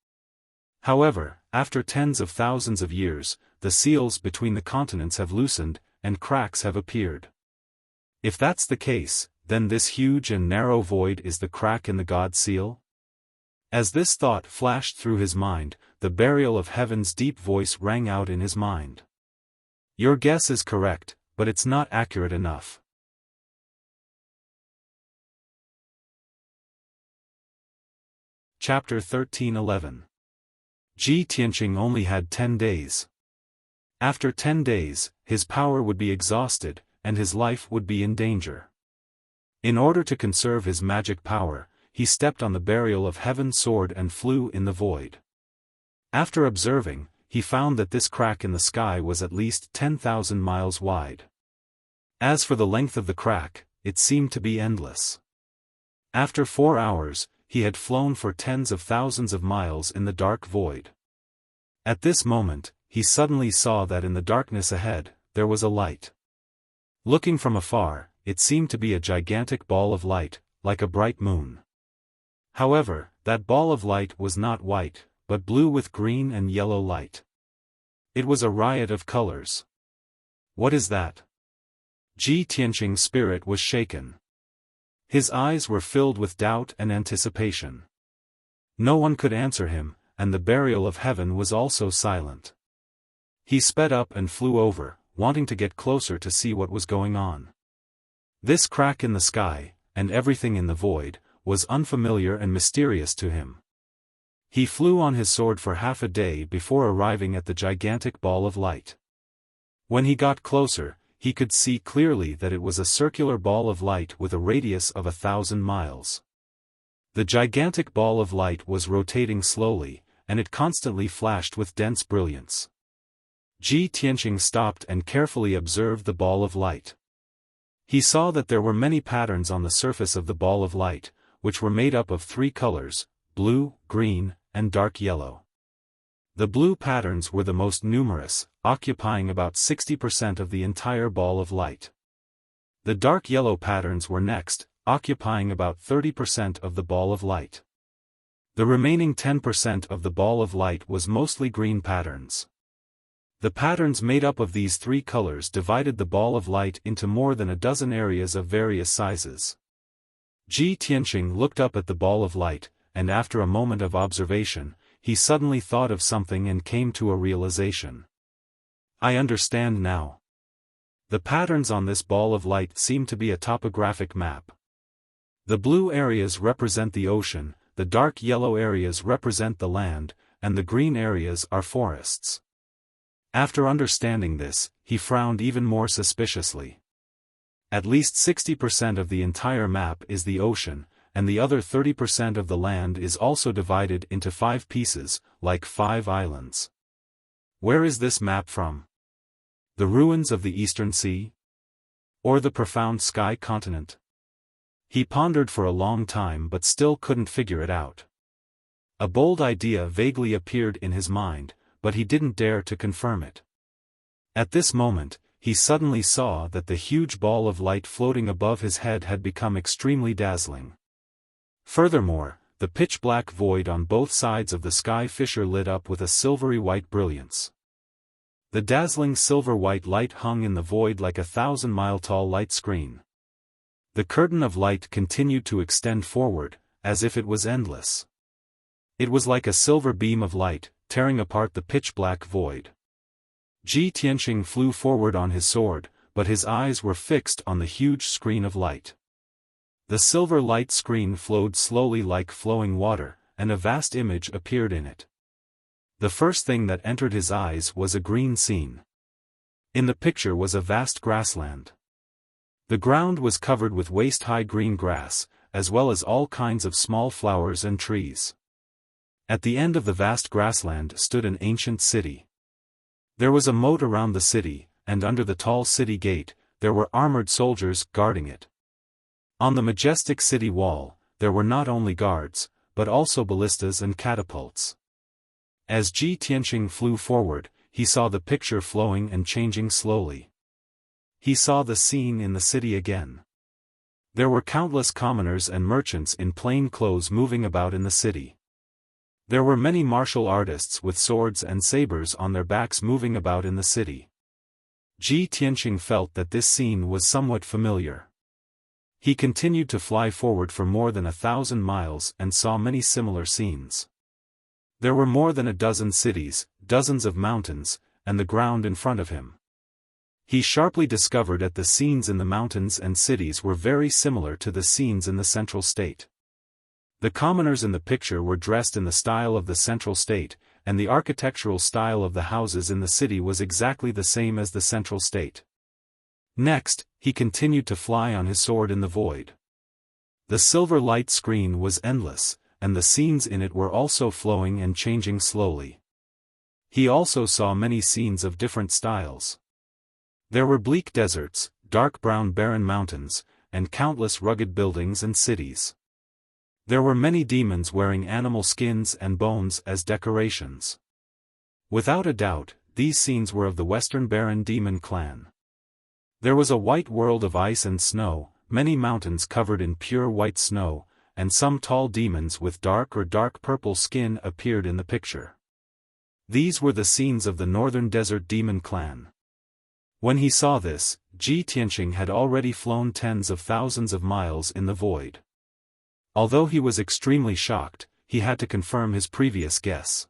However, after tens of thousands of years, the seals between the continents have loosened, and cracks have appeared. If that's the case, then this huge and narrow void is the crack in the god seal? As this thought flashed through his mind, the burial of heaven's deep voice rang out in his mind. Your guess is correct, but it's not accurate enough. Chapter 13:11. Ji Tianqing only had 10 days. After 10 days, his power would be exhausted, and his life would be in danger. In order to conserve his magic power, he stepped on the burial of heaven's sword and flew in the void. After observing, he found that this crack in the sky was at least 10,000 miles wide. As for the length of the crack, it seemed to be endless. After 4 hours, he had flown for tens of thousands of miles in the dark void. At this moment, he suddenly saw that in the darkness ahead, there was a light. Looking from afar, it seemed to be a gigantic ball of light, like a bright moon. However, that ball of light was not white, but blue with green and yellow light. It was a riot of colors. What is that? Ji Tianqing's spirit was shaken. His eyes were filled with doubt and anticipation. No one could answer him, and the burial of heaven was also silent. He sped up and flew over, wanting to get closer to see what was going on. This crack in the sky, and everything in the void, was unfamiliar and mysterious to him. He flew on his sword for half a day before arriving at the gigantic ball of light. When he got closer, he could see clearly that it was a circular ball of light with a radius of 1,000 miles. The gigantic ball of light was rotating slowly, and it constantly flashed with dense brilliance. Ji Tianqing stopped and carefully observed the ball of light. He saw that there were many patterns on the surface of the ball of light, which were made up of 3 colors, blue, green, and dark yellow. The blue patterns were the most numerous, occupying about 60% of the entire ball of light. The dark yellow patterns were next, occupying about 30% of the ball of light. The remaining 10% of the ball of light was mostly green patterns. The patterns made up of these 3 colors divided the ball of light into more than a dozen areas of various sizes. Ji Tianqing looked up at the ball of light, and after a moment of observation, he suddenly thought of something and came to a realization. I understand now. The patterns on this ball of light seem to be a topographic map. The blue areas represent the ocean, the dark yellow areas represent the land, and the green areas are forests. After understanding this, he frowned even more suspiciously. At least 60% of the entire map is the ocean, and the other 30% of the land is also divided into 5 pieces, like 5 islands. Where is this map from? The ruins of the Eastern Sea? Or the profound sky continent? He pondered for a long time but still couldn't figure it out. A bold idea vaguely appeared in his mind, but he didn't dare to confirm it. At this moment, he suddenly saw that the huge ball of light floating above his head had become extremely dazzling. Furthermore, the pitch-black void on both sides of the sky fissure lit up with a silvery white brilliance. The dazzling silver-white light hung in the void like a 1,000-mile-tall light screen. The curtain of light continued to extend forward, as if it was endless. It was like a silver beam of light, tearing apart the pitch-black void. Ji Tianqing flew forward on his sword, but his eyes were fixed on the huge screen of light. The silver light screen flowed slowly like flowing water, and a vast image appeared in it. The first thing that entered his eyes was a green scene. In the picture was a vast grassland. The ground was covered with waist-high green grass, as well as all kinds of small flowers and trees. At the end of the vast grassland stood an ancient city. There was a moat around the city, and under the tall city gate, there were armored soldiers guarding it. On the majestic city wall, there were not only guards, but also ballistas and catapults. As Ji Tianqing flew forward, he saw the picture flowing and changing slowly. He saw the scene in the city again. There were countless commoners and merchants in plain clothes moving about in the city. There were many martial artists with swords and sabers on their backs moving about in the city. Ji Tianqing felt that this scene was somewhat familiar. He continued to fly forward for more than 1,000 miles and saw many similar scenes. There were more than a dozen cities, dozens of mountains, and the ground in front of him. He sharply discovered that the scenes in the mountains and cities were very similar to the scenes in the central state. The commoners in the picture were dressed in the style of the central state, and the architectural style of the houses in the city was exactly the same as the central state. Next, he continued to fly on his sword in the void. The silver light screen was endless, and the scenes in it were also flowing and changing slowly. He also saw many scenes of different styles. There were bleak deserts, dark brown barren mountains, and countless rugged buildings and cities. There were many demons wearing animal skins and bones as decorations. Without a doubt, these scenes were of the Western Barren Demon clan. There was a white world of ice and snow, many mountains covered in pure white snow, and some tall demons with dark or dark purple skin appeared in the picture. These were the scenes of the Northern Desert Demon clan. When he saw this, Ji Tianqing had already flown tens of thousands of miles in the void. Although he was extremely shocked, he had to confirm his previous guess.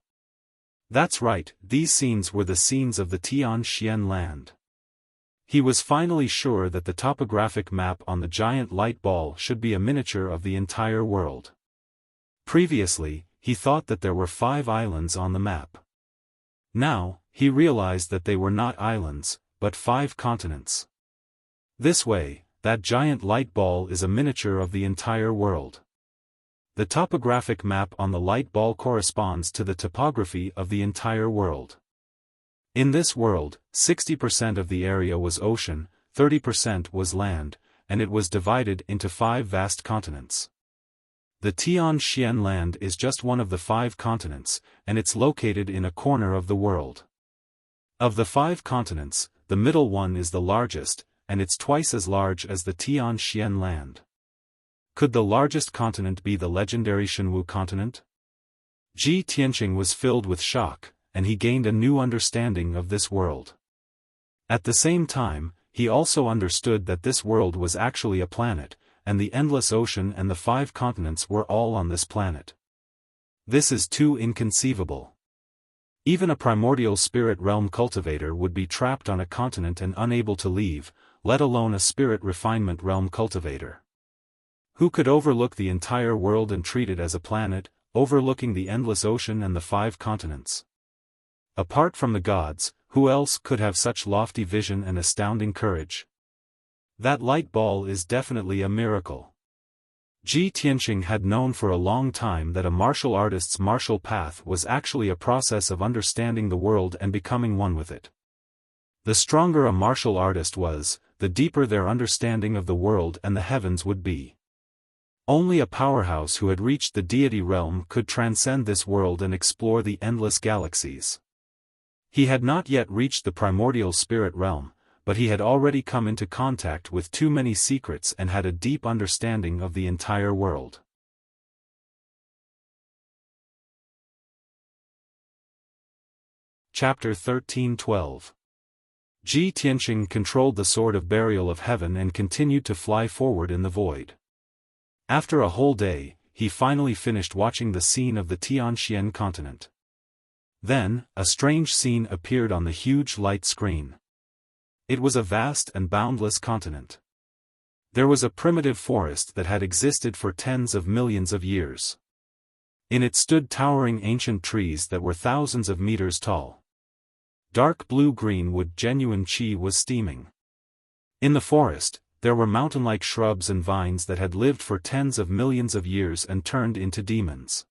That's right, these scenes were the scenes of the Tianxian land. He was finally sure that the topographic map on the giant light ball should be a miniature of the entire world. Previously, he thought that there were 5 islands on the map. Now, he realized that they were not islands, but 5 continents. This way, that giant light ball is a miniature of the entire world. The topographic map on the light ball corresponds to the topography of the entire world. In this world, 60% of the area was ocean, 30% was land, and it was divided into 5 vast continents. The Tianxian land is just one of the 5 continents, and it's located in a corner of the world. Of the 5 continents, the middle one is the largest, and it's twice as large as the Tianxian land. Could the largest continent be the legendary Shenwu continent? Ji Tianqing was filled with shock, and he gained a new understanding of this world. At the same time, he also understood that this world was actually a planet, and the endless ocean and the 5 continents were all on this planet. This is too inconceivable. Even a primordial spirit realm cultivator would be trapped on a continent and unable to leave, let alone a spirit refinement realm cultivator. Who could overlook the entire world and treat it as a planet, overlooking the endless ocean and the 5 continents? Apart from the gods, who else could have such lofty vision and astounding courage? That light ball is definitely a miracle. Ji Tianqing had known for a long time that a martial artist's martial path was actually a process of understanding the world and becoming one with it. The stronger a martial artist was, the deeper their understanding of the world and the heavens would be. Only a powerhouse who had reached the deity realm could transcend this world and explore the endless galaxies. He had not yet reached the primordial spirit realm, but he had already come into contact with too many secrets and had a deep understanding of the entire world. Chapter 13:12. Ji Tianqing controlled the sword of burial of heaven and continued to fly forward in the void. After a whole day, he finally finished watching the scene of the Tianxian continent. Then, a strange scene appeared on the huge light screen. It was a vast and boundless continent. There was a primitive forest that had existed for tens of millions of years. In it stood towering ancient trees that were thousands of meters tall. Dark blue-green wood genuine qi was steaming. In the forest, there were mountain-like shrubs and vines that had lived for tens of millions of years and turned into demons.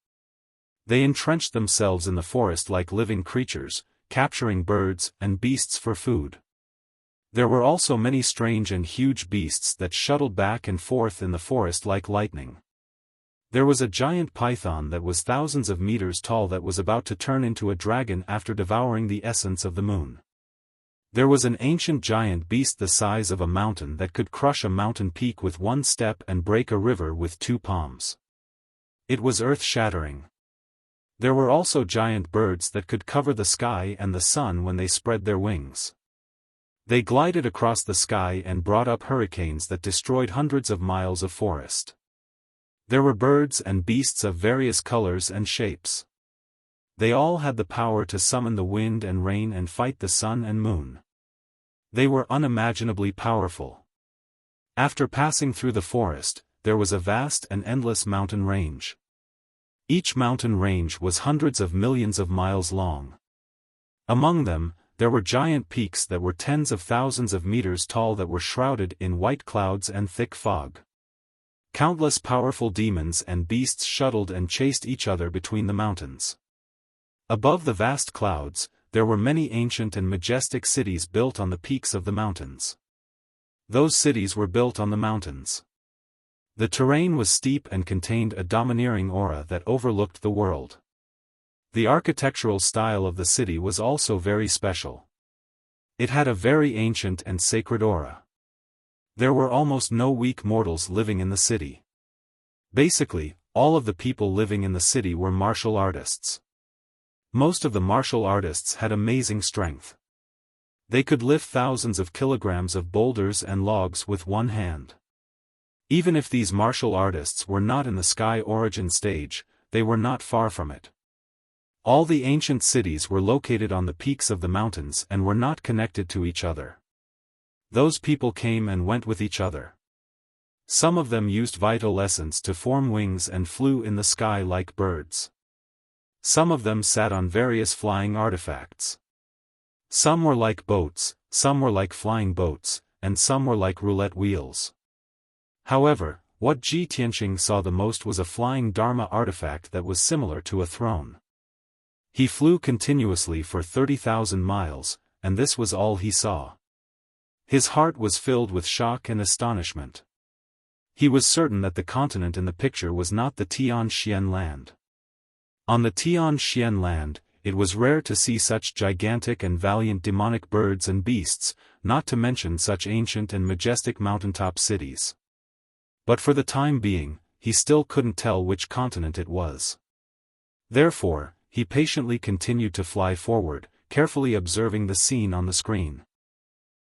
They entrenched themselves in the forest like living creatures, capturing birds and beasts for food. There were also many strange and huge beasts that shuttled back and forth in the forest like lightning. There was a giant python that was thousands of meters tall that was about to turn into a dragon after devouring the essence of the moon. There was an ancient giant beast the size of a mountain that could crush a mountain peak with one step and break a river with two palms. It was earth-shattering. There were also giant birds that could cover the sky and the sun when they spread their wings. They glided across the sky and brought up hurricanes that destroyed hundreds of miles of forest. There were birds and beasts of various colors and shapes. They all had the power to summon the wind and rain and fight the sun and moon. They were unimaginably powerful. After passing through the forest, there was a vast and endless mountain range. Each mountain range was hundreds of millions of miles long. Among them, there were giant peaks that were tens of thousands of meters tall that were shrouded in white clouds and thick fog. Countless powerful demons and beasts shuttled and chased each other between the mountains. Above the vast clouds, there were many ancient and majestic cities built on the peaks of the mountains. Those cities were built on the mountains. The terrain was steep and contained a domineering aura that overlooked the world. The architectural style of the city was also very special. It had a very ancient and sacred aura. There were almost no weak mortals living in the city. Basically, all of the people living in the city were martial artists. Most of the martial artists had amazing strength. They could lift thousands of kilograms of boulders and logs with one hand. Even if these martial artists were not in the sky origin stage, they were not far from it. All the ancient cities were located on the peaks of the mountains and were not connected to each other. Those people came and went with each other. Some of them used vital essence to form wings and flew in the sky like birds. Some of them sat on various flying artifacts. Some were like boats, some were like flying boats, and some were like roulette wheels. However, what Ji Tianqing saw the most was a flying Dharma artifact that was similar to a throne. He flew continuously for 30,000 miles, and this was all he saw. His heart was filled with shock and astonishment. He was certain that the continent in the picture was not the Tianxian land. On the Tianxian land, it was rare to see such gigantic and valiant demonic birds and beasts, not to mention such ancient and majestic mountaintop cities. But for the time being, he still couldn't tell which continent it was. Therefore, he patiently continued to fly forward, carefully observing the scene on the screen.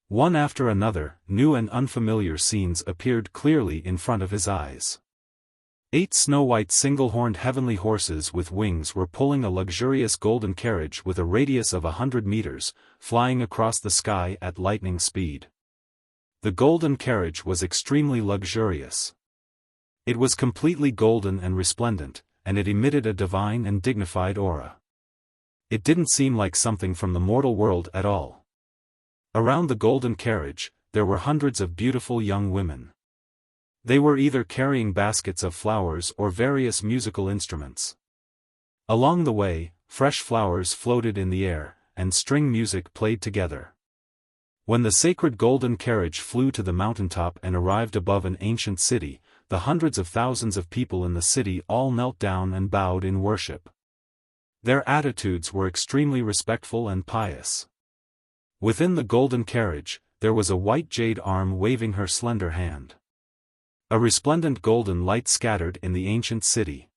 One after another, new and unfamiliar scenes appeared clearly in front of his eyes. 8 snow-white single-horned heavenly horses with wings were pulling a luxurious golden carriage with a radius of 100 meters, flying across the sky at lightning speed. The golden carriage was extremely luxurious. It was completely golden and resplendent, and it emitted a divine and dignified aura. It didn't seem like something from the mortal world at all. Around the golden carriage, there were hundreds of beautiful young women. They were either carrying baskets of flowers or various musical instruments. Along the way, fresh flowers floated in the air, and string music played together. When the sacred golden carriage flew to the mountaintop and arrived above an ancient city, the hundreds of thousands of people in the city all knelt down and bowed in worship. Their attitudes were extremely respectful and pious. Within the golden carriage, there was a white jade arm waving her slender hand. A resplendent golden light scattered in the ancient city.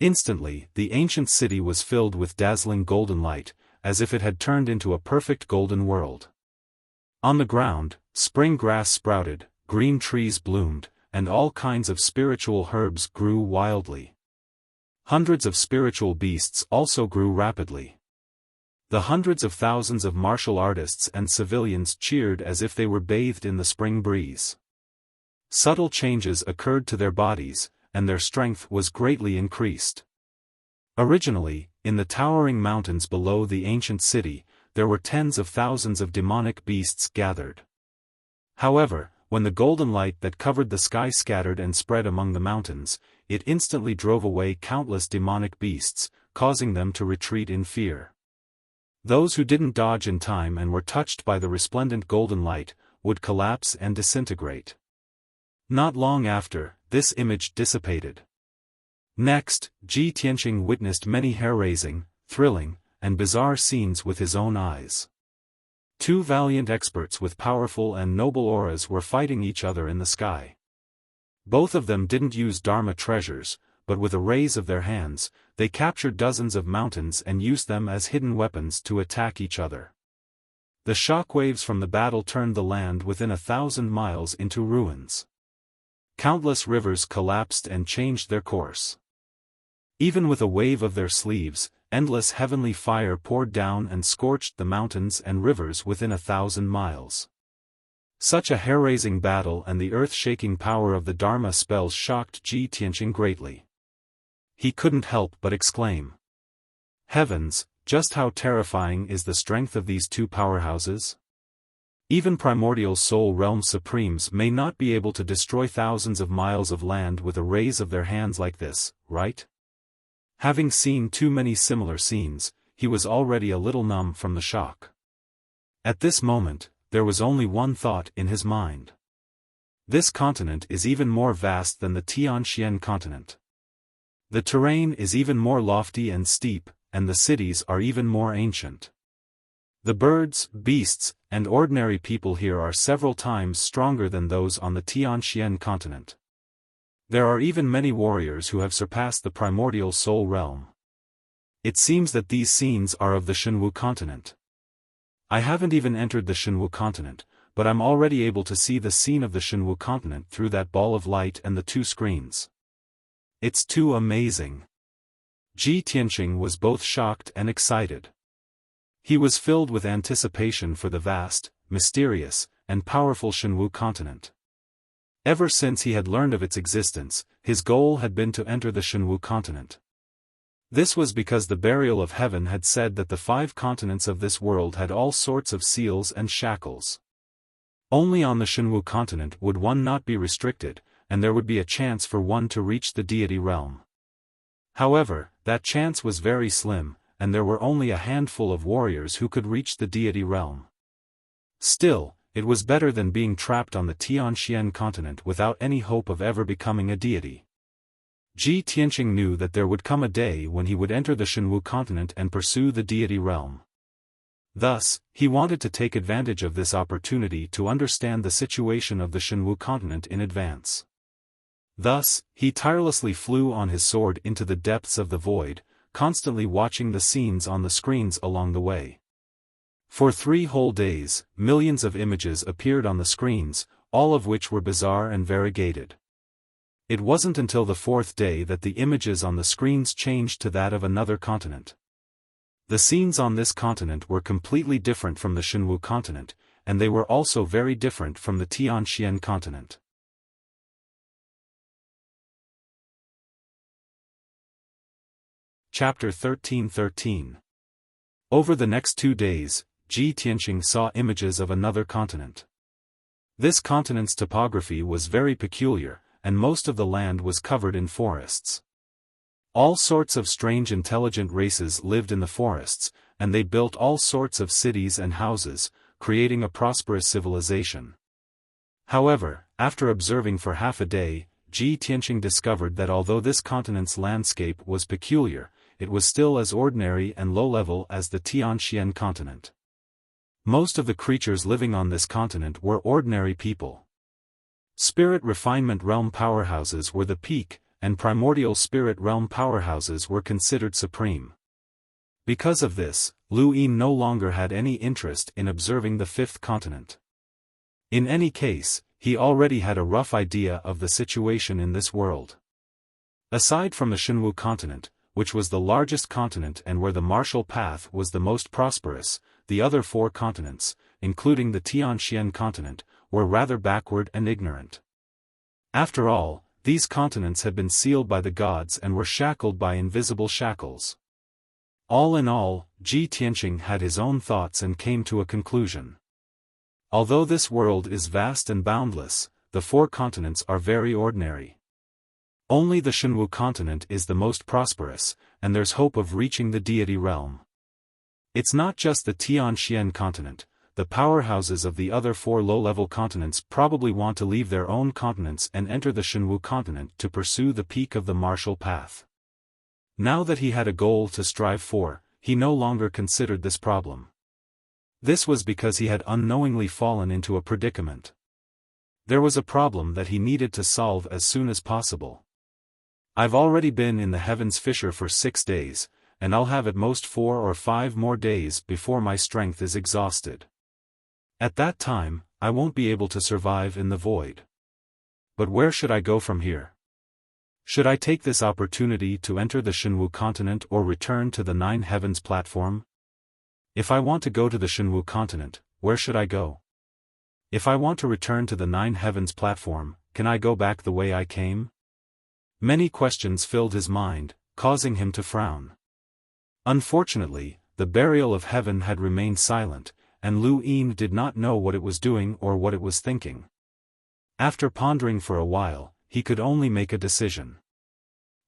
Instantly, the ancient city was filled with dazzling golden light, as if it had turned into a perfect golden world. On the ground, spring grass sprouted, green trees bloomed, and all kinds of spiritual herbs grew wildly. Hundreds of spiritual beasts also grew rapidly. The hundreds of thousands of martial artists and civilians cheered as if they were bathed in the spring breeze. Subtle changes occurred to their bodies, and their strength was greatly increased. Originally, in the towering mountains below the ancient city, there were tens of thousands of demonic beasts gathered. However, when the golden light that covered the sky scattered and spread among the mountains, it instantly drove away countless demonic beasts, causing them to retreat in fear. Those who didn't dodge in time and were touched by the resplendent golden light, would collapse and disintegrate. Not long after, this image dissipated. Next, Ji Tianqing witnessed many hair-raising, thrilling, and bizarre scenes with his own eyes. Two valiant experts with powerful and noble auras were fighting each other in the sky. Both of them didn't use Dharma treasures, but with a raise of their hands, they captured dozens of mountains and used them as hidden weapons to attack each other. The shockwaves from the battle turned the land within 1,000 miles into ruins. Countless rivers collapsed and changed their course. Even with a wave of their sleeves, endless heavenly fire poured down and scorched the mountains and rivers within 1,000 miles. Such a hair-raising battle and the earth-shaking power of the Dharma spells shocked Ji Tianqing greatly. He couldn't help but exclaim, "Heavens, just how terrifying is the strength of these two powerhouses? Even primordial soul realm supremes may not be able to destroy thousands of miles of land with a raise of their hands like this, right?" Having seen too many similar scenes, he was already a little numb from the shock. At this moment, there was only one thought in his mind. This continent is even more vast than the Tianxian continent. The terrain is even more lofty and steep, and the cities are even more ancient. The birds, beasts, and ordinary people here are several times stronger than those on the Tianxian continent. There are even many warriors who have surpassed the primordial soul realm. It seems that these scenes are of the Shenwu continent. I haven't even entered the Shenwu continent, but I'm already able to see the scene of the Shenwu continent through that ball of light and the two screens. It's too amazing. Ji Tianqing was both shocked and excited. He was filled with anticipation for the vast, mysterious, and powerful Shenwu continent. Ever since he had learned of its existence, his goal had been to enter the Shenwu continent. This was because the burial of heaven had said that the 5 continents of this world had all sorts of seals and shackles. Only on the Shenwu continent would one not be restricted, and there would be a chance for one to reach the deity realm. However, that chance was very slim, and there were only a handful of warriors who could reach the deity realm. Still, it was better than being trapped on the Tianxian continent without any hope of ever becoming a deity. Ji Tianqing knew that there would come a day when he would enter the Shenwu continent and pursue the deity realm. Thus, he wanted to take advantage of this opportunity to understand the situation of the Shenwu continent in advance. Thus, he tirelessly flew on his sword into the depths of the void, constantly watching the scenes on the screens along the way. For 3 whole days, millions of images appeared on the screens, all of which were bizarre and variegated. It wasn't until the 4th day that the images on the screens changed to that of another continent. The scenes on this continent were completely different from the Shenwu continent, and they were also very different from the Tianxian continent. Chapter 13:13. Over the next 2 days, Ji Tianqing saw images of another continent. This continent's topography was very peculiar, and most of the land was covered in forests. All sorts of strange intelligent races lived in the forests, and they built all sorts of cities and houses, creating a prosperous civilization. However, after observing for half a day, Ji Tianqing discovered that although this continent's landscape was peculiar, it was still as ordinary and low-level as the Tianxian continent. Most of the creatures living on this continent were ordinary people. Spirit refinement realm powerhouses were the peak, and primordial spirit realm powerhouses were considered supreme. Because of this, Lu Yin no longer had any interest in observing the fifth continent. In any case, he already had a rough idea of the situation in this world. Aside from the Shenwu continent, which was the largest continent and where the martial path was the most prosperous, the other four continents, including the Tianxian continent, were rather backward and ignorant. After all, these continents had been sealed by the gods and were shackled by invisible shackles. All in all, Ji Tianqing had his own thoughts and came to a conclusion. Although this world is vast and boundless, the four continents are very ordinary. Only the Shenwu continent is the most prosperous, and there's hope of reaching the deity realm. It's not just the Tianxian continent. The powerhouses of the other four low-level continents probably want to leave their own continents and enter the Shenwu continent to pursue the peak of the martial path. Now that he had a goal to strive for, he no longer considered this problem. This was because he had unknowingly fallen into a predicament. There was a problem that he needed to solve as soon as possible. I've already been in the heavens fissure for 6 days, and I'll have at most 4 or 5 more days before my strength is exhausted. At that time, I won't be able to survive in the void. But where should I go from here? Should I take this opportunity to enter the Shenwu continent or return to the Nine Heavens platform? If I want to go to the Shenwu continent, where should I go? If I want to return to the Nine Heavens platform, can I go back the way I came? Many questions filled his mind, causing him to frown. Unfortunately, the burial of heaven had remained silent, and Lu Yin did not know what it was doing or what it was thinking. After pondering for a while, he could only make a decision.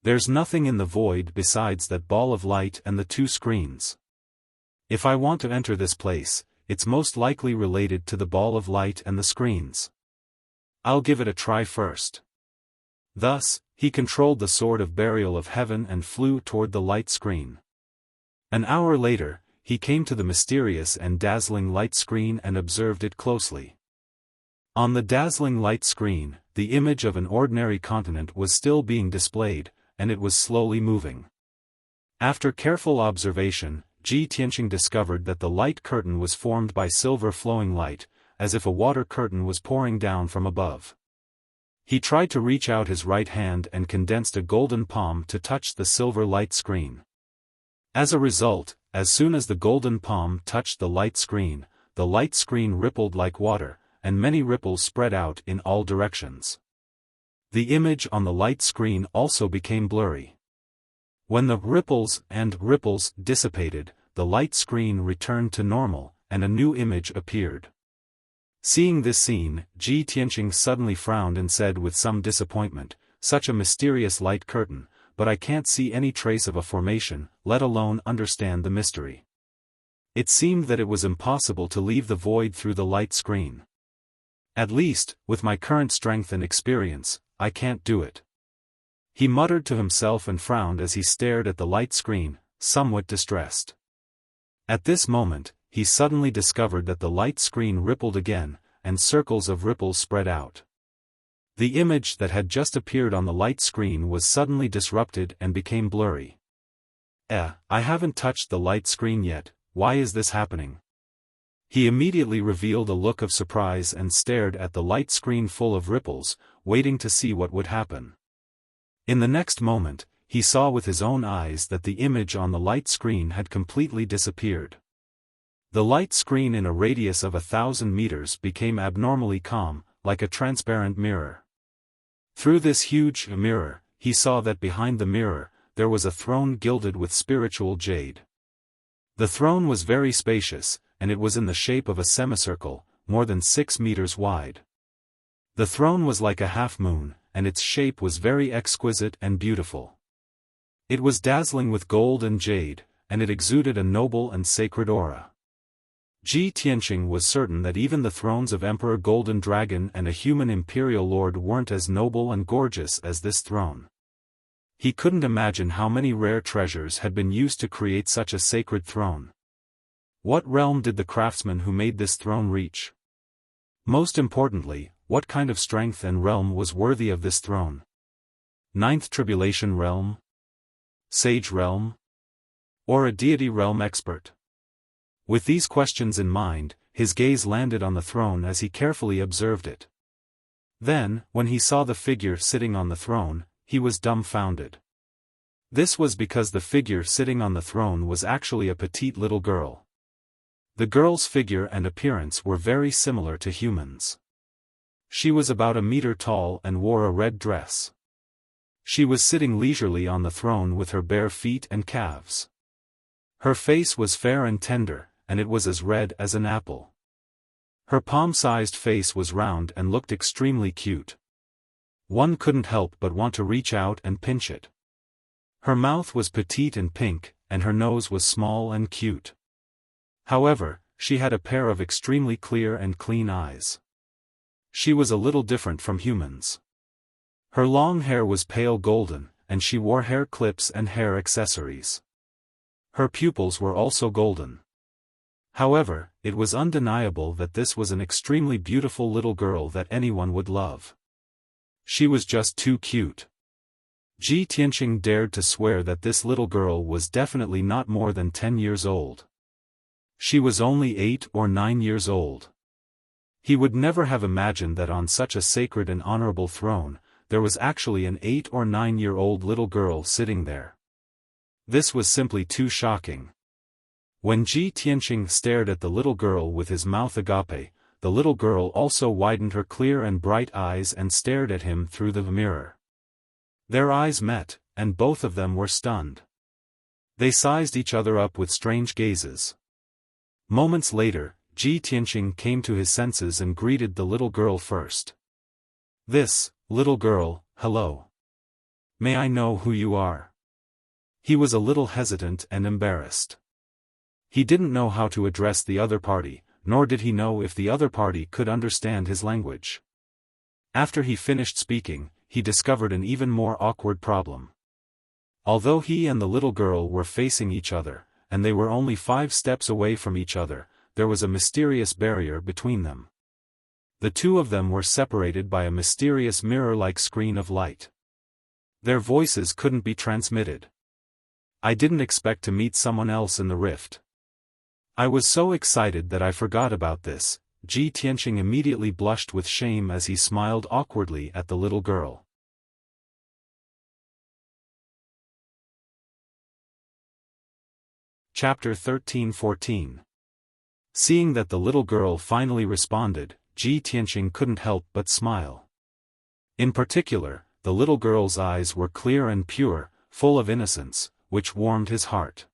There's nothing in the void besides that ball of light and the 2 screens. If I want to enter this place, it's most likely related to the ball of light and the screens. I'll give it a try first. Thus, he controlled the sword of burial of heaven and flew toward the light screen. An hour later, he came to the mysterious and dazzling light screen and observed it closely. On the dazzling light screen, the image of an ordinary continent was still being displayed, and it was slowly moving. After careful observation, Ji Tianqing discovered that the light curtain was formed by silver flowing light, as if a water curtain was pouring down from above. He tried to reach out his right hand and condensed a golden palm to touch the silver light screen. As a result, as soon as the golden palm touched the light screen rippled like water, and many ripples spread out in all directions. The image on the light screen also became blurry. When the ripples dissipated, the light screen returned to normal, and a new image appeared. Seeing this scene, Ji Tianqing suddenly frowned and said with some disappointment, "Such a mysterious light curtain, but I can't see any trace of a formation, let alone understand the mystery." It seemed that it was impossible to leave the void through the light screen. At least, with my current strength and experience, I can't do it. He muttered to himself and frowned as he stared at the light screen, somewhat distressed. At this moment, he suddenly discovered that the light screen rippled again, and circles of ripples spread out. The image that had just appeared on the light screen was suddenly disrupted and became blurry. I haven't touched the light screen yet, why is this happening? He immediately revealed a look of surprise and stared at the light screen full of ripples, waiting to see what would happen. In the next moment, he saw with his own eyes that the image on the light screen had completely disappeared. The light screen in a radius of 1,000 meters became abnormally calm, like a transparent mirror. Through this huge mirror, he saw that behind the mirror, there was a throne gilded with spiritual jade. The throne was very spacious, and it was in the shape of a semicircle, more than 6 meters wide. The throne was like a half-moon, and its shape was very exquisite and beautiful. It was dazzling with gold and jade, and it exuded a noble and sacred aura. Ji Tianqing was certain that even the thrones of Emperor Golden Dragon and a human imperial lord weren't as noble and gorgeous as this throne. He couldn't imagine how many rare treasures had been used to create such a sacred throne. What realm did the craftsman who made this throne reach? Most importantly, what kind of strength and realm was worthy of this throne? Ninth Tribulation Realm? Sage Realm? Or a deity realm expert? With these questions in mind, his gaze landed on the throne as he carefully observed it. Then, when he saw the figure sitting on the throne, he was dumbfounded. This was because the figure sitting on the throne was actually a petite little girl. The girl's figure and appearance were very similar to humans. She was about a meter tall and wore a red dress. She was sitting leisurely on the throne with her bare feet and calves. Her face was fair and tender, and it was as red as an apple. Her palm-sized face was round and looked extremely cute. One couldn't help but want to reach out and pinch it. Her mouth was petite and pink, and her nose was small and cute. However, she had a pair of extremely clear and clean eyes. She was a little different from humans. Her long hair was pale golden, and she wore hair clips and hair accessories. Her pupils were also golden. However, it was undeniable that this was an extremely beautiful little girl that anyone would love. She was just too cute. Ji Tianqing dared to swear that this little girl was definitely not more than 10 years old. She was only 8 or 9 years old. He would never have imagined that on such a sacred and honorable throne, there was actually an 8 or 9-year-old little girl sitting there. This was simply too shocking. When Ji Tianqing stared at the little girl with his mouth agape, the little girl also widened her clear and bright eyes and stared at him through the mirror. Their eyes met, and both of them were stunned. They sized each other up with strange gazes. Moments later, Ji Tianqing came to his senses and greeted the little girl first. "This, little girl, hello. May I know who you are?" He was a little hesitant and embarrassed. He didn't know how to address the other party, nor did he know if the other party could understand his language. After he finished speaking, he discovered an even more awkward problem. Although he and the little girl were facing each other, and they were only 5 steps away from each other, there was a mysterious barrier between them. The two of them were separated by a mysterious mirror-like screen of light. Their voices couldn't be transmitted. I didn't expect to meet someone else in the rift. I was so excited that I forgot about this. Ji Tianqing immediately blushed with shame as he smiled awkwardly at the little girl. Chapter 13-14. Seeing that the little girl finally responded, Ji Tianqing couldn't help but smile. In particular, the little girl's eyes were clear and pure, full of innocence, which warmed his heart.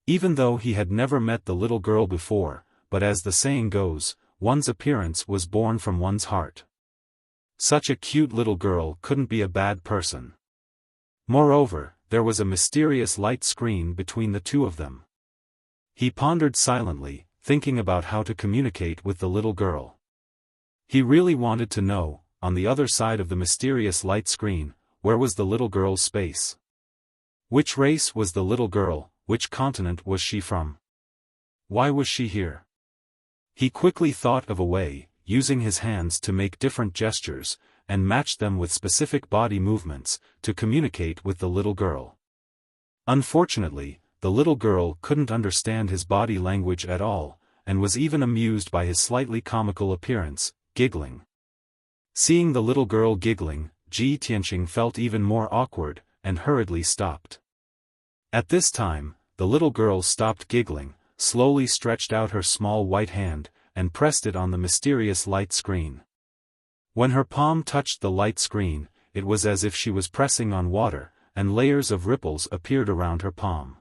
Even though he had never met the little girl before, but as the saying goes, one's appearance was born from one's heart. Such a cute little girl couldn't be a bad person. Moreover, there was a mysterious light screen between the two of them. He pondered silently, thinking about how to communicate with the little girl. He really wanted to know, on the other side of the mysterious light screen, where was the little girl's space? Which race was the little girl? Which continent was she from? Why was she here? He quickly thought of a way, using his hands to make different gestures, and matched them with specific body movements, to communicate with the little girl. Unfortunately, the little girl couldn't understand his body language at all, and was even amused by his slightly comical appearance, giggling. Seeing the little girl giggling, Ji Tianqing felt even more awkward, and hurriedly stopped. At this time, the little girl stopped giggling, slowly stretched out her small white hand, and pressed it on the mysterious light screen. When her palm touched the light screen, it was as if she was pressing on water, and layers of ripples appeared around her palm.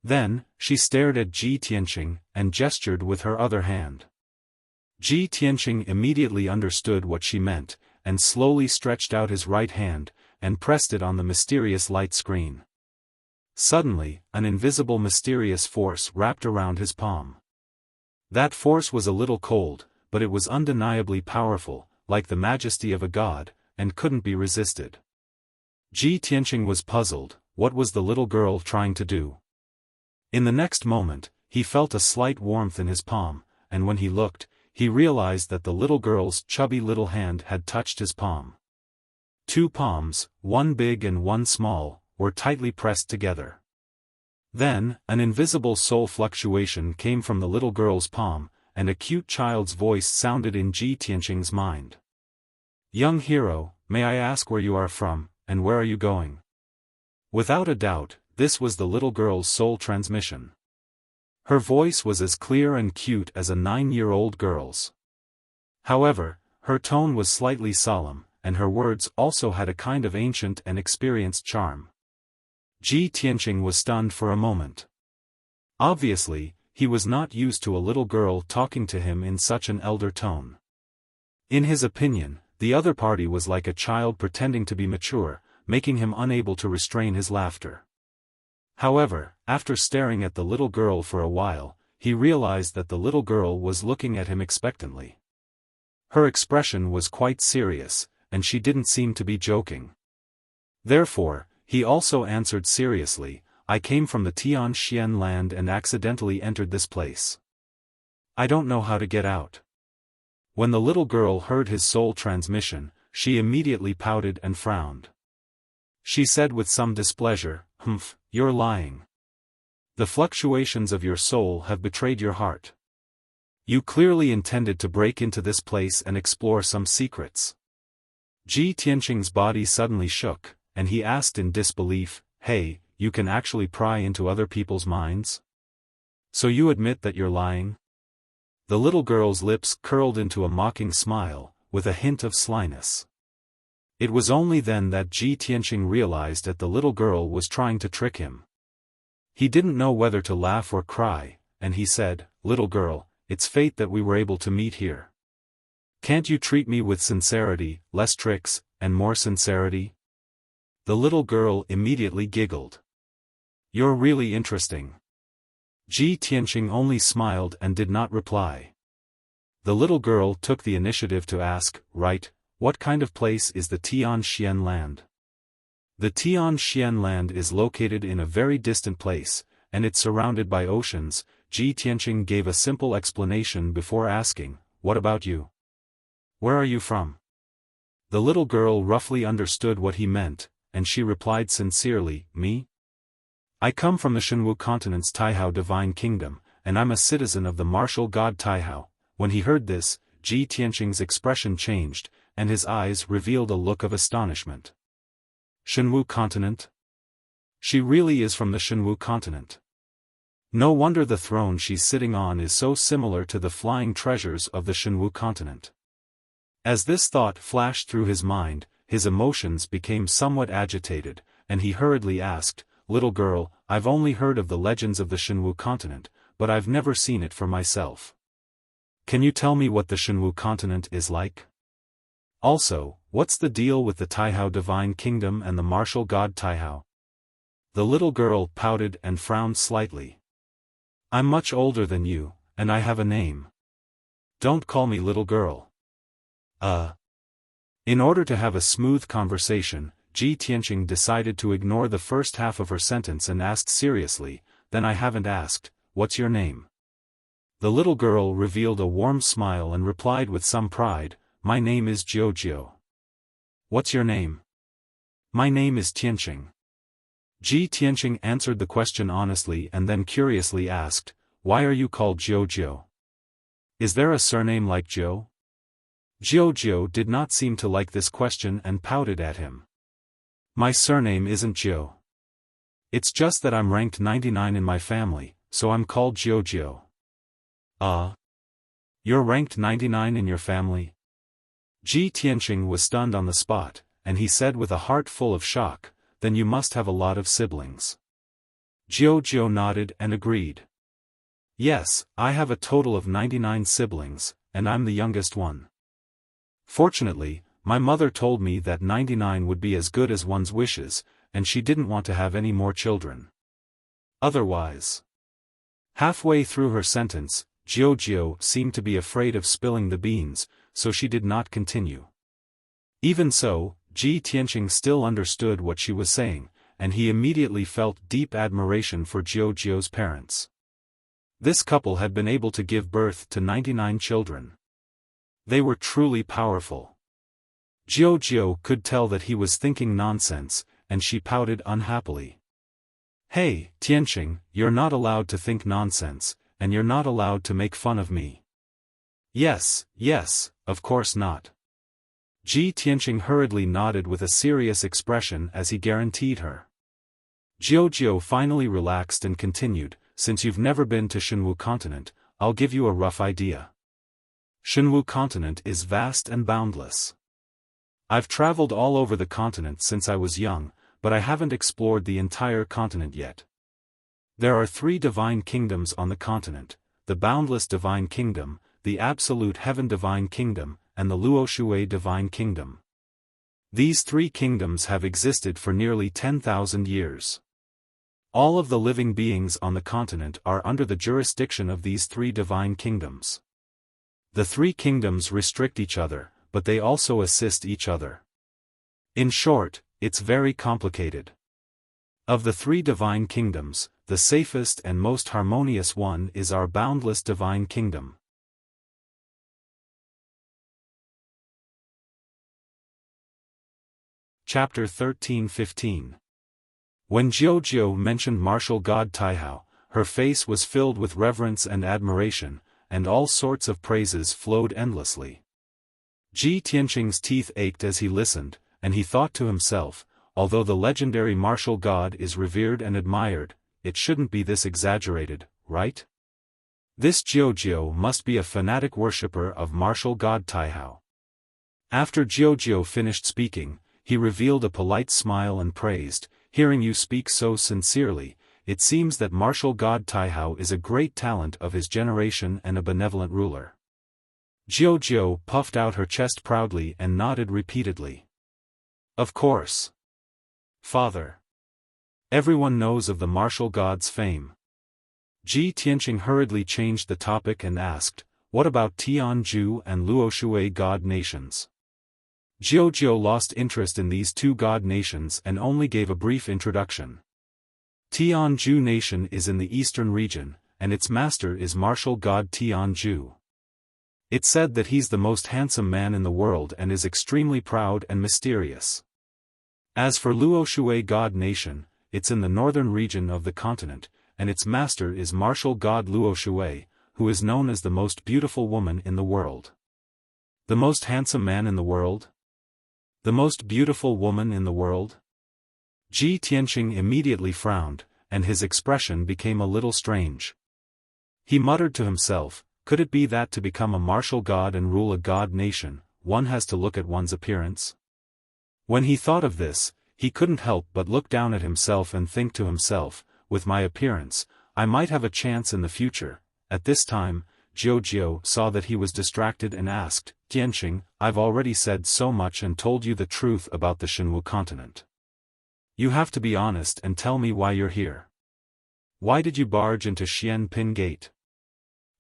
Then, she stared at Ji Tianqing, and gestured with her other hand. Ji Tianqing immediately understood what she meant, and slowly stretched out his right hand, and pressed it on the mysterious light screen. Suddenly, an invisible mysterious force wrapped around his palm. That force was a little cold, but it was undeniably powerful, like the majesty of a god, and couldn't be resisted. Ji Tianqing was puzzled. What was the little girl trying to do? In the next moment, he felt a slight warmth in his palm, and when he looked, he realized that the little girl's chubby little hand had touched his palm. Two palms, one big and one small, were tightly pressed together. Then, an invisible soul fluctuation came from the little girl's palm, and a cute child's voice sounded in Ji Tianqing's mind. "Young hero, may I ask where you are from, and where are you going?" Without a doubt, this was the little girl's soul transmission. Her voice was as clear and cute as a 9-year-old girl's. However, her tone was slightly solemn, and her words also had a kind of ancient and experienced charm. Ji Tianqing was stunned for a moment. Obviously, he was not used to a little girl talking to him in such an elder tone. In his opinion, the other party was like a child pretending to be mature, making him unable to restrain his laughter. However, after staring at the little girl for a while, he realized that the little girl was looking at him expectantly. Her expression was quite serious, and she didn't seem to be joking. Therefore, he also answered seriously, "I came from the Tianxian land and accidentally entered this place. I don't know how to get out." When the little girl heard his soul transmission, she immediately pouted and frowned. She said with some displeasure, "Humph, you're lying. The fluctuations of your soul have betrayed your heart. You clearly intended to break into this place and explore some secrets." Ji Tianqing's body suddenly shook, and he asked in disbelief, "Hey, you can actually pry into other people's minds? So you admit that you're lying?" The little girl's lips curled into a mocking smile, with a hint of slyness. It was only then that Ji Tianqing realized that the little girl was trying to trick him. He didn't know whether to laugh or cry, and he said, "Little girl, it's fate that we were able to meet here. Can't you treat me with sincerity, less tricks, and more sincerity?" The little girl immediately giggled. "You're really interesting." Ji Tianqing only smiled and did not reply. The little girl took the initiative to ask, "Right, what kind of place is the Tianxian land?" The Tianxian land is located in a very distant place, and it's surrounded by oceans. Ji Tianqing gave a simple explanation before asking, "What about you? Where are you from?" The little girl roughly understood what he meant, and she replied sincerely, "Me? I come from the Shenwu continent's Taihao divine kingdom, and I'm a citizen of the martial god Taihao." When he heard this, Ji Tianqing's expression changed, and his eyes revealed a look of astonishment. Shenwu continent? She really is from the Shenwu continent. No wonder the throne she's sitting on is so similar to the flying treasures of the Shenwu continent. As this thought flashed through his mind, his emotions became somewhat agitated, and he hurriedly asked, "Little girl, I've only heard of the legends of the Shenwu continent, but I've never seen it for myself. Can you tell me what the Shenwu continent is like? Also, what's the deal with the Taihao divine kingdom and the martial god Taihao?" The little girl pouted and frowned slightly. "I'm much older than you, and I have a name. Don't call me little girl." In order to have a smooth conversation, Ji Tianqing decided to ignore the first half of her sentence and asked seriously, "Then I haven't asked, what's your name?" The little girl revealed a warm smile and replied with some pride, "My name is Jiao." "What's your name?" "My name is Tianqing." Ji Tianqing answered the question honestly and then curiously asked, "Why are you called Jiao? Is there a surname like Jiao?" Jiao did not seem to like this question and pouted at him. "My surname isn't Jiao. It's just that I'm ranked 99 in my family, so I'm called Jiao." You're ranked 99 in your family?" Ji Tianqing was stunned on the spot, and he said with a heart full of shock, "Then you must have a lot of siblings." Jiao nodded and agreed. "Yes, I have a total of 99 siblings, and I'm the youngest one. Fortunately, my mother told me that 99 would be as good as one's wishes, and she didn't want to have any more children. Otherwise." Halfway through her sentence, Jiujiu seemed to be afraid of spilling the beans, so she did not continue. Even so, Ji Tianqing still understood what she was saying, and he immediately felt deep admiration for Jiujiu's parents. This couple had been able to give birth to 99 children. They were truly powerful. Jiujiu could tell that he was thinking nonsense, and she pouted unhappily. Hey, Tianqing, you're not allowed to think nonsense, and you're not allowed to make fun of me. Yes, of course not. Ji Tianqing hurriedly nodded with a serious expression as he guaranteed her. Jiujiu finally relaxed and continued, since you've never been to Shenwu continent, I'll give you a rough idea. Shenwu continent is vast and boundless. I've traveled all over the continent since I was young, but I haven't explored the entire continent yet. There are 3 divine kingdoms on the continent, the boundless divine kingdom, the absolute heaven divine kingdom, and the Luoshui divine kingdom. These 3 kingdoms have existed for nearly 10,000 years. All of the living beings on the continent are under the jurisdiction of these 3 divine kingdoms. The 3 kingdoms restrict each other, but they also assist each other. In short, it's very complicated. Of the 3 divine kingdoms, the safest and most harmonious one is our boundless divine kingdom. Chapter 13-15. When Jiujiu mentioned martial god Taihao, her face was filled with reverence and admiration, and all sorts of praises flowed endlessly. Ji Tianqing's teeth ached as he listened, and he thought to himself, although the legendary martial god is revered and admired, it shouldn't be this exaggerated, right? This Jiujiu must be a fanatic worshipper of martial god Taihao. After Jiujiu finished speaking, he revealed a polite smile and praised, hearing you speak so sincerely, it seems that martial god Taihao is a great talent of his generation and a benevolent ruler. Jiujiu puffed out her chest proudly and nodded repeatedly. Of course. Father. Everyone knows of the martial god's fame. Ji Tianqing hurriedly changed the topic and asked, what about Tianju and Luoshui god nations? Jiujiu lost interest in these 2 god nations and only gave a brief introduction. Tianju nation is in the eastern region, and its master is martial god Tianju. It's said that he's the most handsome man in the world and is extremely proud and mysterious. As for Luoshui god nation, it's in the northern region of the continent, and its master is martial god Luoshui, who is known as the most beautiful woman in the world. The most handsome man in the world? The most beautiful woman in the world? Ji Tianqing immediately frowned, and his expression became a little strange. He muttered to himself, could it be that to become a martial god and rule a god nation, one has to look at one's appearance? When he thought of this, he couldn't help but look down at himself and think to himself, with my appearance, I might have a chance in the future. At this time, Jiujiu saw that he was distracted and asked, Tianqing, I've already said so much and told you the truth about the Shenwu continent. You have to be honest and tell me why you're here. Why did you barge into Xianpin Gate?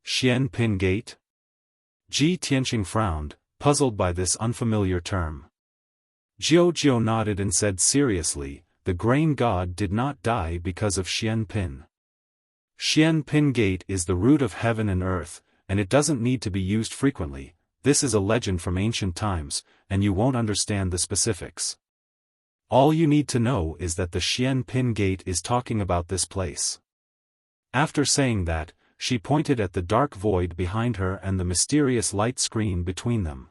Xianpin Gate? Ji Tianqing frowned, puzzled by this unfamiliar term. Jiujiu nodded and said seriously, the grain god did not die because of Xianpin. Xianpin Gate is the root of heaven and earth, and it doesn't need to be used frequently. This is a legend from ancient times, and you won't understand the specifics. All you need to know is that the Xianpin Gate is talking about this place. After saying that, she pointed at the dark void behind her and the mysterious light screen between them.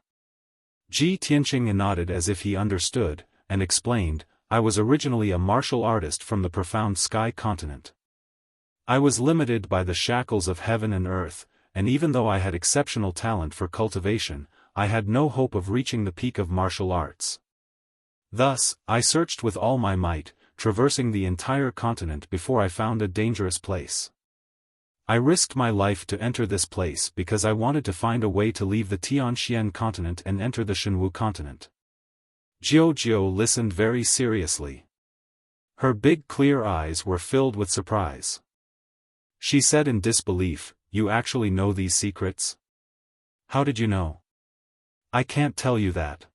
Ji Tianqing nodded as if he understood, and explained, I was originally a martial artist from the profound sky continent. I was limited by the shackles of heaven and earth, and even though I had exceptional talent for cultivation, I had no hope of reaching the peak of martial arts. Thus, I searched with all my might, traversing the entire continent before I found a dangerous place. I risked my life to enter this place because I wanted to find a way to leave the Tianxian continent and enter the Shenwu continent. Jiujiu listened very seriously. Her big clear eyes were filled with surprise. She said in disbelief, you actually know these secrets? How did you know? I can't tell you that.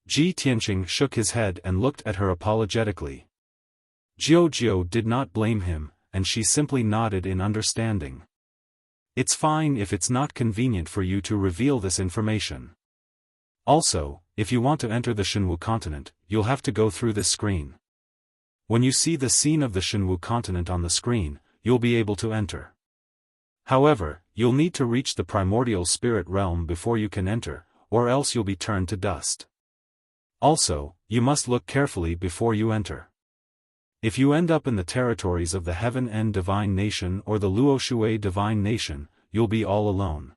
Ji Tianqing shook his head and looked at her apologetically. Jiao did not blame him, and she simply nodded in understanding. It's fine if it's not convenient for you to reveal this information. Also, if you want to enter the Shenwu continent, you'll have to go through this screen. When you see the scene of the Shenwu continent on the screen, you'll be able to enter. However, you'll need to reach the primordial spirit realm before you can enter, or else you'll be turned to dust. Also, you must look carefully before you enter. If you end up in the territories of the Heaven End Divine Nation or the Luoshui Divine Nation, you'll be all alone.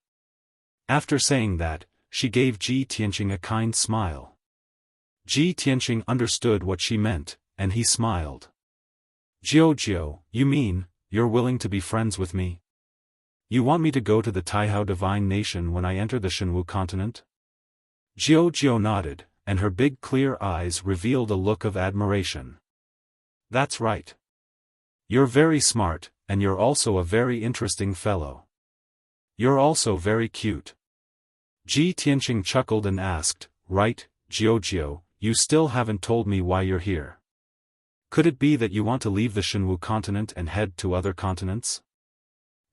After saying that, she gave Ji Tianqing a kind smile. Ji Tianqing understood what she meant, and he smiled. Jiao, you mean, you're willing to be friends with me? You want me to go to the Taihao Divine Nation when I enter the Shenwu continent? Jiao nodded, and her big clear eyes revealed a look of admiration. That's right. You're very smart, and you're also a very interesting fellow. You're also very cute. Ji Tianqing chuckled and asked, right, Jiao, you still haven't told me why you're here. Could it be that you want to leave the Shenwu continent and head to other continents?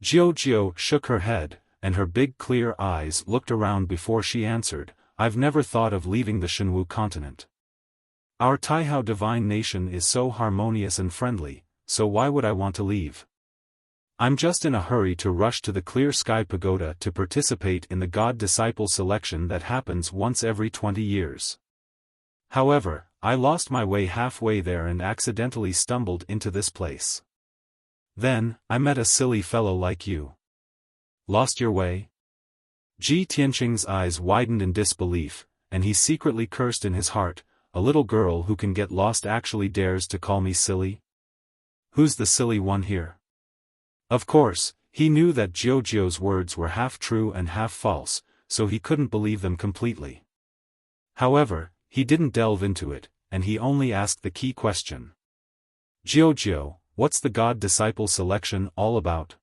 Jiao shook her head, and her big clear eyes looked around before she answered, I've never thought of leaving the Shenwu continent. Our Taihao Divine Nation is so harmonious and friendly, so why would I want to leave? I'm just in a hurry to rush to the Clear Sky Pagoda to participate in the God-Disciple selection that happens once every 20 years. However, I lost my way halfway there and accidentally stumbled into this place. Then, I met a silly fellow like you. Lost your way? Ji Tianqing's eyes widened in disbelief, and he secretly cursed in his heart, a little girl who can get lost actually dares to call me silly? Who's the silly one here? Of course, he knew that Jiao's words were half true and half false, so he couldn't believe them completely. However, he didn't delve into it, and he only asked the key question. Jiao, what's the God-Disciple selection all about?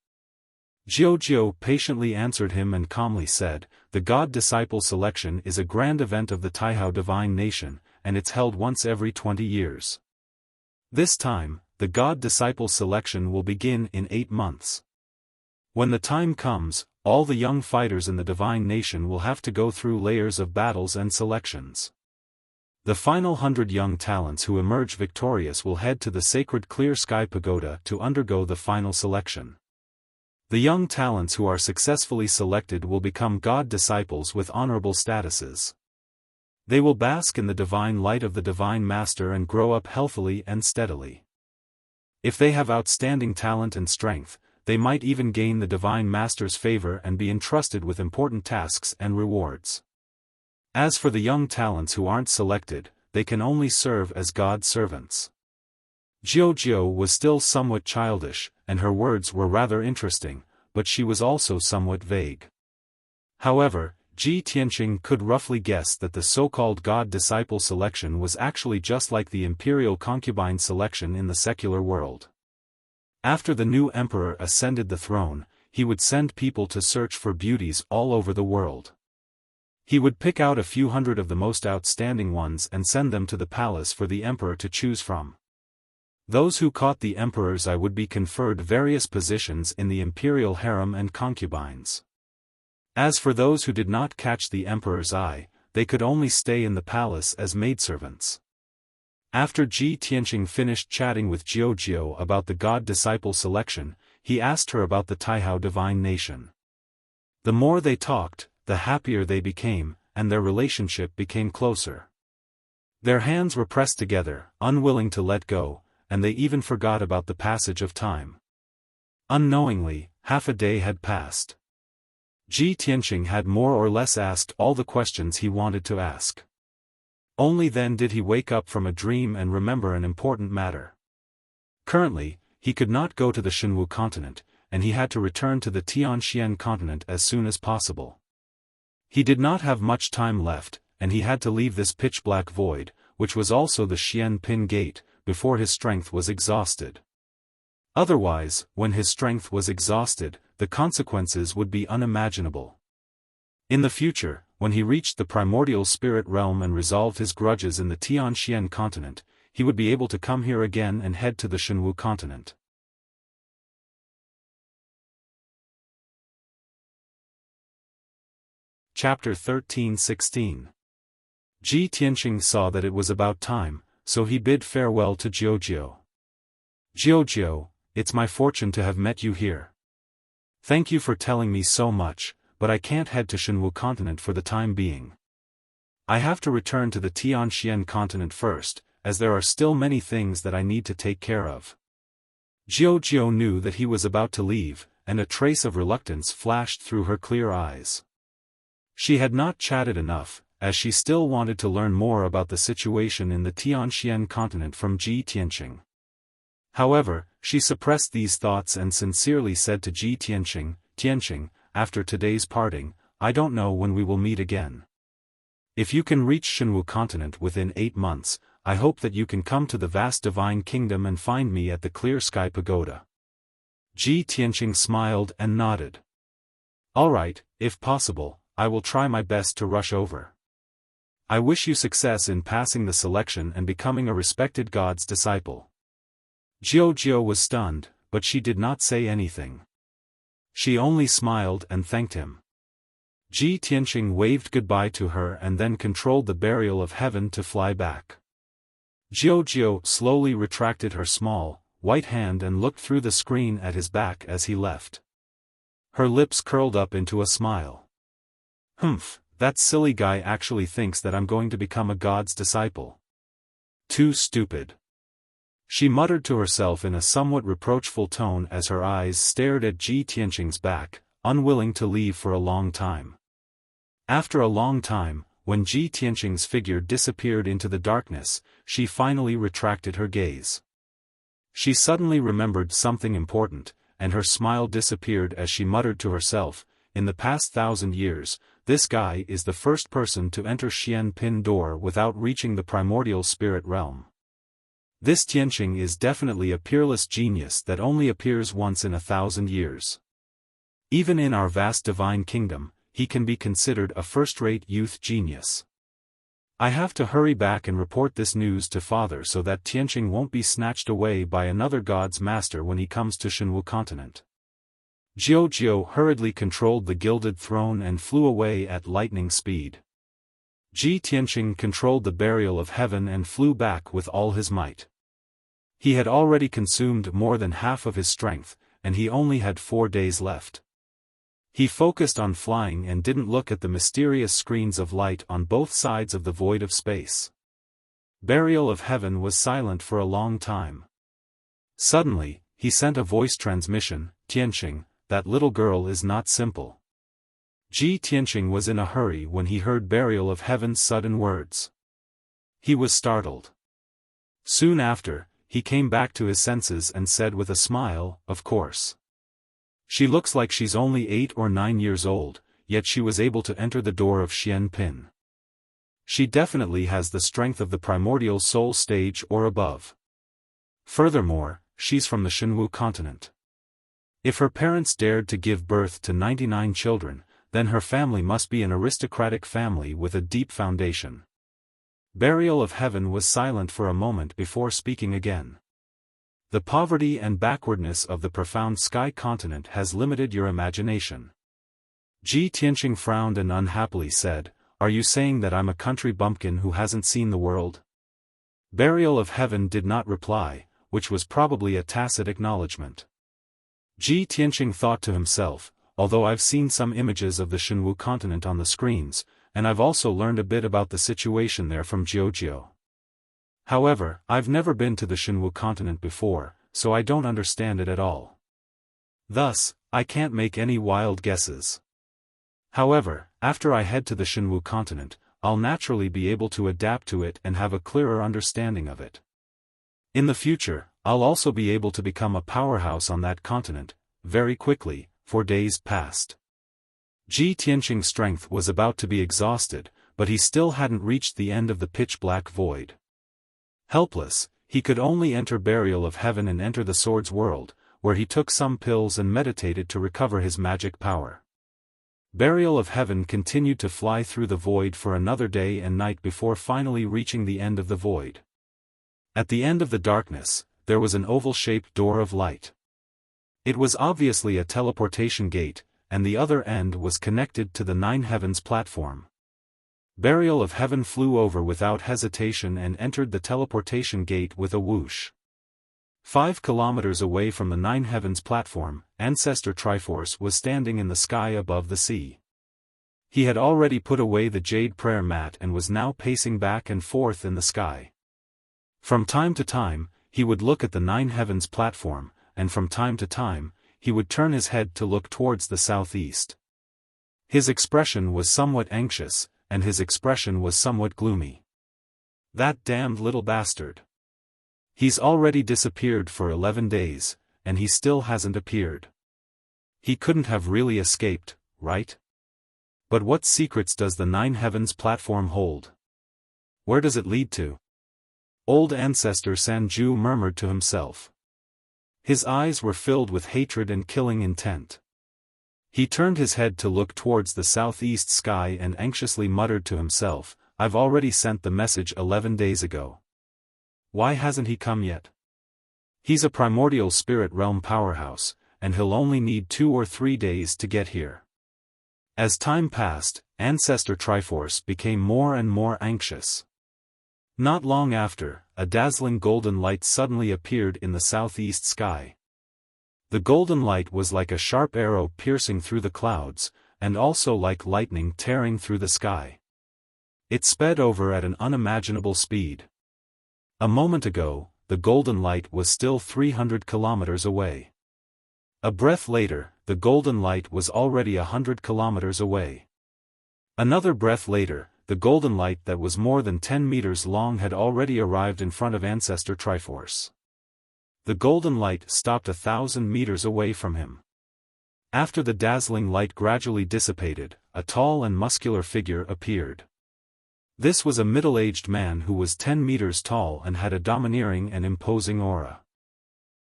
Jiao patiently answered him and calmly said, the God-Disciple selection is a grand event of the Taihao Divine Nation, and it's held once every 20 years. This time, the God-Disciple selection will begin in 8 months. When the time comes, all the young fighters in the Divine Nation will have to go through layers of battles and selections. The final 100 young talents who emerge victorious will head to the sacred Clear Sky Pagoda to undergo the final selection. The young talents who are successfully selected will become God disciples with honorable statuses. They will bask in the divine light of the Divine Master and grow up healthily and steadily. If they have outstanding talent and strength, they might even gain the Divine Master's favor and be entrusted with important tasks and rewards. As for the young talents who aren't selected, they can only serve as God's servants. Jiao was still somewhat childish, and her words were rather interesting, but she was also somewhat vague. However, Ji Tianqing could roughly guess that the so-called God-Disciple selection was actually just like the imperial concubine selection in the secular world. After the new emperor ascended the throne, he would send people to search for beauties all over the world. He would pick out a few hundred of the most outstanding ones and send them to the palace for the emperor to choose from. Those who caught the emperor's eye would be conferred various positions in the imperial harem and concubines. As for those who did not catch the emperor's eye, they could only stay in the palace as maidservants. After Ji Tianqing finished chatting with Jiao about the God-Disciple selection, he asked her about the Taihao Divine Nation. The more they talked, the happier they became, and their relationship became closer. Their hands were pressed together, unwilling to let go, and they even forgot about the passage of time. Unknowingly, half a day had passed. Ji Tianqing had more or less asked all the questions he wanted to ask. Only then did he wake up from a dream and remember an important matter. Currently, he could not go to the Shenwu continent, and he had to return to the Tianxian continent as soon as possible. He did not have much time left, and he had to leave this pitch-black void, which was also the Xian Pin Gate, before his strength was exhausted. Otherwise, when his strength was exhausted, the consequences would be unimaginable. In the future, when he reached the primordial spirit realm and resolved his grudges in the Tianxian continent, he would be able to come here again and head to the Shenwu continent. Chapter 13-16. Ji Tianqing saw that it was about time, so he bid farewell to Jiujiu. Jiujiu, it's my fortune to have met you here. Thank you for telling me so much, but I can't head to Shenwu continent for the time being. I have to return to the Tianxian continent first, as there are still many things that I need to take care of. Jiujiu knew that he was about to leave, and a trace of reluctance flashed through her clear eyes. She had not chatted enough, as she still wanted to learn more about the situation in the Tianxian continent from Ji Tianqing. However, she suppressed these thoughts and sincerely said to Ji Tianqing, "Tianqing, after today's parting, I don't know when we will meet again. If you can reach Shenwu continent within 8 months, I hope that you can come to the vast divine kingdom and find me at the Clear Sky Pagoda." Ji Tianqing smiled and nodded. "All right, if possible, I will try my best to rush over. I wish you success in passing the selection and becoming a respected God's disciple." Jiujiu was stunned, but she did not say anything. She only smiled and thanked him. Ji Tianqing waved goodbye to her and then controlled the burial of heaven to fly back. Jiujiu slowly retracted her small, white hand and looked through the screen at his back as he left. Her lips curled up into a smile. "Humph, that silly guy actually thinks that I'm going to become a God's disciple. Too stupid." She muttered to herself in a somewhat reproachful tone as her eyes stared at Ji Tianqing's back, unwilling to leave for a long time. After a long time, when Ji Tianqing's figure disappeared into the darkness, she finally retracted her gaze. She suddenly remembered something important, and her smile disappeared as she muttered to herself, "In the past 1,000 years, this guy is the first person to enter Xian Pin door without reaching the primordial spirit realm. This Tianqing is definitely a peerless genius that only appears once in 1,000 years. Even in our vast divine kingdom, he can be considered a first-rate youth genius. I have to hurry back and report this news to father so that Tianqing won't be snatched away by another god's master when he comes to Shenwu continent." Jiujiu hurriedly controlled the gilded throne and flew away at lightning speed. Ji Tianqing controlled the burial of heaven and flew back with all his might. He had already consumed more than half of his strength, and he only had 4 days left. He focused on flying and didn't look at the mysterious screens of light on both sides of the void of space. Burial of heaven was silent for a long time. Suddenly, he sent a voice transmission, "Tianqing, that little girl is not simple." Ji Tianqing was in a hurry when he heard burial of heaven's sudden words. He was startled. Soon after, he came back to his senses and said with a smile, "Of course. She looks like she's only 8 or 9 years old, yet she was able to enter the door of Xian Pin. She definitely has the strength of the primordial soul stage or above. Furthermore, she's from the Shenwu continent. If her parents dared to give birth to 99 children, then her family must be an aristocratic family with a deep foundation." Burial of heaven was silent for a moment before speaking again. "The poverty and backwardness of the profound sky continent has limited your imagination." Ji Tianqing frowned and unhappily said, "Are you saying that I'm a country bumpkin who hasn't seen the world?" Burial of heaven did not reply, which was probably a tacit acknowledgement. Ji Tianqing thought to himself, "Although I've seen some images of the Shenwu continent on the screens, and I've also learned a bit about the situation there from Jiujiu. However, I've never been to the Shenwu continent before, so I don't understand it at all. Thus, I can't make any wild guesses. However, after I head to the Shenwu continent, I'll naturally be able to adapt to it and have a clearer understanding of it. In the future, I'll also be able to become a powerhouse on that continent, very quickly." For days passed. Ji Tianqing's strength was about to be exhausted, but he still hadn't reached the end of the pitch-black void. Helpless, he could only enter burial of heaven and enter the sword's world, where he took some pills and meditated to recover his magic power. Burial of Heaven continued to fly through the void for another day and night before finally reaching the end of the void. At the end of the darkness, there was an oval-shaped door of light. It was obviously a teleportation gate, and the other end was connected to the Nine Heavens platform. Burial of Heaven flew over without hesitation and entered the teleportation gate with a whoosh. 5 kilometers away from the Nine Heavens platform, Ancestor Triforce was standing in the sky above the sea. He had already put away the jade prayer mat and was now pacing back and forth in the sky. From time to time, he would look at the Nine Heavens platform, and from time to time, he would turn his head to look towards the southeast. His expression was somewhat anxious, and his expression was somewhat gloomy. That damned little bastard. He's already disappeared for 11 days, and he still hasn't appeared. He couldn't have really escaped, right? But what secrets does the Nine Heavens platform hold? Where does it lead to? Old Ancestor Sanju murmured to himself. His eyes were filled with hatred and killing intent. He turned his head to look towards the southeast sky and anxiously muttered to himself, "I've already sent the message 11 days ago. Why hasn't he come yet? He's a primordial spirit realm powerhouse, and he'll only need 2 or 3 days to get here." As time passed, Ancestor Triforce became more and more anxious. Not long after, a dazzling golden light suddenly appeared in the southeast sky. The golden light was like a sharp arrow piercing through the clouds, and also like lightning tearing through the sky. It sped over at an unimaginable speed. A moment ago, the golden light was still 300 kilometers away. A breath later, the golden light was already 100 kilometers away. Another breath later, the golden light that was more than 10 meters long had already arrived in front of Ancestor Triforce. The golden light stopped 1,000 meters away from him. After the dazzling light gradually dissipated, a tall and muscular figure appeared. This was a middle-aged man who was 10 meters tall and had a domineering and imposing aura.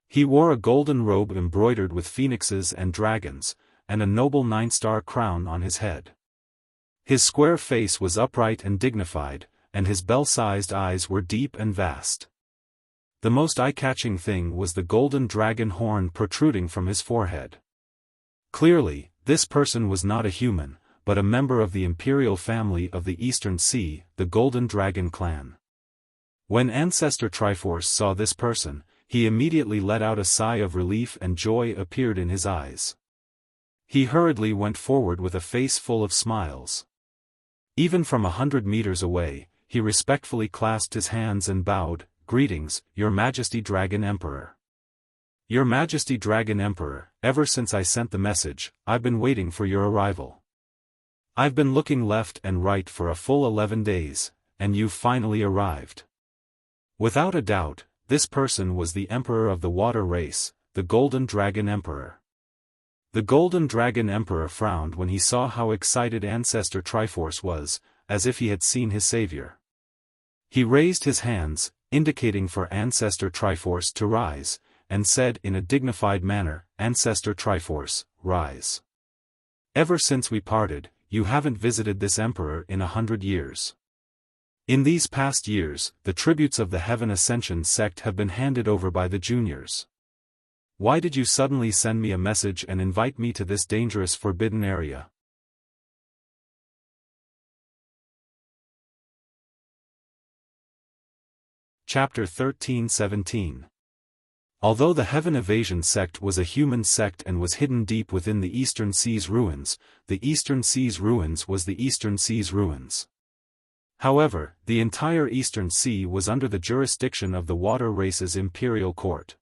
He wore a golden robe embroidered with phoenixes and dragons, and a noble 9-star crown on his head. His square face was upright and dignified, and his bell-sized eyes were deep and vast. The most eye-catching thing was the golden dragon horn protruding from his forehead. Clearly, this person was not a human, but a member of the imperial family of the Eastern Sea, the Golden Dragon clan. When Ancestor Triforce saw this person, he immediately let out a sigh of relief and joy appeared in his eyes. He hurriedly went forward with a face full of smiles. Even from 100 meters away, he respectfully clasped his hands and bowed, "Greetings, Your Majesty Dragon Emperor." "Your Majesty Dragon Emperor, ever since I sent the message, I've been waiting for your arrival. I've been looking left and right for a full 11 days, and you've finally arrived." Without a doubt, this person was the Emperor of the Water Race, the Golden Dragon Emperor. The Golden Dragon Emperor frowned when he saw how excited Ancestor Triforce was, as if he had seen his savior. He raised his hands, indicating for Ancestor Triforce to rise, and said in a dignified manner, "Ancestor Triforce, rise. Ever since we parted, you haven't visited this emperor in 100 years. In these past years, the tributes of the Heaven Ascension sect have been handed over by the juniors. Why did you suddenly send me a message and invite me to this dangerous forbidden area?" Chapter 13-17. Although the Heaven Evasion sect was a human sect and was hidden deep within the Eastern Sea's ruins, the Eastern Sea's ruins was the Eastern Sea's ruins. However, the entire Eastern Sea was under the jurisdiction of the Water Race's imperial court.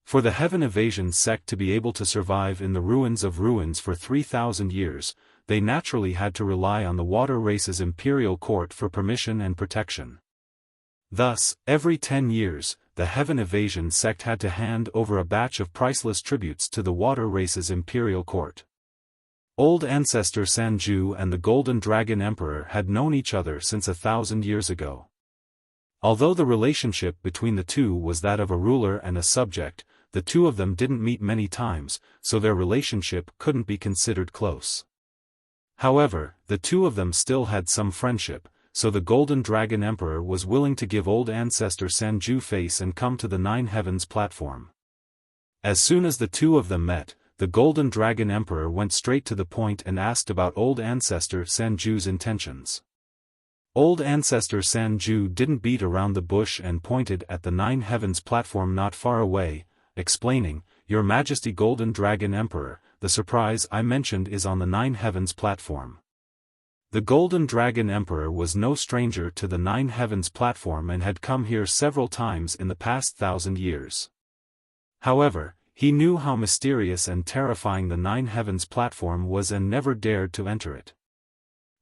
For the Heaven Evasion sect to be able to survive in the ruins of ruins for 3,000 years, they naturally had to rely on the Water Race's imperial court for permission and protection. Thus, every 10 years, the Heaven Evasion sect had to hand over a batch of priceless tributes to the Water Race's imperial court. Old Ancestor Sanju and the Golden Dragon Emperor had known each other since 1,000 years ago. Although the relationship between the two was that of a ruler and a subject, the two of them didn't meet many times, so their relationship couldn't be considered close. However, the two of them still had some friendship, so the Golden Dragon Emperor was willing to give old ancestor Sanju face and come to the Nine Heavens platform. As soon as the two of them met, the Golden Dragon Emperor went straight to the point and asked about old ancestor Sanju's intentions. Old ancestor Sanju didn't beat around the bush and pointed at the Nine Heavens platform not far away, explaining, "Your Majesty Golden Dragon Emperor, the surprise I mentioned is on the Nine Heavens platform." The Golden Dragon Emperor was no stranger to the Nine Heavens platform and had come here several times in the past 1,000 years. However, he knew how mysterious and terrifying the Nine Heavens platform was and never dared to enter it.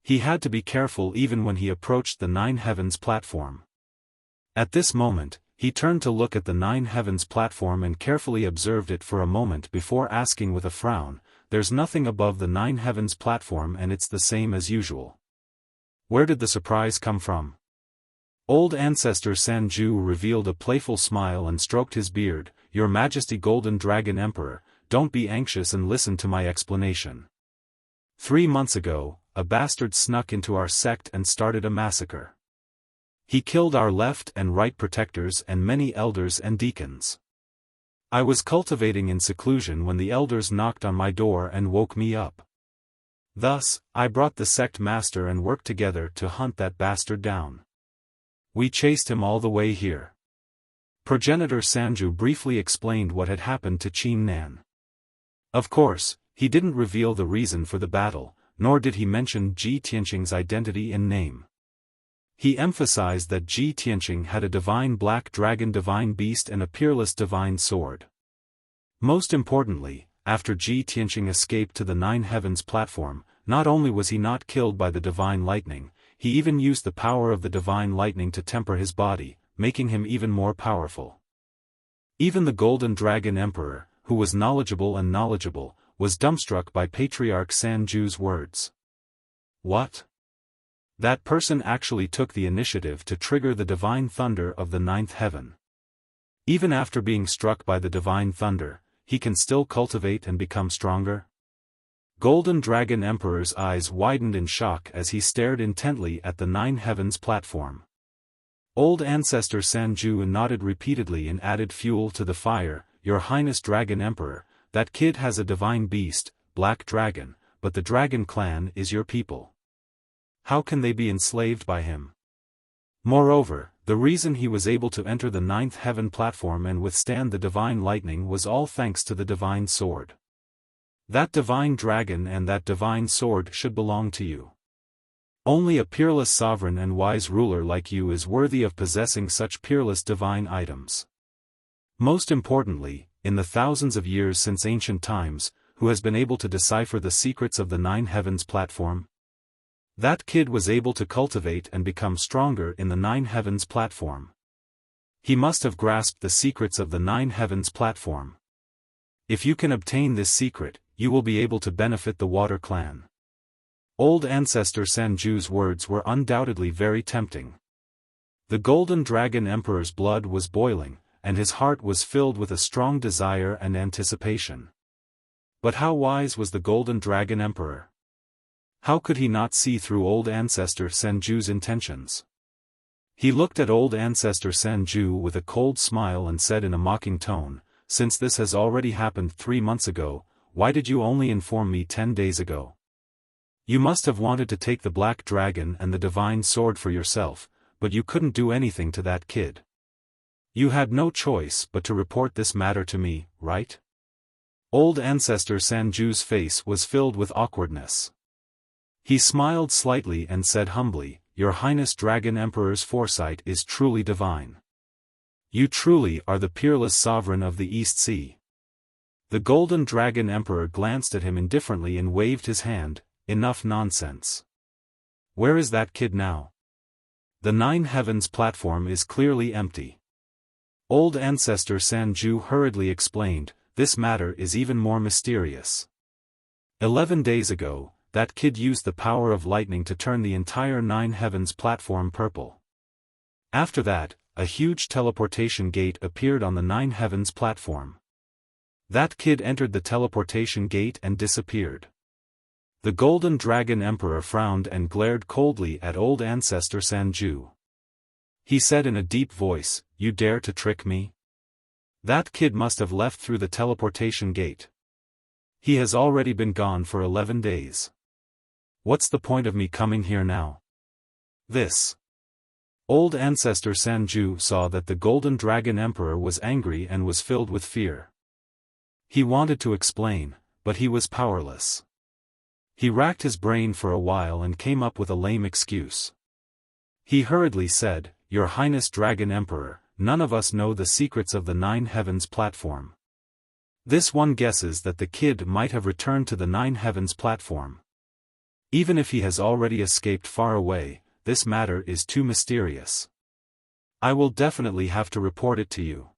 He had to be careful even when he approached the Nine Heavens platform. At this moment, he turned to look at the Nine Heavens platform and carefully observed it for a moment before asking with a frown, "There's nothing above the Nine Heavens platform and it's the same as usual. Where did the surprise come from?" Old ancestor Sanju revealed a playful smile and stroked his beard, "Your Majesty Golden Dragon Emperor, don't be anxious and listen to my explanation. 3 months ago, a bastard snuck into our sect and started a massacre. He killed our left and right protectors and many elders and deacons. I was cultivating in seclusion when the elders knocked on my door and woke me up. Thus, I brought the sect master and worked together to hunt that bastard down. We chased him all the way here." Progenitor Sanju briefly explained what had happened to Qin Nan. Of course, he didn't reveal the reason for the battle, nor did he mention Ji Tianqing's identity and name. He emphasized that Ji Tianqing had a divine black dragon divine beast and a peerless divine sword. Most importantly, after Ji Tianqing escaped to the Nine Heavens platform, not only was he not killed by the divine lightning, he even used the power of the divine lightning to temper his body, making him even more powerful. Even the Golden Dragon Emperor, who was knowledgeable, was dumbstruck by Patriarch Sanju's words. What? That person actually took the initiative to trigger the divine thunder of the ninth heaven. Even after being struck by the divine thunder, he can still cultivate and become stronger? Golden Dragon Emperor's eyes widened in shock as he stared intently at the Nine Heavens platform. Old ancestor Sanju nodded repeatedly and added fuel to the fire, "Your Highness Dragon Emperor, that kid has a divine beast, Black Dragon, but the Dragon clan is your people. How can they be enslaved by him? Moreover, the reason he was able to enter the ninth heaven platform and withstand the divine lightning was all thanks to the divine sword. That divine dragon and that divine sword should belong to you. Only a peerless sovereign and wise ruler like you is worthy of possessing such peerless divine items. Most importantly, in the thousands of years since ancient times, who has been able to decipher the secrets of the Nine Heavens platform? That kid was able to cultivate and become stronger in the Nine Heavens platform. He must have grasped the secrets of the Nine Heavens platform. If you can obtain this secret, you will be able to benefit the Water Clan." Old ancestor Sanju's words were undoubtedly very tempting. The Golden Dragon Emperor's blood was boiling, and his heart was filled with a strong desire and anticipation. But how wise was the Golden Dragon Emperor? How could he not see through old ancestor Sanju's intentions? He looked at old ancestor Sanju with a cold smile and said in a mocking tone, "Since this has already happened 3 months ago, why did you only inform me 10 days ago? You must have wanted to take the black dragon and the divine sword for yourself, but you couldn't do anything to that kid. You had no choice but to report this matter to me, right?" Old ancestor Sanju's face was filled with awkwardness. He smiled slightly and said humbly, "Your Highness Dragon Emperor's foresight is truly divine. You truly are the peerless sovereign of the East Sea." The Golden Dragon Emperor glanced at him indifferently and waved his hand, "Enough nonsense. Where is that kid now? The Nine Heavens platform is clearly empty." Old ancestor Sanju hurriedly explained, "This matter is even more mysterious. 11 days ago, that kid used the power of lightning to turn the entire Nine Heavens platform purple. After that, a huge teleportation gate appeared on the Nine Heavens platform. That kid entered the teleportation gate and disappeared. The Golden Dragon Emperor frowned and glared coldly at old ancestor Sanju. He said in a deep voice, "You dare to trick me? That kid must have left through the teleportation gate. He has already been gone for 11 days. What's the point of me coming here now?" This. Old ancestor Sanju saw that the Golden Dragon Emperor was angry and was filled with fear. He wanted to explain, but he was powerless. He racked his brain for a while and came up with a lame excuse. He hurriedly said, "Your Highness Dragon Emperor, none of us know the secrets of the Nine Heavens platform. This one guesses that the kid might have returned to the Nine Heavens platform. Even if he has already escaped far away, this matter is too mysterious. I will definitely have to report it to you.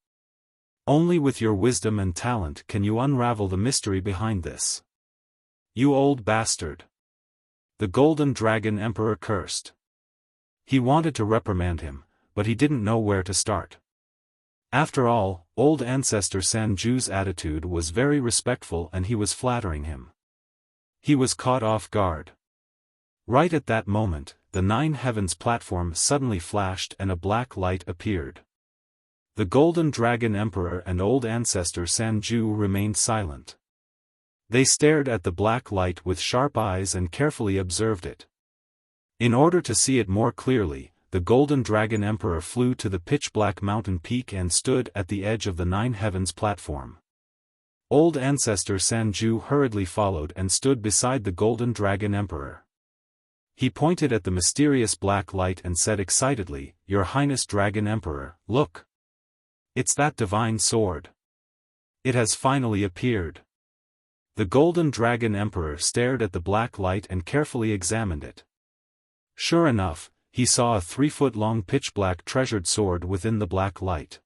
Only with your wisdom and talent can you unravel the mystery behind this. You old bastard." The Golden Dragon Emperor cursed. He wanted to reprimand him, but he didn't know where to start. After all, old ancestor Sanju's attitude was very respectful and he was flattering him. He was caught off guard. Right at that moment, the Nine Heavens platform suddenly flashed and a black light appeared. The Golden Dragon Emperor and old ancestor Sanju remained silent. They stared at the black light with sharp eyes and carefully observed it. In order to see it more clearly, the Golden Dragon Emperor flew to the pitch-black mountain peak and stood at the edge of the Nine Heavens platform. Old ancestor Sanju hurriedly followed and stood beside the Golden Dragon Emperor. He pointed at the mysterious black light and said excitedly, "Your Highness Dragon Emperor, look! It's that divine sword. It has finally appeared." The Golden Dragon Emperor stared at the black light and carefully examined it. Sure enough, he saw a 3-foot-long pitch-black treasured sword within the black light.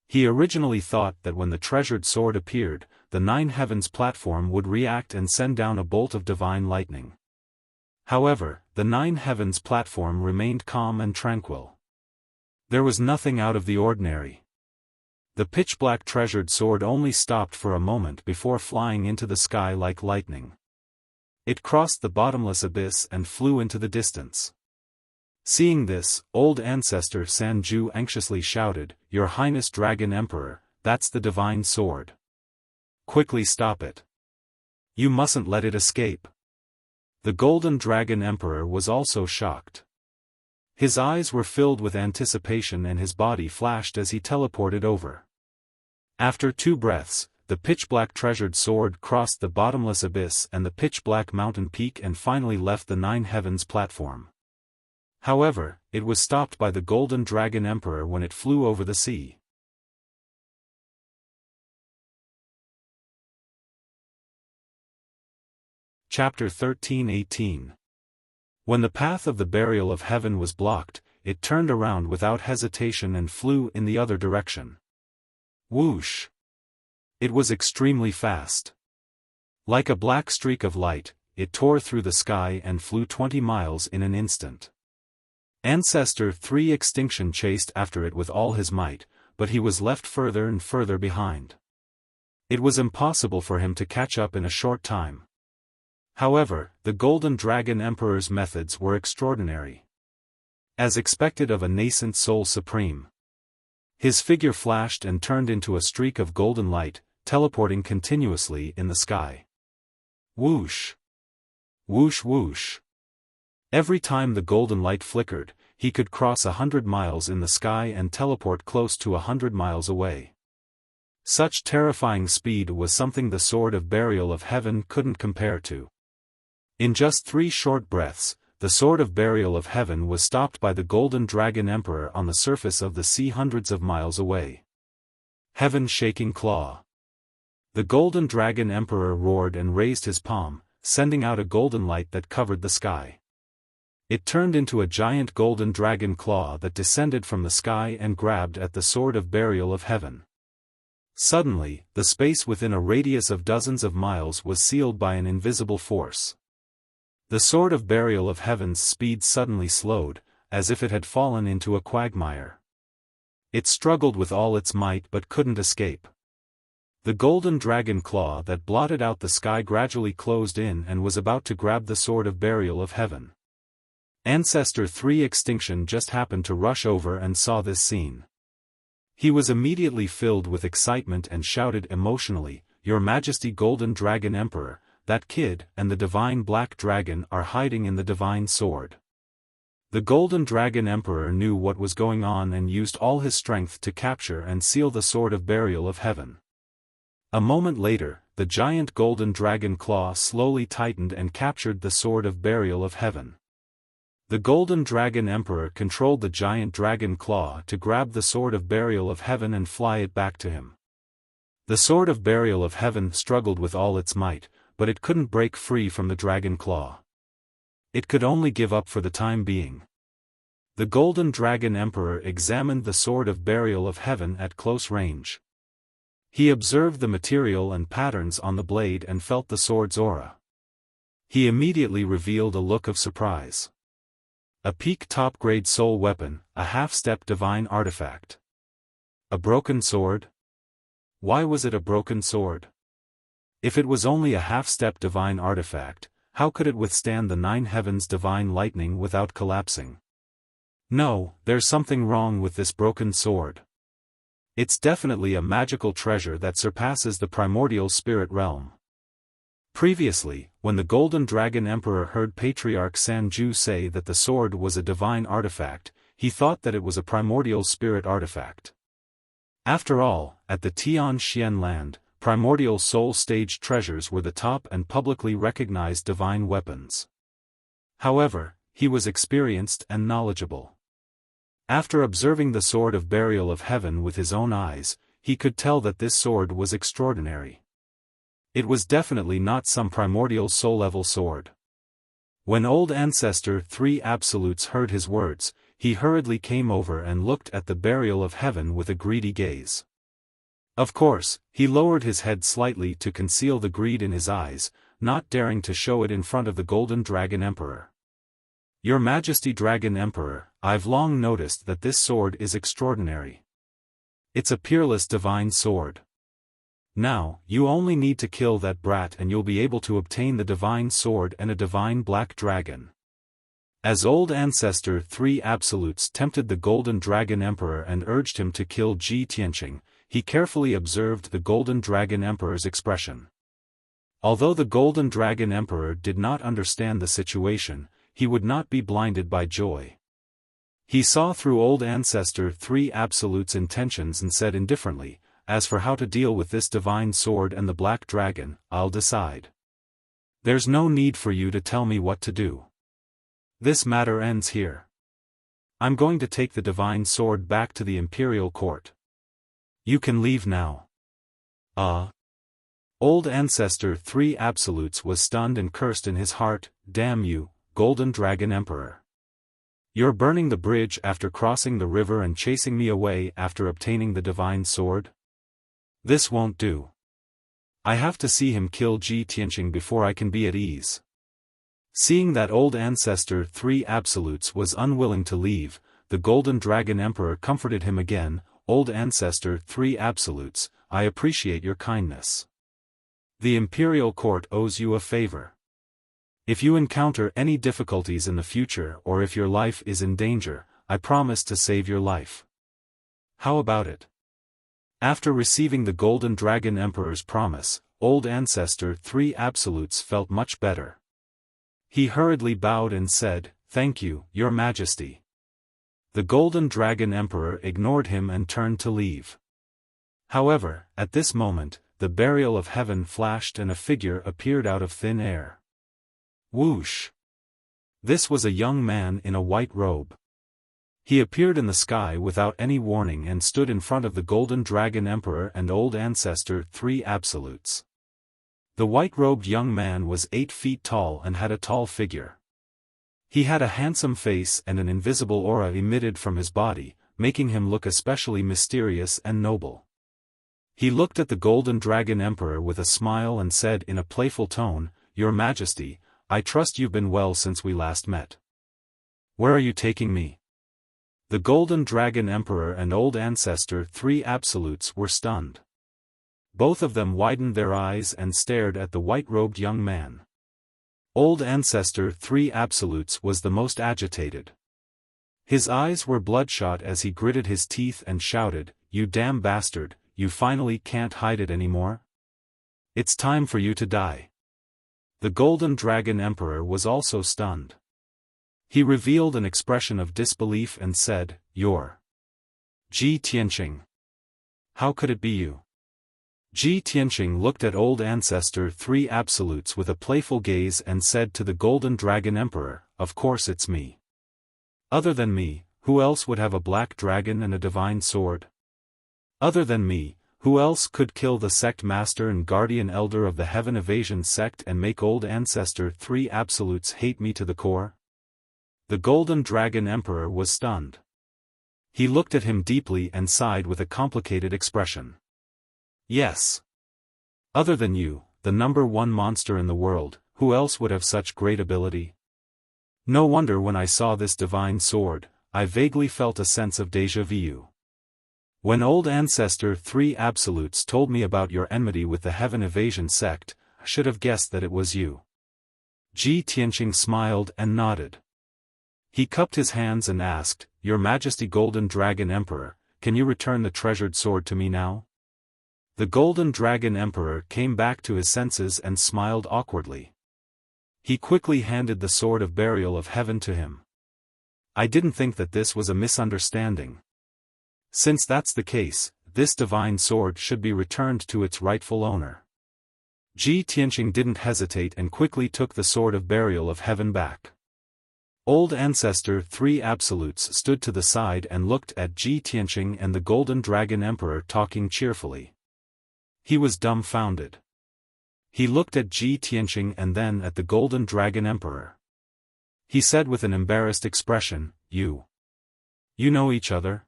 He originally thought that when the treasured sword appeared, the Nine Heavens platform would react and send down a bolt of divine lightning. However, the Nine Heavens platform remained calm and tranquil. There was nothing out of the ordinary. The pitch-black treasured sword only stopped for a moment before flying into the sky like lightning. It crossed the bottomless abyss and flew into the distance. Seeing this, old ancestor Sanju anxiously shouted, "Your Highness Dragon Emperor, that's the divine sword. Quickly stop it. You mustn't let it escape." The Golden Dragon Emperor was also shocked. His eyes were filled with anticipation and his body flashed as he teleported over. After 2 breaths, the pitch-black treasured sword crossed the bottomless abyss and the pitch-black mountain peak and finally left the Nine Heavens platform. However, it was stopped by the Golden Dragon Emperor when it flew over the sea. Chapter 13:18. When the path of the burial of heaven was blocked, it turned around without hesitation and flew in the other direction. Whoosh! It was extremely fast. Like a black streak of light, it tore through the sky and flew 20 miles in an instant. Ancestor 3 Extinction chased after it with all his might, but he was left further and further behind. It was impossible for him to catch up in a short time. However, the Golden Dragon Emperor's methods were extraordinary. As expected of a nascent soul supreme, his figure flashed and turned into a streak of golden light, teleporting continuously in the sky. Whoosh! Whoosh whoosh! Every time the golden light flickered, he could cross 100 miles in the sky and teleport close to 100 miles away. Such terrifying speed was something the Sword of Burial of Heaven couldn't compare to. In just 3 short breaths, the Sword of Burial of Heaven was stopped by the Golden Dragon Emperor on the surface of the sea hundreds of miles away. Heaven-shaking claw! The Golden Dragon Emperor roared and raised his palm, sending out a golden light that covered the sky. It turned into a giant golden dragon claw that descended from the sky and grabbed at the Sword of Burial of Heaven. Suddenly, the space within a radius of dozens of miles was sealed by an invisible force. The Sword of Burial of Heaven's speed suddenly slowed, as if it had fallen into a quagmire. It struggled with all its might but couldn't escape. The golden dragon claw that blotted out the sky gradually closed in and was about to grab the sword of burial of heaven. Ancestor 3 Extinction just happened to rush over and saw this scene. He was immediately filled with excitement and shouted emotionally, "Your Majesty Golden Dragon Emperor, that kid and the divine black dragon are hiding in the divine sword." The Golden Dragon Emperor knew what was going on and used all his strength to capture and seal the sword of burial of heaven. A moment later, the giant golden dragon claw slowly tightened and captured the sword of burial of heaven. The Golden Dragon Emperor controlled the giant dragon claw to grab the sword of burial of heaven and fly it back to him. The sword of burial of heaven struggled with all its might, but it couldn't break free from the dragon claw. It could only give up for the time being. The Golden Dragon Emperor examined the sword of burial of heaven at close range. He observed the material and patterns on the blade and felt the sword's aura. He immediately revealed a look of surprise. A peak top-grade soul weapon, a half-step divine artifact. A broken sword? Why was it a broken sword? If it was only a half-step divine artifact, how could it withstand the 9 heavens divine lightning without collapsing? No, there's something wrong with this broken sword. It's definitely a magical treasure that surpasses the primordial spirit realm. Previously, when the Golden Dragon Emperor heard Patriarch Sanju say that the sword was a divine artifact, he thought that it was a primordial spirit artifact. After all, at the Tianxian land, primordial soul stage treasures were the top and publicly recognized divine weapons. However, he was experienced and knowledgeable. After observing the sword of burial of heaven with his own eyes, he could tell that this sword was extraordinary. It was definitely not some primordial soul-level sword. When old Ancestor 3 Absolutes heard his words, he hurriedly came over and looked at the burial of heaven with a greedy gaze. Of course, he lowered his head slightly to conceal the greed in his eyes, not daring to show it in front of the Golden Dragon Emperor. "Your Majesty Dragon Emperor, I've long noticed that this sword is extraordinary. It's a peerless divine sword. Now, you only need to kill that brat and you'll be able to obtain the divine sword and a divine black dragon." As old Ancestor 3 Absolutes tempted the Golden Dragon Emperor and urged him to kill Ji Tianqing, he carefully observed the Golden Dragon Emperor's expression. Although the Golden Dragon Emperor did not understand the situation, he would not be blinded by joy. He saw through old Ancestor 3 Absolute's intentions and said indifferently, "As for how to deal with this divine sword and the black dragon, I'll decide. There's no need for you to tell me what to do. This matter ends here. I'm going to take the divine sword back to the imperial court. You can leave now." Old Ancestor 3 Absolutes was stunned and cursed in his heart, "Damn you, Golden Dragon Emperor. You're burning the bridge after crossing the river and chasing me away after obtaining the divine sword? This won't do. I have to see him kill Ji Tianqing before I can be at ease." Seeing that old Ancestor 3 Absolutes was unwilling to leave, the Golden Dragon Emperor comforted him again, "Old Ancestor 3 Absolutes, I appreciate your kindness. The Imperial Court owes you a favor. If you encounter any difficulties in the future or if your life is in danger, I promise to save your life. How about it?" After receiving the Golden Dragon Emperor's promise, old Ancestor 3 Absolutes felt much better. He hurriedly bowed and said, "Thank you, Your Majesty." The Golden Dragon Emperor ignored him and turned to leave. However, at this moment, the burial of heaven flashed and a figure appeared out of thin air. Whoosh! This was a young man in a white robe. He appeared in the sky without any warning and stood in front of the Golden Dragon Emperor and old Ancestor 3 Absolutes. The white-robed young man was 8 feet tall and had a tall figure. He had a handsome face and an invisible aura emitted from his body, making him look especially mysterious and noble. He looked at the Golden Dragon Emperor with a smile and said in a playful tone, "Your Majesty, I trust you've been well since we last met. Where are you taking me?" The Golden Dragon Emperor and old Ancestor 3 Absolutes were stunned. Both of them widened their eyes and stared at the white-robed young man. Old Ancestor 3 Absolutes was the most agitated. His eyes were bloodshot as he gritted his teeth and shouted, "You damn bastard, you finally can't hide it anymore? It's time for you to die." The Golden Dragon Emperor was also stunned. He revealed an expression of disbelief and said, "You're Ji Tianqing. How could it be you?" Ji Tianqing looked at Old Ancestor 3 Absolutes with a playful gaze and said to the Golden Dragon Emperor, "Of course it's me. Other than me, who else would have a black dragon and a divine sword? Other than me, who else could kill the sect master and guardian elder of the Heaven Evasion sect and make Old Ancestor 3 Absolutes hate me to the core?" The Golden Dragon Emperor was stunned. He looked at him deeply and sighed with a complicated expression. "Yes. Other than you, the #1 monster in the world, who else would have such great ability? No wonder when I saw this divine sword, I vaguely felt a sense of déjà vu. When Old Ancestor 3 Absolutes told me about your enmity with the Heaven Evasion sect, I should have guessed that it was you." Ji Tianqing smiled and nodded. He cupped his hands and asked, "Your Majesty Golden Dragon Emperor, can you return the treasured sword to me now?" The Golden Dragon Emperor came back to his senses and smiled awkwardly. He quickly handed the Sword of Burial of Heaven to him. "I didn't think that this was a misunderstanding. Since that's the case, this divine sword should be returned to its rightful owner." Ji Tianqing didn't hesitate and quickly took the Sword of Burial of Heaven back. Old Ancestor 3 Absolutes stood to the side and looked at Ji Tianqing and the Golden Dragon Emperor talking cheerfully. He was dumbfounded. He looked at Ji Tianqing and then at the Golden Dragon Emperor. He said with an embarrassed expression, You know each other?"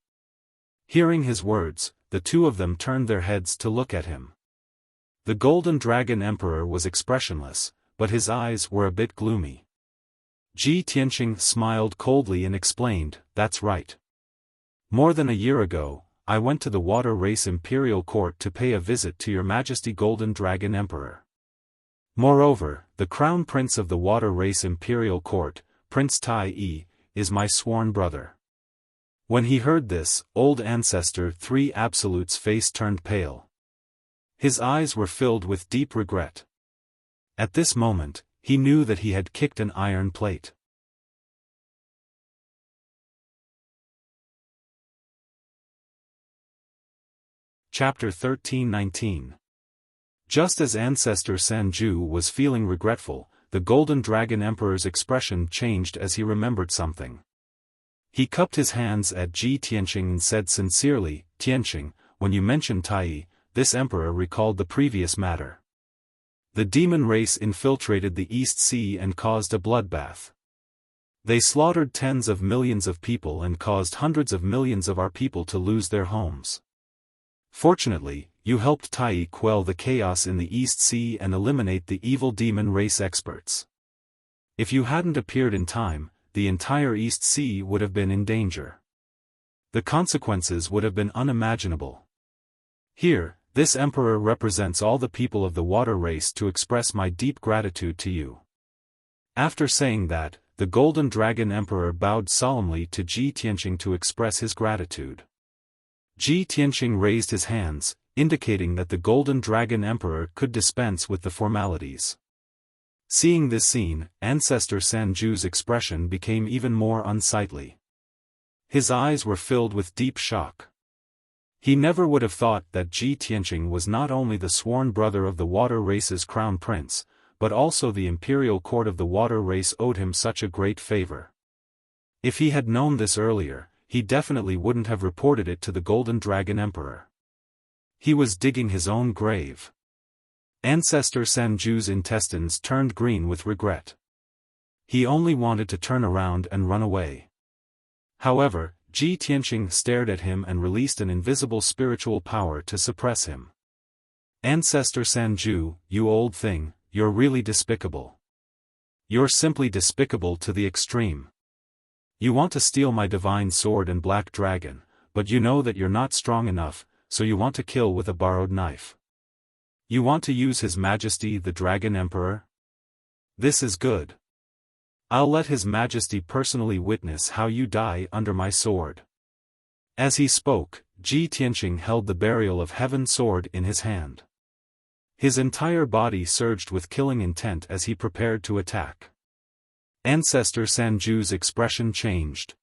Hearing his words, the two of them turned their heads to look at him. The Golden Dragon Emperor was expressionless, but his eyes were a bit gloomy. Ji Tianqing smiled coldly and explained, "That's right. More than a year ago, I went to the Water Race Imperial Court to pay a visit to your Majesty Golden Dragon Emperor. Moreover, the Crown Prince of the Water Race Imperial Court, Prince Tai Yi, is my sworn brother." When he heard this, Old Ancestor 3 Absolute's face turned pale. His eyes were filled with deep regret. At this moment, he knew that he had kicked an iron plate. Chapter 13-19. Just as Ancestor Sanju was feeling regretful, the Golden Dragon Emperor's expression changed as he remembered something. He cupped his hands at Ji Tianqing and said sincerely, "Tianqing, when you mentioned Tai, this emperor recalled the previous matter. The demon race infiltrated the East Sea and caused a bloodbath. They slaughtered tens of millions of people and caused hundreds of millions of our people to lose their homes. Fortunately, you helped Tai quell the chaos in the East Sea and eliminate the evil demon race experts. If you hadn't appeared in time, the entire East Sea would have been in danger. The consequences would have been unimaginable. Here, this emperor represents all the people of the water race to express my deep gratitude to you." After saying that, the Golden Dragon Emperor bowed solemnly to Ji Tianqing to express his gratitude. Ji Tianqing raised his hands, indicating that the Golden Dragon Emperor could dispense with the formalities. Seeing this scene, Ancestor Sanju's expression became even more unsightly. His eyes were filled with deep shock. He never would have thought that Ji Tianqing was not only the sworn brother of the water race's crown prince, but also the imperial court of the water race owed him such a great favor. If he had known this earlier, he definitely wouldn't have reported it to the Golden Dragon Emperor. He was digging his own grave. Ancestor Sanju's intestines turned green with regret. He only wanted to turn around and run away. However, Ji Tianqing stared at him and released an invisible spiritual power to suppress him. "Ancestor Sanju, you old thing, you're really despicable. You're simply despicable to the extreme. You want to steal my divine sword and black dragon, but you know that you're not strong enough, so you want to kill with a borrowed knife. You want to use His Majesty the Dragon Emperor? This is good. I'll let His Majesty personally witness how you die under my sword. As he spoke, Ji Tianqing held the Burial of Heaven sword in his hand. His entire body surged with killing intent as he prepared to attack. Ancestor Sanju's expression changed.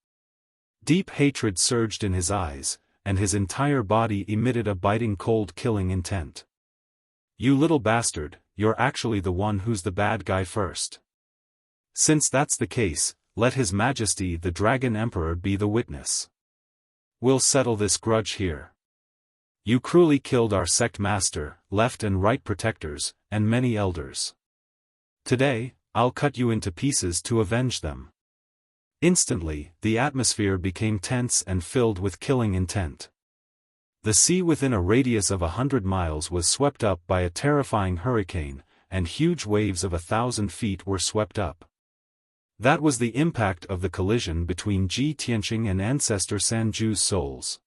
Deep hatred surged in his eyes, and his entire body emitted a biting cold killing intent. You little bastard, you're actually the one who's the bad guy first. Since that's the case, let His Majesty the Dragon Emperor be the witness. We'll settle this grudge here. You cruelly killed our sect master, left and right protectors, and many elders. Today, I'll cut you into pieces to avenge them. Instantly, the atmosphere became tense and filled with killing intent. The sea within a radius of 100 miles was swept up by a terrifying hurricane, and huge waves of 1,000 feet were swept up. That was the impact of the collision between Ji Tianqing and Ancestor Sanju's souls.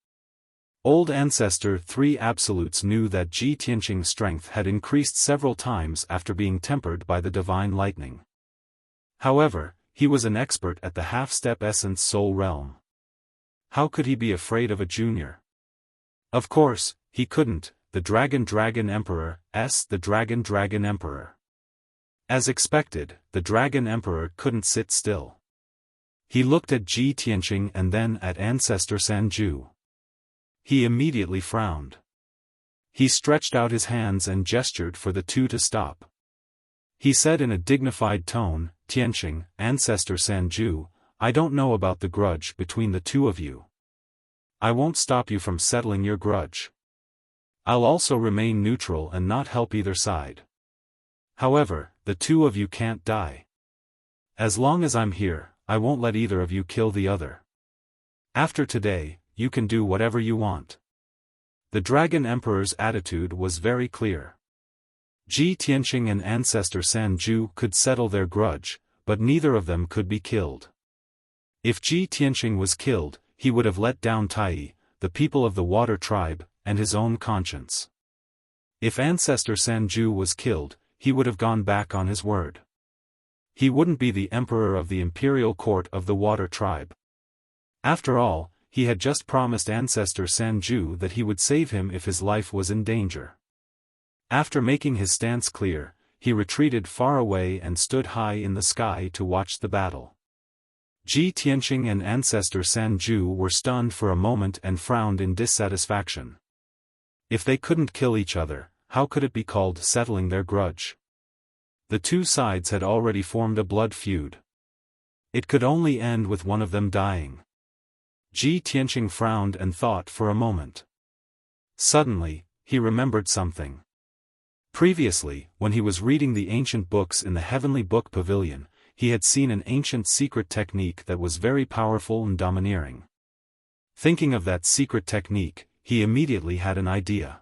Old Ancestor 3 Absolutes knew that Ji Tianqing's strength had increased several times after being tempered by the divine lightning. However, he was an expert at the half-step essence soul realm. How could he be afraid of a junior? Of course, he couldn't. The Dragon Emperor, the Dragon Emperor. As expected, the Dragon Emperor couldn't sit still. He looked at Ji Tianqing and then at Ancestor Sanju. He immediately frowned. He stretched out his hands and gestured for the two to stop. He said in a dignified tone, Tianqing, Ancestor Sanju, I don't know about the grudge between the two of you. I won't stop you from settling your grudge. I'll also remain neutral and not help either side. However, the two of you can't die. As long as I'm here, I won't let either of you kill the other. After today, you can do whatever you want. The Dragon Emperor's attitude was very clear. Ji Tianqing and Ancestor Sanju could settle their grudge, but neither of them could be killed. If Ji Tianqing was killed, he would have let down Tai, the people of the Water Tribe, and his own conscience. If Ancestor Sanju was killed, he would have gone back on his word. He wouldn't be the emperor of the imperial court of the Water Tribe. After all, he had just promised Ancestor Sanju that he would save him if his life was in danger. After making his stance clear, he retreated far away and stood high in the sky to watch the battle. Ji Tianqing and Ancestor Sanju were stunned for a moment and frowned in dissatisfaction. If they couldn't kill each other, how could it be called settling their grudge? The two sides had already formed a blood feud. It could only end with one of them dying. Ji Tianqing frowned and thought for a moment. Suddenly, he remembered something. Previously, when he was reading the ancient books in the Heavenly Book Pavilion, he had seen an ancient secret technique that was very powerful and domineering. Thinking of that secret technique, he immediately had an idea.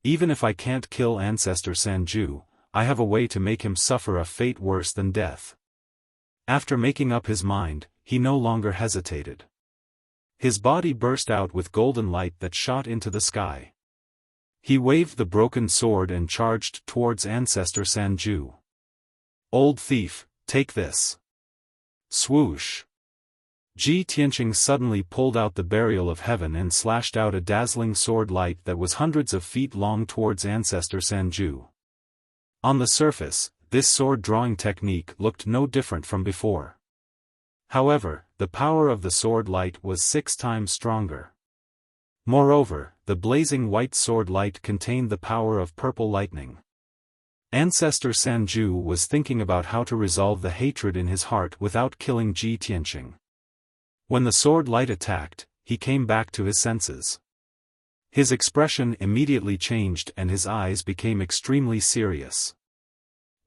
Even if I can't kill Ancestor Sanju, I have a way to make him suffer a fate worse than death. After making up his mind, he no longer hesitated. His body burst out with golden light that shot into the sky. He waved the broken sword and charged towards Ancestor Sanju. Old thief, take this. Swoosh. Ji Tianqing suddenly pulled out the Burial of Heaven and slashed out a dazzling sword light that was hundreds of feet long towards Ancestor Sanju. On the surface, this sword-drawing technique looked no different from before. However, the power of the sword light was 6 times stronger. Moreover, the blazing white sword light contained the power of purple lightning. Ancestor Sanju was thinking about how to resolve the hatred in his heart without killing Ji Tianqing. When the sword light attacked, he came back to his senses. His expression immediately changed and his eyes became extremely serious.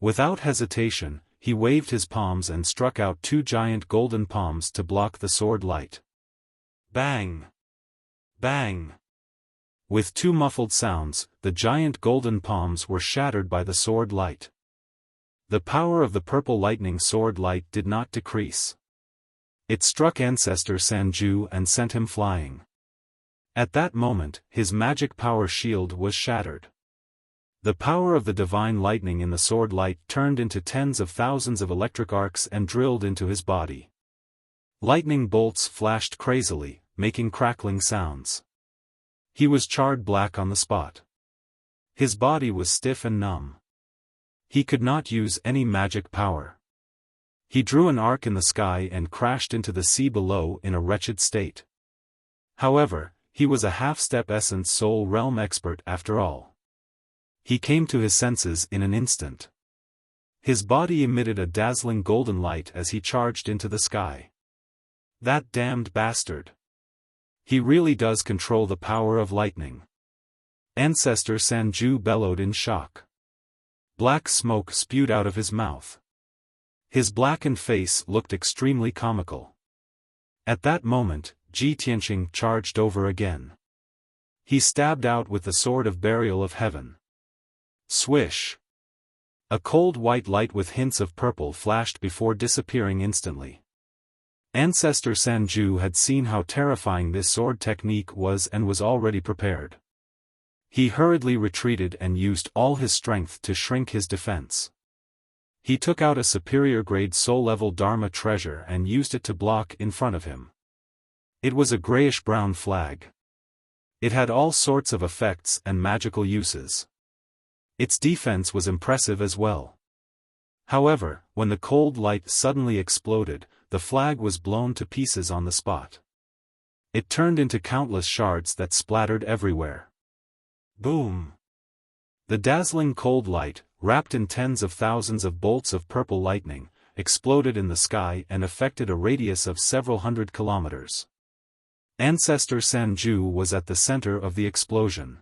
Without hesitation, he waved his palms and struck out 2 giant golden palms to block the sword light. Bang! Bang! With 2 muffled sounds, the giant golden palms were shattered by the sword light. The power of the purple lightning sword light did not decrease. It struck Ancestor Sanju and sent him flying. At that moment, his magic power shield was shattered. The power of the divine lightning in the sword light turned into tens of thousands of electric arcs and drilled into his body. Lightning bolts flashed crazily, making crackling sounds. He was charred black on the spot. His body was stiff and numb. He could not use any magic power. He drew an arc in the sky and crashed into the sea below in a wretched state. However, he was a half-step essence soul realm expert after all. He came to his senses in an instant. His body emitted a dazzling golden light as he charged into the sky. That damned bastard! He really does control the power of lightning. Ancestor Sanju bellowed in shock. Black smoke spewed out of his mouth. His blackened face looked extremely comical. At that moment, Ji Tianqing charged over again. He stabbed out with the sword of burial of heaven. Swish! A cold white light with hints of purple flashed before disappearing instantly. Ancestor Sanju had seen how terrifying this sword technique was and was already prepared. He hurriedly retreated and used all his strength to shrink his defense. He took out a superior-grade soul-level Dharma treasure and used it to block in front of him. It was a grayish-brown flag. It had all sorts of effects and magical uses. Its defense was impressive as well. However, when the cold light suddenly exploded, the flag was blown to pieces on the spot. It turned into countless shards that splattered everywhere. Boom! The dazzling cold light, wrapped in tens of thousands of bolts of purple lightning, exploded in the sky and affected a radius of several hundred kilometers. Ancestor Sanju was at the center of the explosion.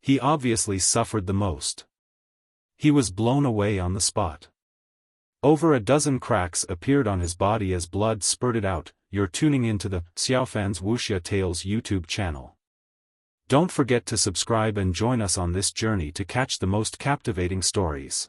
He obviously suffered the most. He was blown away on the spot. Over a dozen cracks appeared on his body as blood spurted out. You're tuning into the Xiaofan's Wuxia Tales YouTube channel. Don't forget to subscribe and join us on this journey to catch the most captivating stories.